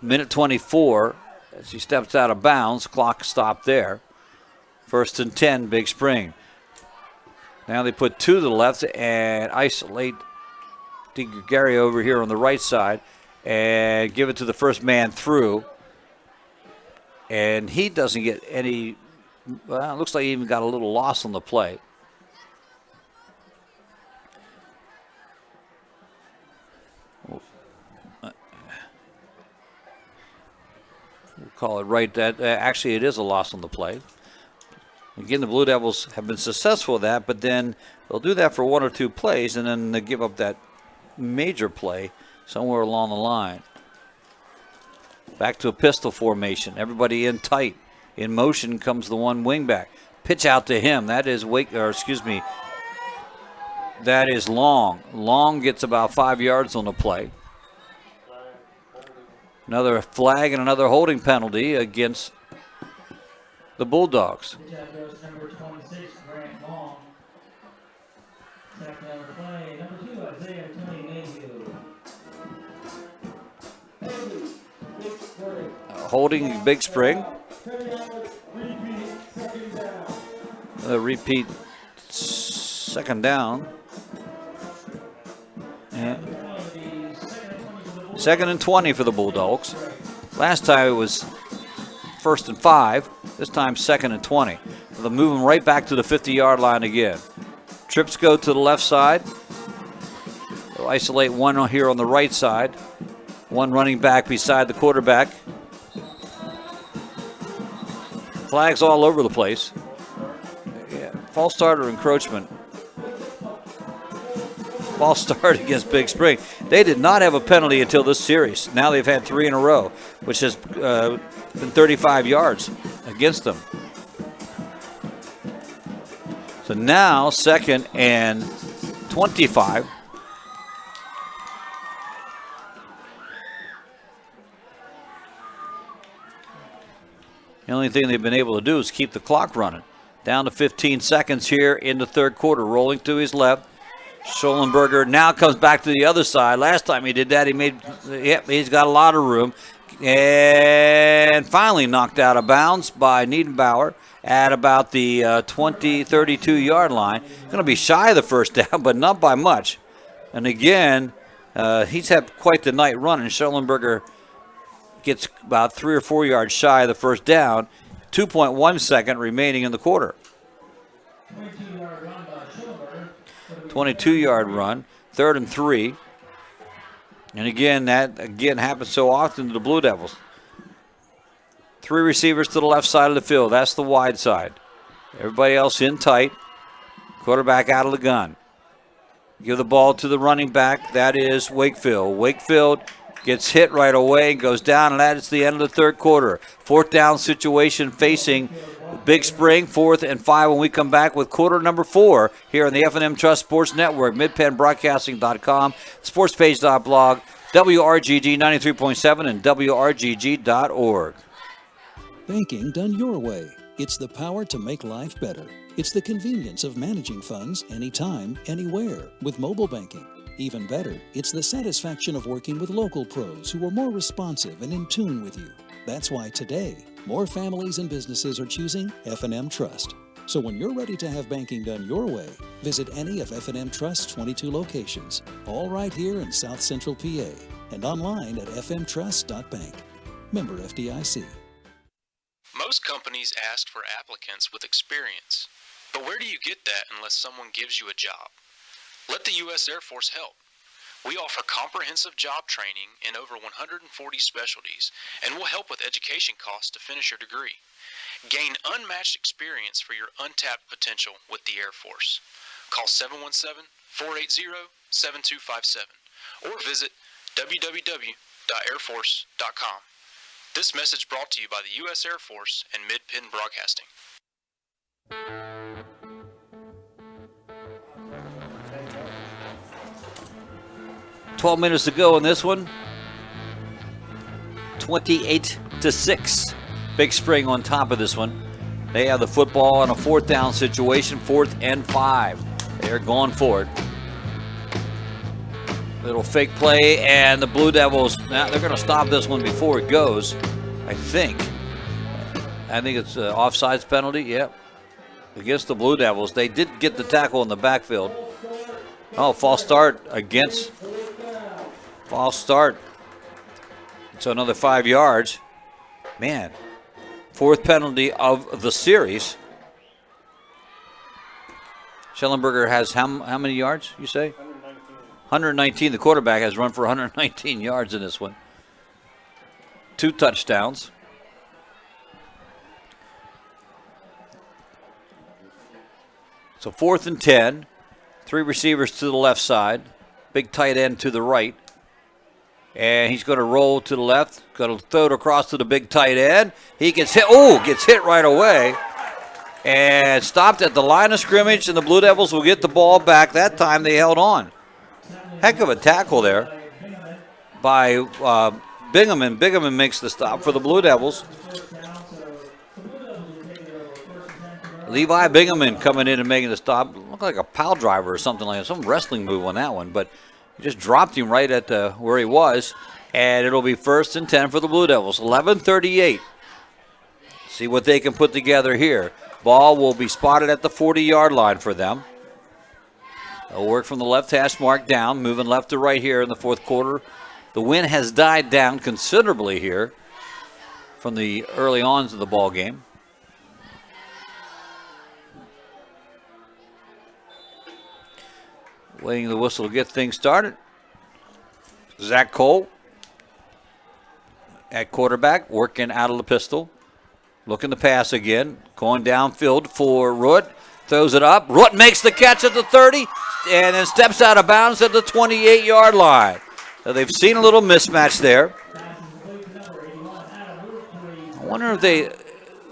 Minute 24 as he steps out of bounds. Clock stopped there. 1st and 10, Big Spring. Now they put 2 to the left and isolate Gary over here on the right side and give it to the first man through. And he doesn't get any, well, it looks like he even got a little loss on the play. We'll call it right. That actually, it is a loss on the play. Again, the Blue Devils have been successful at that, but then they'll do that for 1 or 2 plays, and then they give up that major play somewhere along the line. Back to a pistol formation. Everybody in tight. In motion comes the one wingback. Pitch out to him. That is that is Long. Long gets about 5 yards on the play. Another flag and another holding penalty against the Bulldogs. Number 26, Grant Long. Second on the play, number 2, Isaiah Tony Mayhew. Holding Big Spring. A repeat 2nd down. Yeah. 2nd and 20 for the Bulldogs. Last time it was 1st and 5. This time 2nd and 20. They'll move them right back to the 50-yard line again. Trips go to the left side. They'll isolate one here on the right side. One running back beside the quarterback. Flags all over the place. Yeah. False start or encroachment. False start against Big Spring. They did not have a penalty until this series. Now they've had 3 in a row, which has been 35 yards against them. So now 2nd and 25. The only thing they've been able to do is keep the clock running. Down to 15 seconds here in the 3rd quarter. Rolling to his left. Schollenberger now comes back to the other side. Last time he did that, he's got a lot of room. And finally knocked out of bounds by Niedenbauer at about the 32-yard line. Going to be shy of the first down, but not by much. And again, he's had quite the night run, and Schollenberger gets about 3 or 4 yards shy of the first down. 2.1 second remaining in the quarter. 22-yard run, 3rd and 3. And again, that happens so often to the Blue Devils. 3 receivers to the left side of the field. That's the wide side. Everybody else in tight. Quarterback out of the gun. Give the ball to the running back. That is Wakefield. Wakefield gets hit right away and goes down, and that is the end of the third quarter. Fourth down situation facing Big Spring, 4th and 5 when we come back with quarter number 4 here on the F&M Trust Sports Network, midpennbroadcasting.com, sportspage.blog, WRGG 93.7, and WRGG.org. Banking done your way. It's the power to make life better. It's the convenience of managing funds anytime, anywhere with mobile banking. Even better, it's the satisfaction of working with local pros who are more responsive and in tune with you. That's why today, more families and businesses are choosing F&M Trust. So when you're ready to have banking done your way, visit any of F&M Trust's 22 locations, all right here in South Central PA, and online at fmtrust.bank. Member FDIC. Most companies ask for applicants with experience. But where do you get that unless someone gives you a job? Let the U.S. Air Force help. We offer comprehensive job training in over 140 specialties, and we'll help with education costs to finish your degree. Gain unmatched experience for your untapped potential with the Air Force. Call 717-480-7257 or visit www.airforce.com. This message brought to you by the U.S. Air Force and Mid-Penn Broadcasting. 12 minutes to go in this one. 28-6. Big Spring on top of this one. They have the football on a 4th down situation, 4th and 5. They're going for it. Little fake play, and the Blue Devils, now they're going to stop this one before it goes, I think. I think it's an offsides penalty, yep. Against the Blue Devils. They did get the tackle in the backfield. Oh, false start against. False start. So another 5 yards. Man, 4th penalty of the series. Schellenberger has how many yards, you say? 119. The quarterback has run for 119 yards in this one. 2 touchdowns. So 4th and 10. 3 receivers to the left side. Big tight end to the right. And he's going to roll to the left. Going to throw it across to the big tight end. He gets hit. Oh, gets hit right away. And stopped at the line of scrimmage, and the Blue Devils will get the ball back. That time they held on. Heck of a tackle there by Bingham, and Bingham makes the stop for the Blue Devils. Levi Bingham coming in and making the stop. Looked like a pile driver or something like that. Some wrestling move on that one, but he just dropped him right at where he was, and it'll be 1st and 10 for the Blue Devils. 11:38. See what they can put together here. Ball will be spotted at the 40-yard line for them. They'll work from the left hash mark down, moving left to right here in the 4th quarter. The wind has died down considerably here from the early ons of the ball game. Waiting the whistle to get things started. Zach Cole at quarterback, working out of the pistol. Looking to pass again. Going downfield for Root. Throws it up. Root makes the catch at the 30 and then steps out of bounds at the 28-yard line. So they've seen a little mismatch there. I wonder if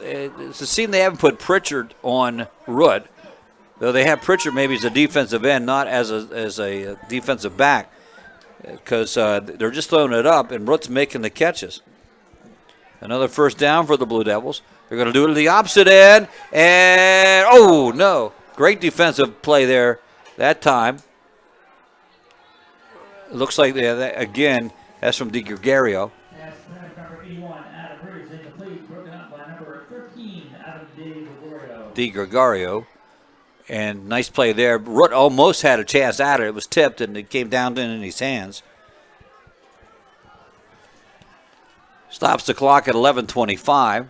it's a scene they haven't put Pritchard on Root. Though they have Pritchard maybe as a defensive end, not as a defensive back, because they're just throwing it up, and Root's making the catches. Another 1st down for the Blue Devils. They're going to do it to the opposite end, and oh no! Great defensive play there that time. It looks like again that's from DiGregorio. DiGregorio. And nice play there. Root almost had a chance at it. It was tipped, and it came down in his hands. Stops the clock at 11:25.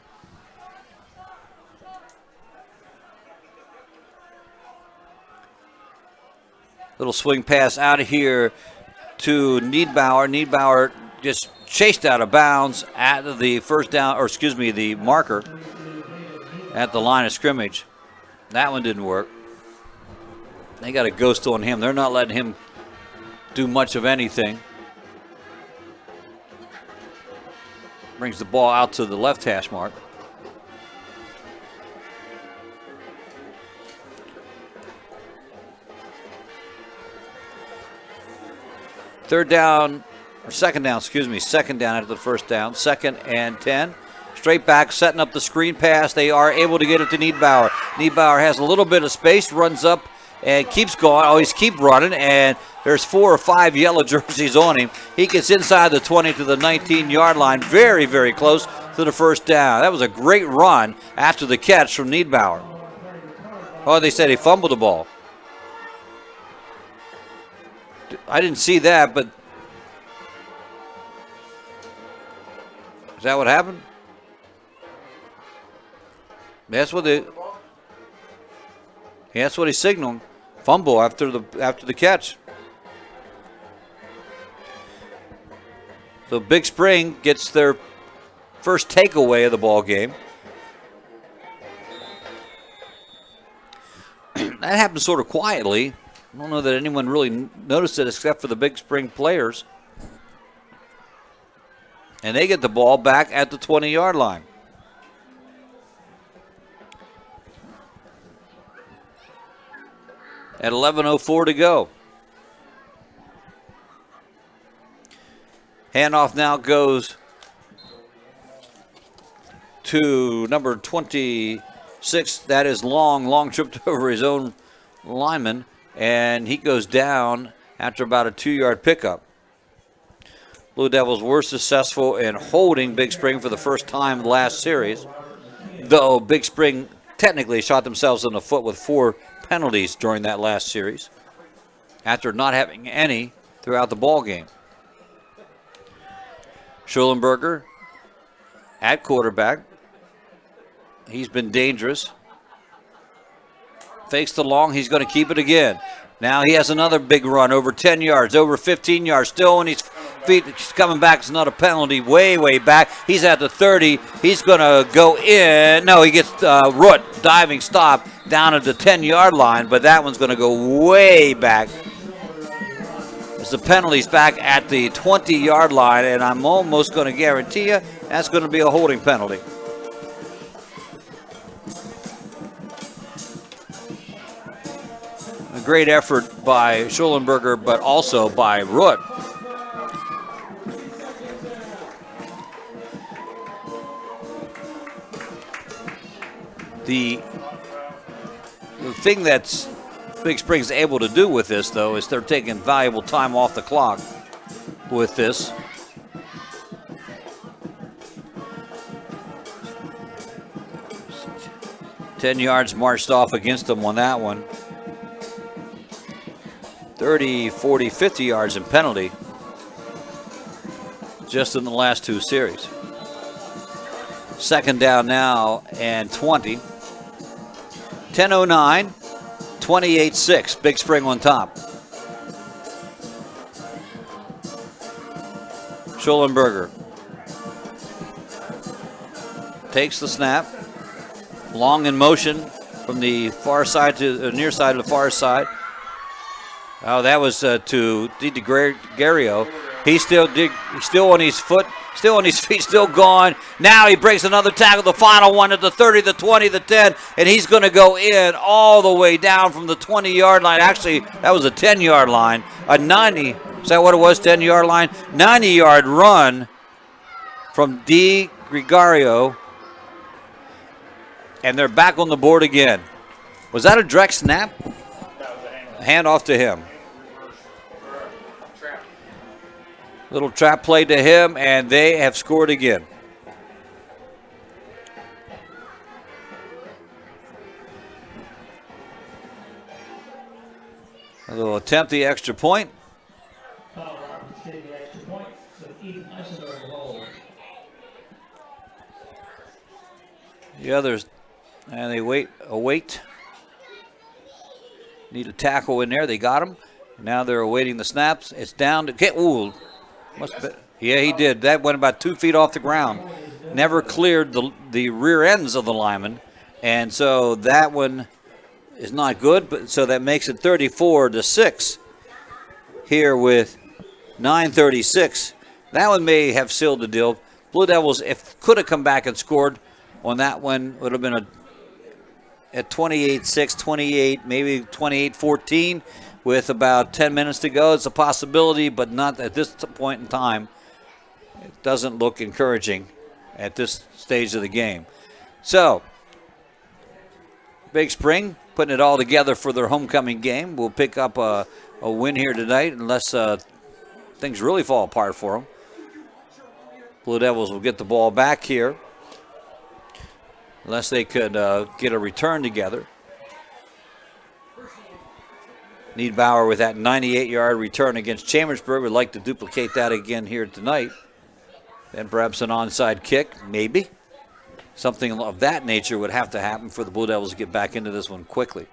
Little swing pass out of here to Niedbauer. Niedbauer just chased out of bounds at the 1st down, or excuse me, the marker at the line of scrimmage. That one didn't work. They got a ghost on him. They're not letting him do much of anything. Brings the ball out to the left hash mark. Second down after the first down. 2nd and 10. Straight back, setting up the screen pass. They are able to get it to Niedbauer. Niedbauer has a little bit of space, runs up and keeps going. Oh, he's keep running, and there's 4 or 5 yellow jerseys on him. He gets inside the 20 to the 19-yard line, very, very close to the first down. That was a great run after the catch from Niedbauer. Oh, they said he fumbled the ball. I didn't see that, but is that what happened? That's what he's signaling. Fumble after the catch. So Big Spring gets their first takeaway of the ball game. That happened sort of quietly. I don't know that anyone really noticed it except for the Big Spring players. And they get the ball back at the 20-yard line. At 11:04 to go. Handoff now goes to number 26. That is Long tripped over his own lineman, and he goes down after about a 2-yard pickup. Blue Devils were successful in holding Big Spring for the first time in the last series, though Big Spring technically shot themselves in the foot with 4 penalties during that last series after not having any throughout the ball game. Schulenberger at quarterback. He's been dangerous. Fakes the long. He's going to keep it again. Now he has another big run, over 10 yards, over 15 yards, still on his feet. He's coming back. It's not a penalty, way back. He's at the 30. He's going to go in. No, he gets Root, diving stop, down at the 10-yard line, but that one's going to go way back. As the penalty's back at the 20-yard line, and I'm almost going to guarantee you that's going to be a holding penalty. A great effort by Schulenberger, but also by Root. The thing that's Big Spring's able to do with this, though, is they're taking valuable time off the clock with this. Ten yards marched off against them on that one. 30, 40, 50 yards in penalty just in the last 2 series. Second down now and 20. 10:09, 28-6. Big Spring on top. Schulenberger takes the snap. Long in motion from the far side to the near side of the far side. Oh, that was to DiGregorio. He's still on his foot, still on his feet, still gone. Now he breaks another tackle, the final one at the 30, the 20, the 10, and he's going to go in all the way down from the 20-yard line. Actually, that was a 10-yard line. A 90, is that what it was, 10-yard line? 90-yard run from DiGregorio, and they're back on the board again. Was that a direct snap? Hand off to him. Little trap play to him, and they have scored again. They'll attempt the extra point. The others, and they await. Need a tackle in there. They got him. Now they're awaiting the snaps. It's down to get. Ooh, must be, yeah, he did. That went about 2 feet off the ground. Never cleared the rear ends of the lineman, and so that one is not good. But so that makes it 34-6 here with 9:36. That one may have sealed the deal. Blue Devils, if could have come back and scored on that one, would have been at 28-6, 28, maybe 28-14 with about 10 minutes to go. It's a possibility, but not at this point in time. It doesn't look encouraging at this stage of the game. So, Big Spring putting it all together for their homecoming game. We'll pick up a win here tonight unless things really fall apart for them. Blue Devils will get the ball back here unless they could get a return together. Niedbauer with that 98-yard return against Chambersburg. Would like to duplicate that again here tonight. Then perhaps an onside kick, maybe. Something of that nature would have to happen for the Blue Devils to get back into this one quickly.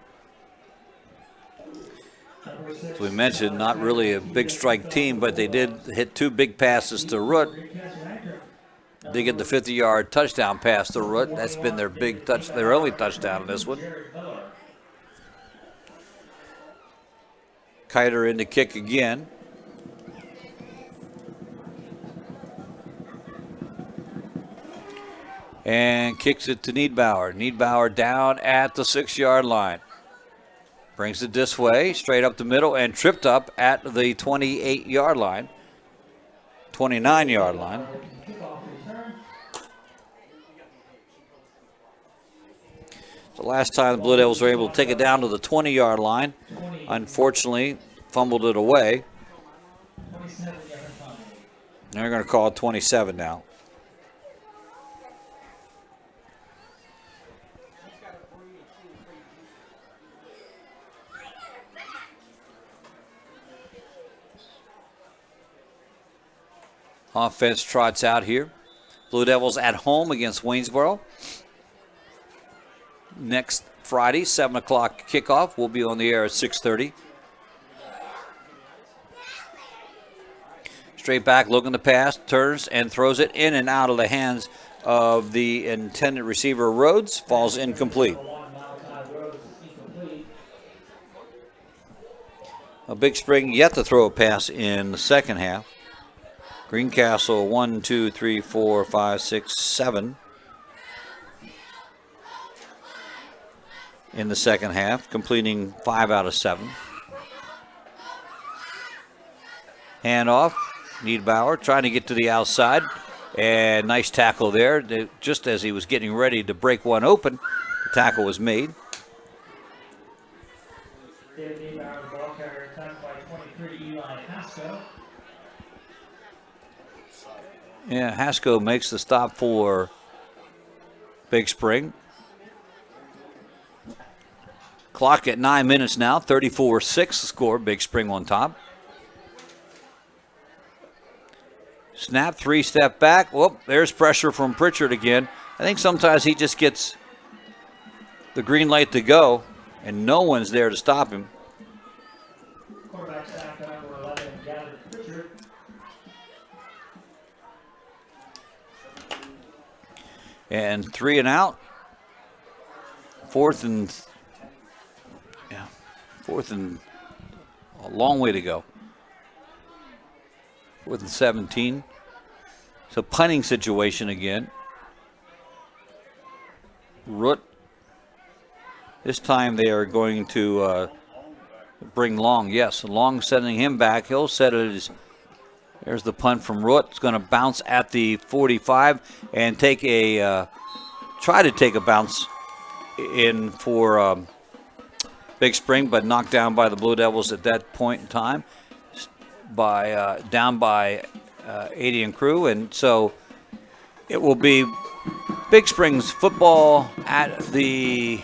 As we mentioned, not really a big strike team, but they did hit 2 big passes to Root. They get the 50-yard touchdown pass to Root. That's been their their only touchdown in this one. Kiter in to kick again. And kicks it to Niedbauer. Niedbauer down at the 6-yard line. Brings it this way, straight up the middle, and tripped up at the 28-yard line. 29-yard line. The last time the Blue Devils were able to take it down to the 20-yard line. Unfortunately, fumbled it away. They're going to call it 27 now. Offense trots out here. Blue Devils at home against Waynesboro. Next Friday, 7 o'clock kickoff. We'll be on the air at 6:30. Straight back, looking to pass, turns and throws it in and out of the hands of the intended receiver, Rhodes. Falls incomplete. A Big Spring yet to throw a pass in the second half. Greencastle 1, 2, 3, 4, 5, 6, 7 in the second half, completing 5 out of 7. Handoff, Niedbauer trying to get to the outside, and nice tackle there. Just as he was getting ready to break one open, the tackle was made. David Niedbauer, ball carrier, attacked by 23 Eli Haskell. Yeah, Haskell makes the stop for Big Spring. Clock at 9 minutes now, 34-6 score, Big Spring on top. Snap, 3-step back. Whoop, there's pressure from Pritchard again. I think sometimes he just gets the green light to go, and no one's there to stop him. Quarterback sack number 11, Gavin Pritchard. And 3 and out. Fourth and a long way to go. 4th and 17. So punting situation again. Root. This time they are going to bring Long. Yes, Long sending him back. He'll set it as. There's the punt from Root. It's going to bounce at the 45 and take try to take a bounce in for Big Spring, but knocked down by the Blue Devils at that point in time, down by 80 and crew, and so it will be Big Spring's football at the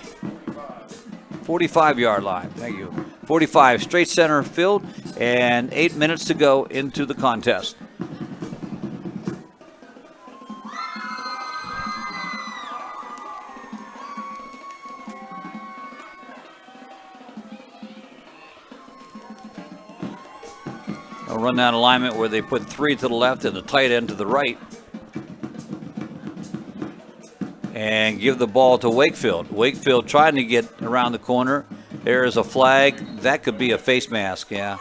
45-yard line. Thank you. 45, straight center field, and 8 minutes to go into the contest. A run down alignment where they put 3 to the left and the tight end to the right. And give the ball to Wakefield. Wakefield trying to get around the corner. There is a flag. That could be a face mask, yeah.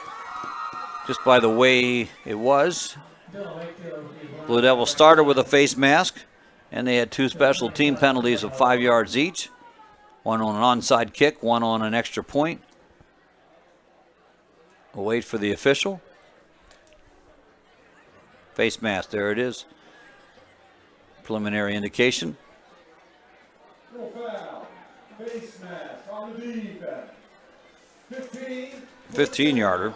Just by the way it was. Dylan Wakefield will be Blue Devils started with a face mask, and they had 2 special team penalties of 5 yards each. One on an onside kick, one on an extra point. We'll wait for the official. Face mask, there it is. Preliminary indication. No foul. Face mask on the defense. 15-yarder.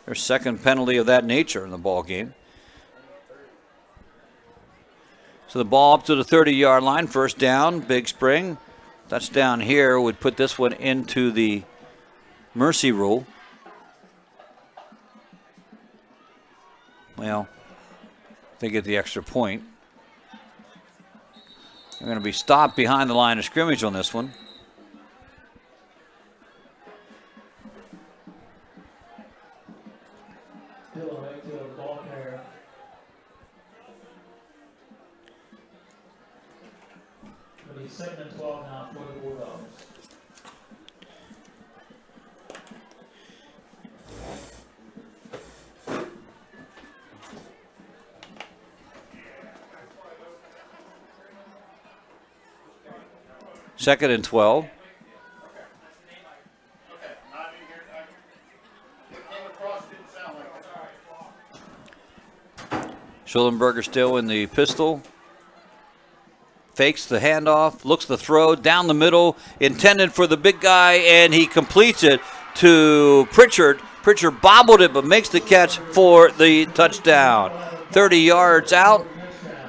Their second penalty of that nature in the ball game. So the ball up to the 30-yard line, first down, Big Spring. Touchdown here would put this one into the mercy rule. Well, they get the extra point. They're going to be stopped behind the line of scrimmage on this one. Still right to the ball carrier. It'll be 2nd and 12 now for the Bulldogs. Second and 12. Schulenberger still in the pistol. Fakes the handoff, looks the throw down the middle, intended for the big guy, and he completes it to Pritchard. Pritchard bobbled it, but makes the catch for the touchdown. 30 yards out,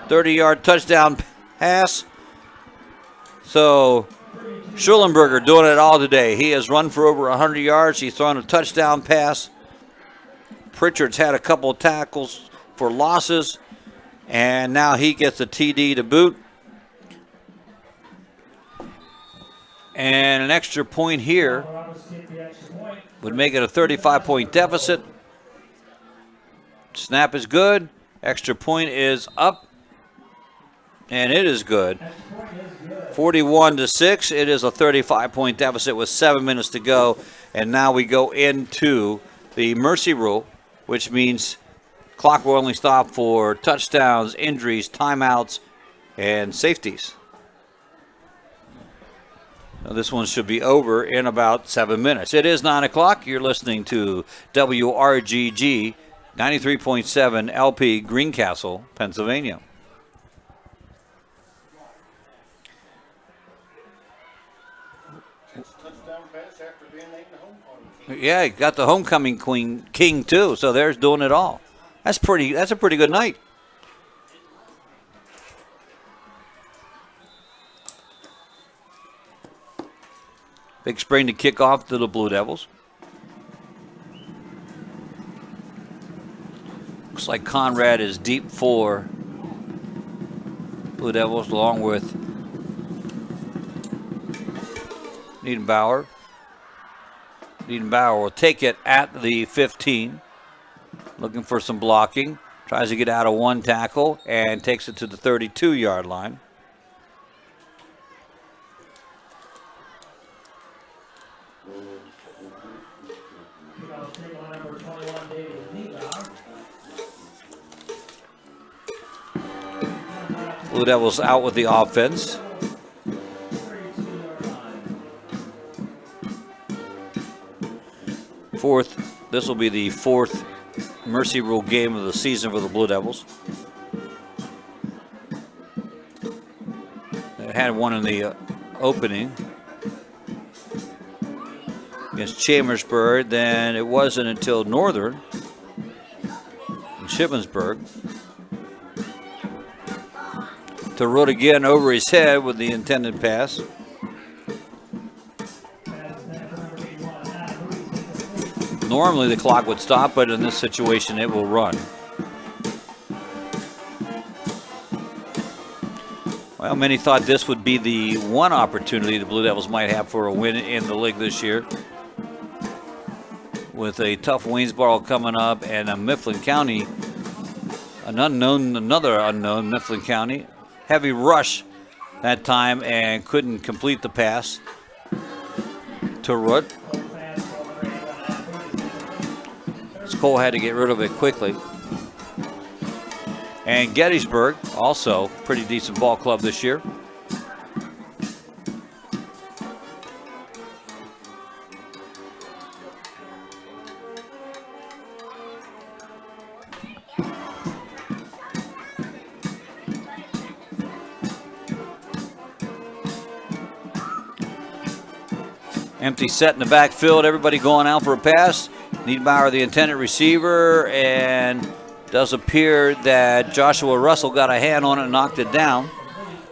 30-yard touchdown pass. So Schulenberger doing it all today. He has run for over 100 yards. He's thrown a touchdown pass. Pritchard's had a couple of tackles for losses, and now he gets a TD to boot. And an extra point here would make it a 35-point deficit. Snap is good. Extra point is up, and it is good. 41-6. It is a 35-point deficit with 7 minutes to go, and now we go into the mercy rule, which means clock will only stop for touchdowns, injuries, timeouts, and safeties. Now this one should be over in about 7 minutes. It is 9 o'clock. You're listening to WRGG 93.7 LP, Greencastle, Pennsylvania. Yeah, he got the homecoming king too, so there's doing it all. That's a pretty good night. Big Spring to kick off to the Blue Devils. Looks like Conrad is deep for Blue Devils along with Niedenbauer. Niedenbauer will take it at the 15. Looking for some blocking. Tries to get out of one tackle and takes it to the 32-yard line. Blue Devils out with the offense. This will be the fourth mercy rule game of the season for the Blue Devils. They had one in the opening against Chambersburg. Then it wasn't until Northern in Shippensburg. To Root again over his head with the intended pass. Normally the clock would stop, but in this situation it will run. Well, many thought this would be the one opportunity the Blue Devils might have for a win in the league this year. With a tough Waynesboro coming up and a Mifflin County, another unknown Mifflin County. Heavy rush that time and couldn't complete the pass to Root. Cole had to get rid of it quickly. And Gettysburg, also pretty decent ball club this year. Empty set in the backfield. Everybody going out for a pass. Niederbauer, the intended receiver, and does appear that Joshua Russell got a hand on it and knocked it down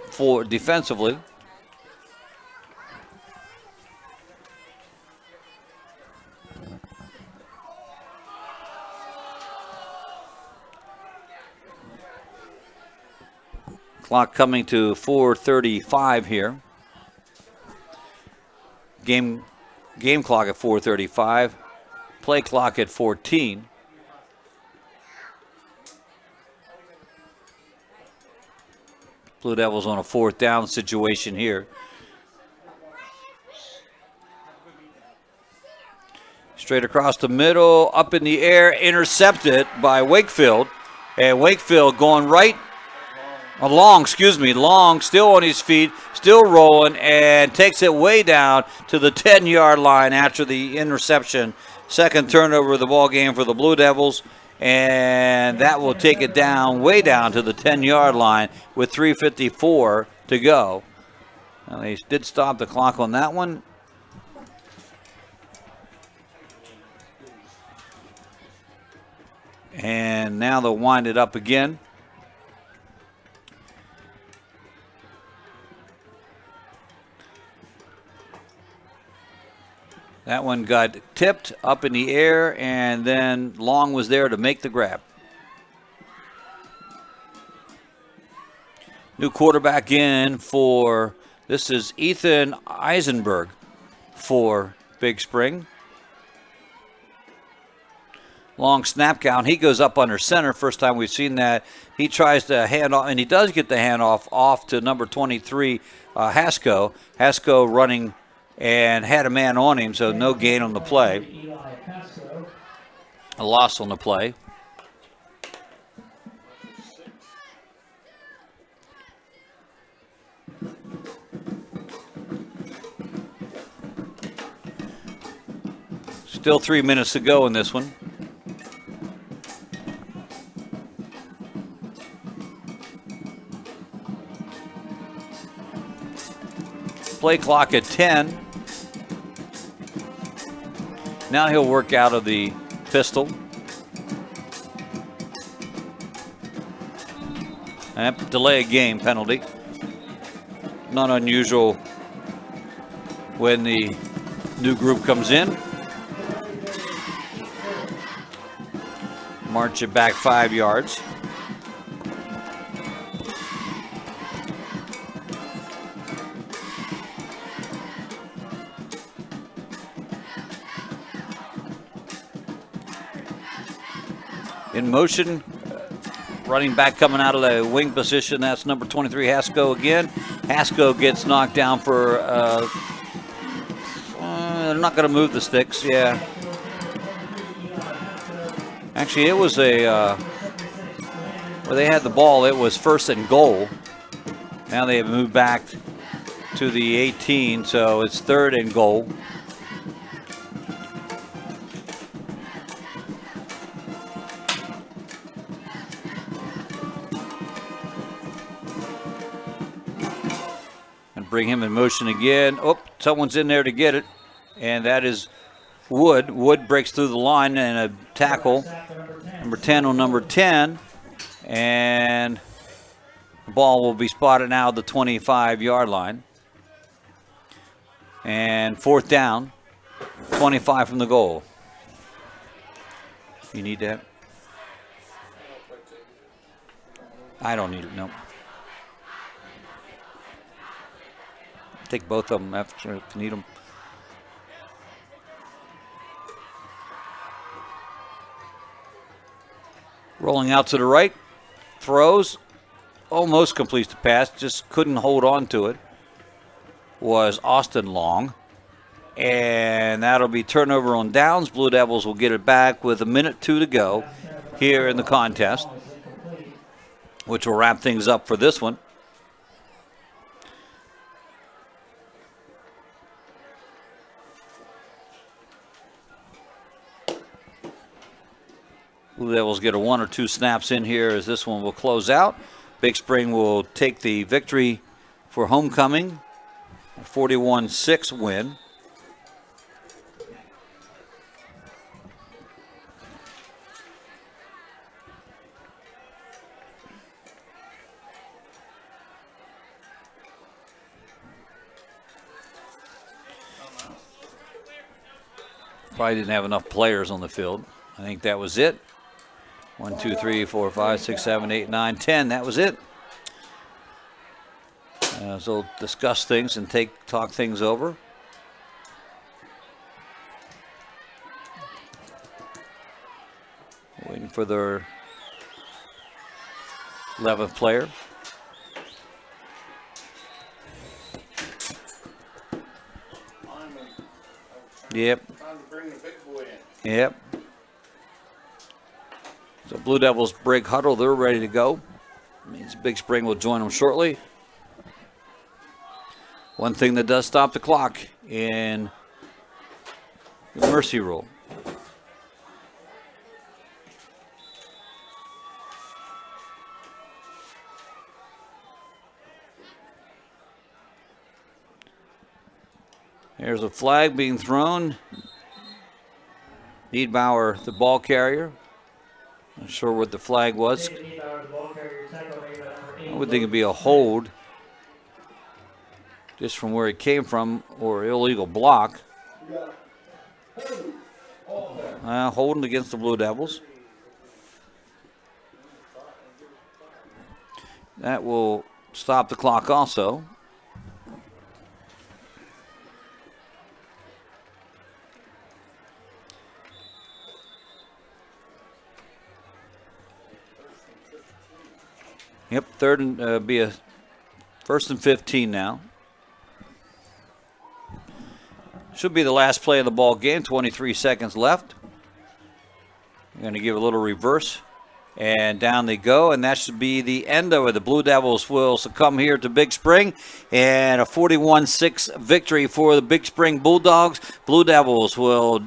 for defensively. Clock coming to 4:35 here. Game clock at 4:35. Play clock at 14. Blue Devils on a 4th down situation here. Straight across the middle, up in the air, intercepted by Wakefield. And Wakefield going right Long, still on his feet, still rolling, and takes it way down to the 10-yard line after the interception. Second turnover of the ball game for the Blue Devils, and that will take it down, way down to the 10-yard line with 3:54 to go. Now, they did stop the clock on that one. And now they'll wind it up again. That one got tipped up in the air, and then Long was there to make the grab. New quarterback in for, this is Ethan Eisenberg for Big Spring. Long snap count. He goes up under center. First time we've seen that. He tries to hand off, and he does get the handoff off to number 23, Hasko. Hasko running and had a man on him, so no gain on the play. A loss on the play. Still 3 minutes to go in this one. Play clock at 10. Now he'll work out of the pistol. And delay a game penalty. Not unusual when the new group comes in. March it back 5 yards. In motion, running back coming out of the wing position. That's number 23, Hasko again. Hasko gets knocked down for, they're not going to move the sticks, yeah. Actually, it was where they had the ball, it was 1st and goal. Now they have moved back to the 18, so it's 3rd and goal. Bring him in motion again. Oh, someone's in there to get it, and that is Wood. Wood breaks through the line and a tackle. Number 10 on number 10, and the ball will be spotted now at the 25-yard line. And 4th down, 25 from the goal. You need that? I don't need it, no. Take both of them if you need them. Rolling out to the right, throws, almost completes the pass, just couldn't hold on to it, was Austin Long. And that'll be turnover on downs. Blue Devils will get it back with 1:02 to go here in the contest. which will wrap things up for this one. Blue Devils get a 1 or 2 snaps in here as this one will close out. Big Spring will take the victory for homecoming, a 41-6 win. Probably didn't have enough players on the field. I think that was it. 1, 2, 3, 4, 5, 6, 7, 8, 9, 10. That was it. So they'll discuss things and talk things over. Waiting for their 11th player. Yep. Yep. So Blue Devils break huddle. They're ready to go. Means Big Spring will join them shortly. One thing that does stop the clock in the mercy rule. There's a flag being thrown. Niedbauer, the ball carrier. Not sure what the flag was. I would think it'd be a hold just from where it came from, or illegal block. Holding against the Blue Devils. That will stop the clock also. Yep, third and be a 1st and 15 now. Should be the last play of the ball game. 23 seconds left. We're going to give a little reverse, and down they go, and that should be the end of it. The Blue Devils will succumb here to Big Spring, and a 41-6 victory for the Big Spring Bulldogs. Blue Devils will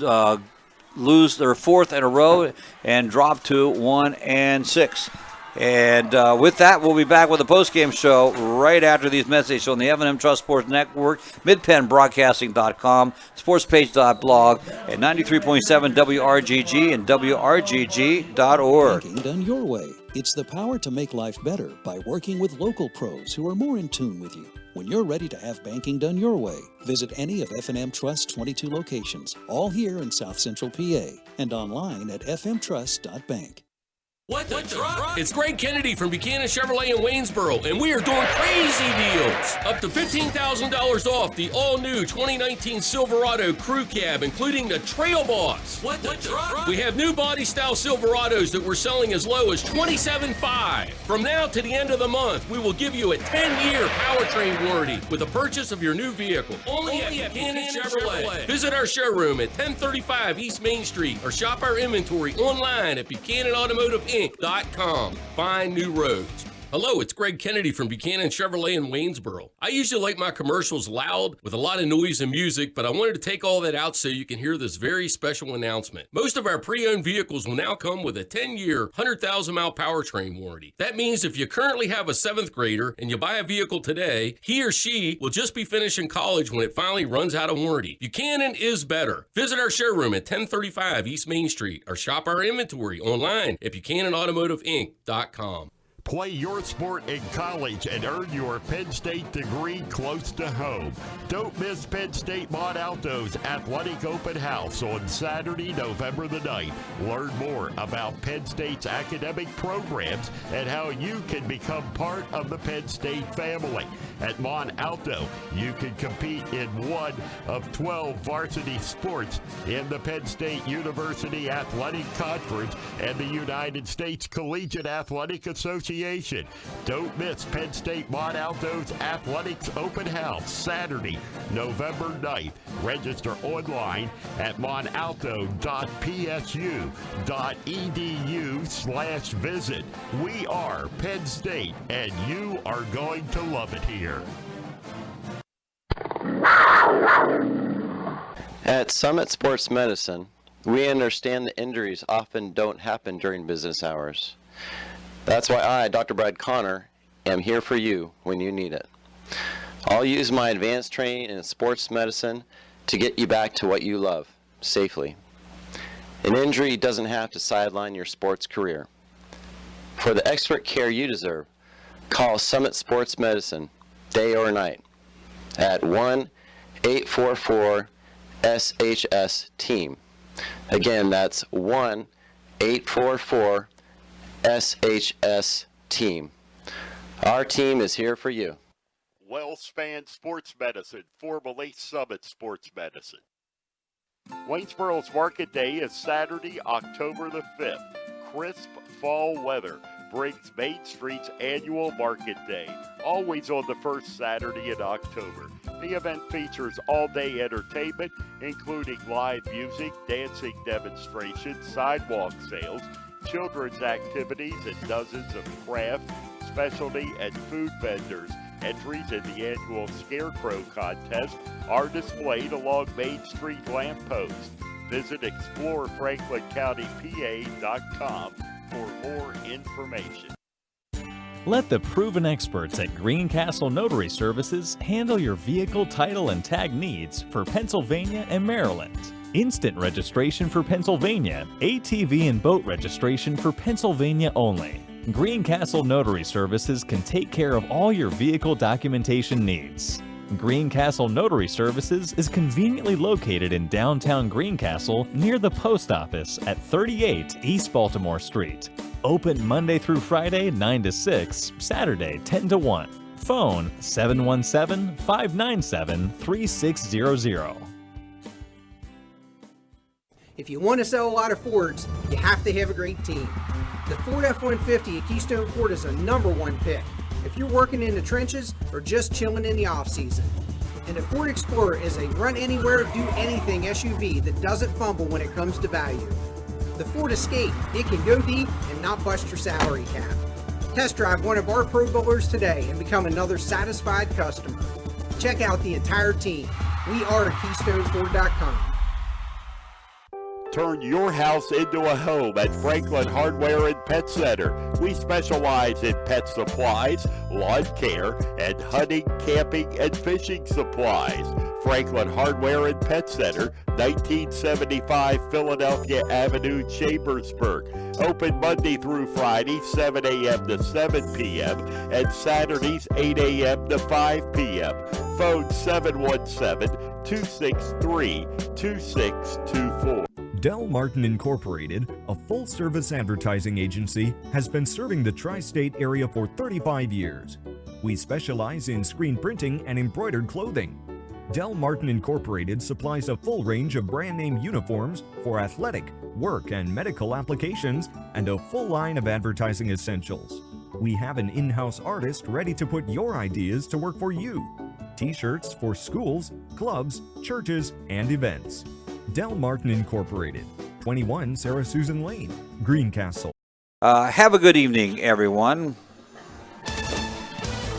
lose their 4th in a row and drop to 1-6. And with that, we'll be back with a post-game show right after these messages on the F&M Trust Sports Network, midpennbroadcasting.com, sportspage.blog, and 93.7 WRGG and WRGG.org. Banking done your way. It's the power to make life better by working with local pros who are more in tune with you. When you're ready to have banking done your way, visit any of F&M Trust's 22 locations, all here in South Central PA, and online at fmtrust.bank. What the truck? It's Greg Kennedy from Buchanan Chevrolet in Waynesboro, and we are doing crazy deals. Up to $15,000 off the all-new 2019 Silverado Crew Cab, including the Trail Boss. What the truck? We have new body-style Silverados that we're selling as low as $27,500. From now to the end of the month, we will give you a 10-year powertrain warranty with the purchase of your new vehicle. Only at Buchanan Chevrolet. Visit our showroom at 1035 East Main Street or shop our inventory online at BuchananAutomotive.com. Find new roads. Hello, it's Greg Kennedy from Buchanan Chevrolet in Waynesboro. I usually like my commercials loud with a lot of noise and music, but I wanted to take all that out so you can hear this very special announcement. Most of our pre-owned vehicles will now come with a 10-year, 100,000-mile powertrain warranty. That means if you currently have a 7th grader and you buy a vehicle today, he or she will just be finishing college when it finally runs out of warranty. Buchanan is better. Visit our showroom at 1035 East Main Street or shop our inventory online at BuchananAutomotiveInc.com. Play your sport in college and earn your Penn State degree close to home. Don't miss Penn State Montalto's Athletic Open House on Saturday, November the 9th. Learn more about Penn State's academic programs and how you can become part of the Penn State family. At Montalto, you can compete in one of 12 varsity sports in the Penn State University Athletic Conference and the United States Collegiate Athletic Association Association. Don't miss Penn State Monalto's Athletics Open House, Saturday, November 9th. Register online at monalto.psu.edu/visit. We are Penn State, and you are going to love it here. At Summit Sports Medicine, we understand that injuries often don't happen during business hours. That's why I, Dr. Brad Connor, am here for you when you need it. I'll use my advanced training in sports medicine to get you back to what you love, safely. An injury doesn't have to sideline your sports career. For the expert care you deserve, call Summit Sports Medicine, day or night, at 1-844-SHS-TEAM. Again, that's 1-844-SHS-TEAM. Our team is here for you. WellSpan Sports Medicine, formerly Summit Sports Medicine. Waynesboro's Market Day is Saturday, October the 5th. Crisp fall weather brings Main Street's annual Market Day, always on the first Saturday in October. The event features all-day entertainment, including live music, dancing demonstrations, sidewalk sales, children's activities, and dozens of craft, specialty, and food vendors. Entries in the annual Scarecrow Contest are displayed along Main Street lampposts. Visit explorefranklincountypa.com for more information. Let the proven experts at Greencastle Notary Services handle your vehicle title and tag needs for Pennsylvania and Maryland. Instant registration for Pennsylvania, ATV and boat registration for Pennsylvania only. Greencastle Notary Services can take care of all your vehicle documentation needs. Greencastle Notary Services is conveniently located in downtown Greencastle near the post office at 38 East Baltimore Street. Open Monday through Friday 9 to 6, Saturday 10 to 1. Phone 717-597-3600. If you want to sell a lot of Fords, you have to have a great team. The Ford F-150 at Keystone Ford is a #1 pick if you're working in the trenches or just chilling in the off-season. And the Ford Explorer is a run-anywhere, do-anything SUV that doesn't fumble when it comes to value. The Ford Escape, it can go deep and not bust your salary cap. Test drive one of our Pro Bowlers today and become another satisfied customer. Check out the entire team. We are KeystoneFord.com. Turn your house into a home at Franklin Hardware and Pet Center. We specialize in pet supplies, lawn care, and hunting, camping, and fishing supplies. Franklin Hardware and Pet Center, 1975 Philadelphia Avenue, Chambersburg. Open Monday through Friday, 7 a.m. to 7 p.m. and Saturdays, 8 a.m. to 5 p.m. Phone 717-263-2624. Del Martin Incorporated, a full-service advertising agency, has been serving the tri-state area for 35 years. We specialize in screen printing and embroidered clothing. Del Martin Incorporated supplies a full range of brand-name uniforms for athletic, work, and medical applications, and a full line of advertising essentials. We have an in-house artist ready to put your ideas to work for you. T-shirts for schools, clubs, churches, and events. Del Martin Incorporated, 21 Sarah Susan Lane, Greencastle. Have a good evening, everyone.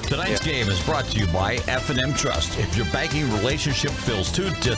Tonight's game is brought to you by F&M Trust. If your banking relationship feels too distant,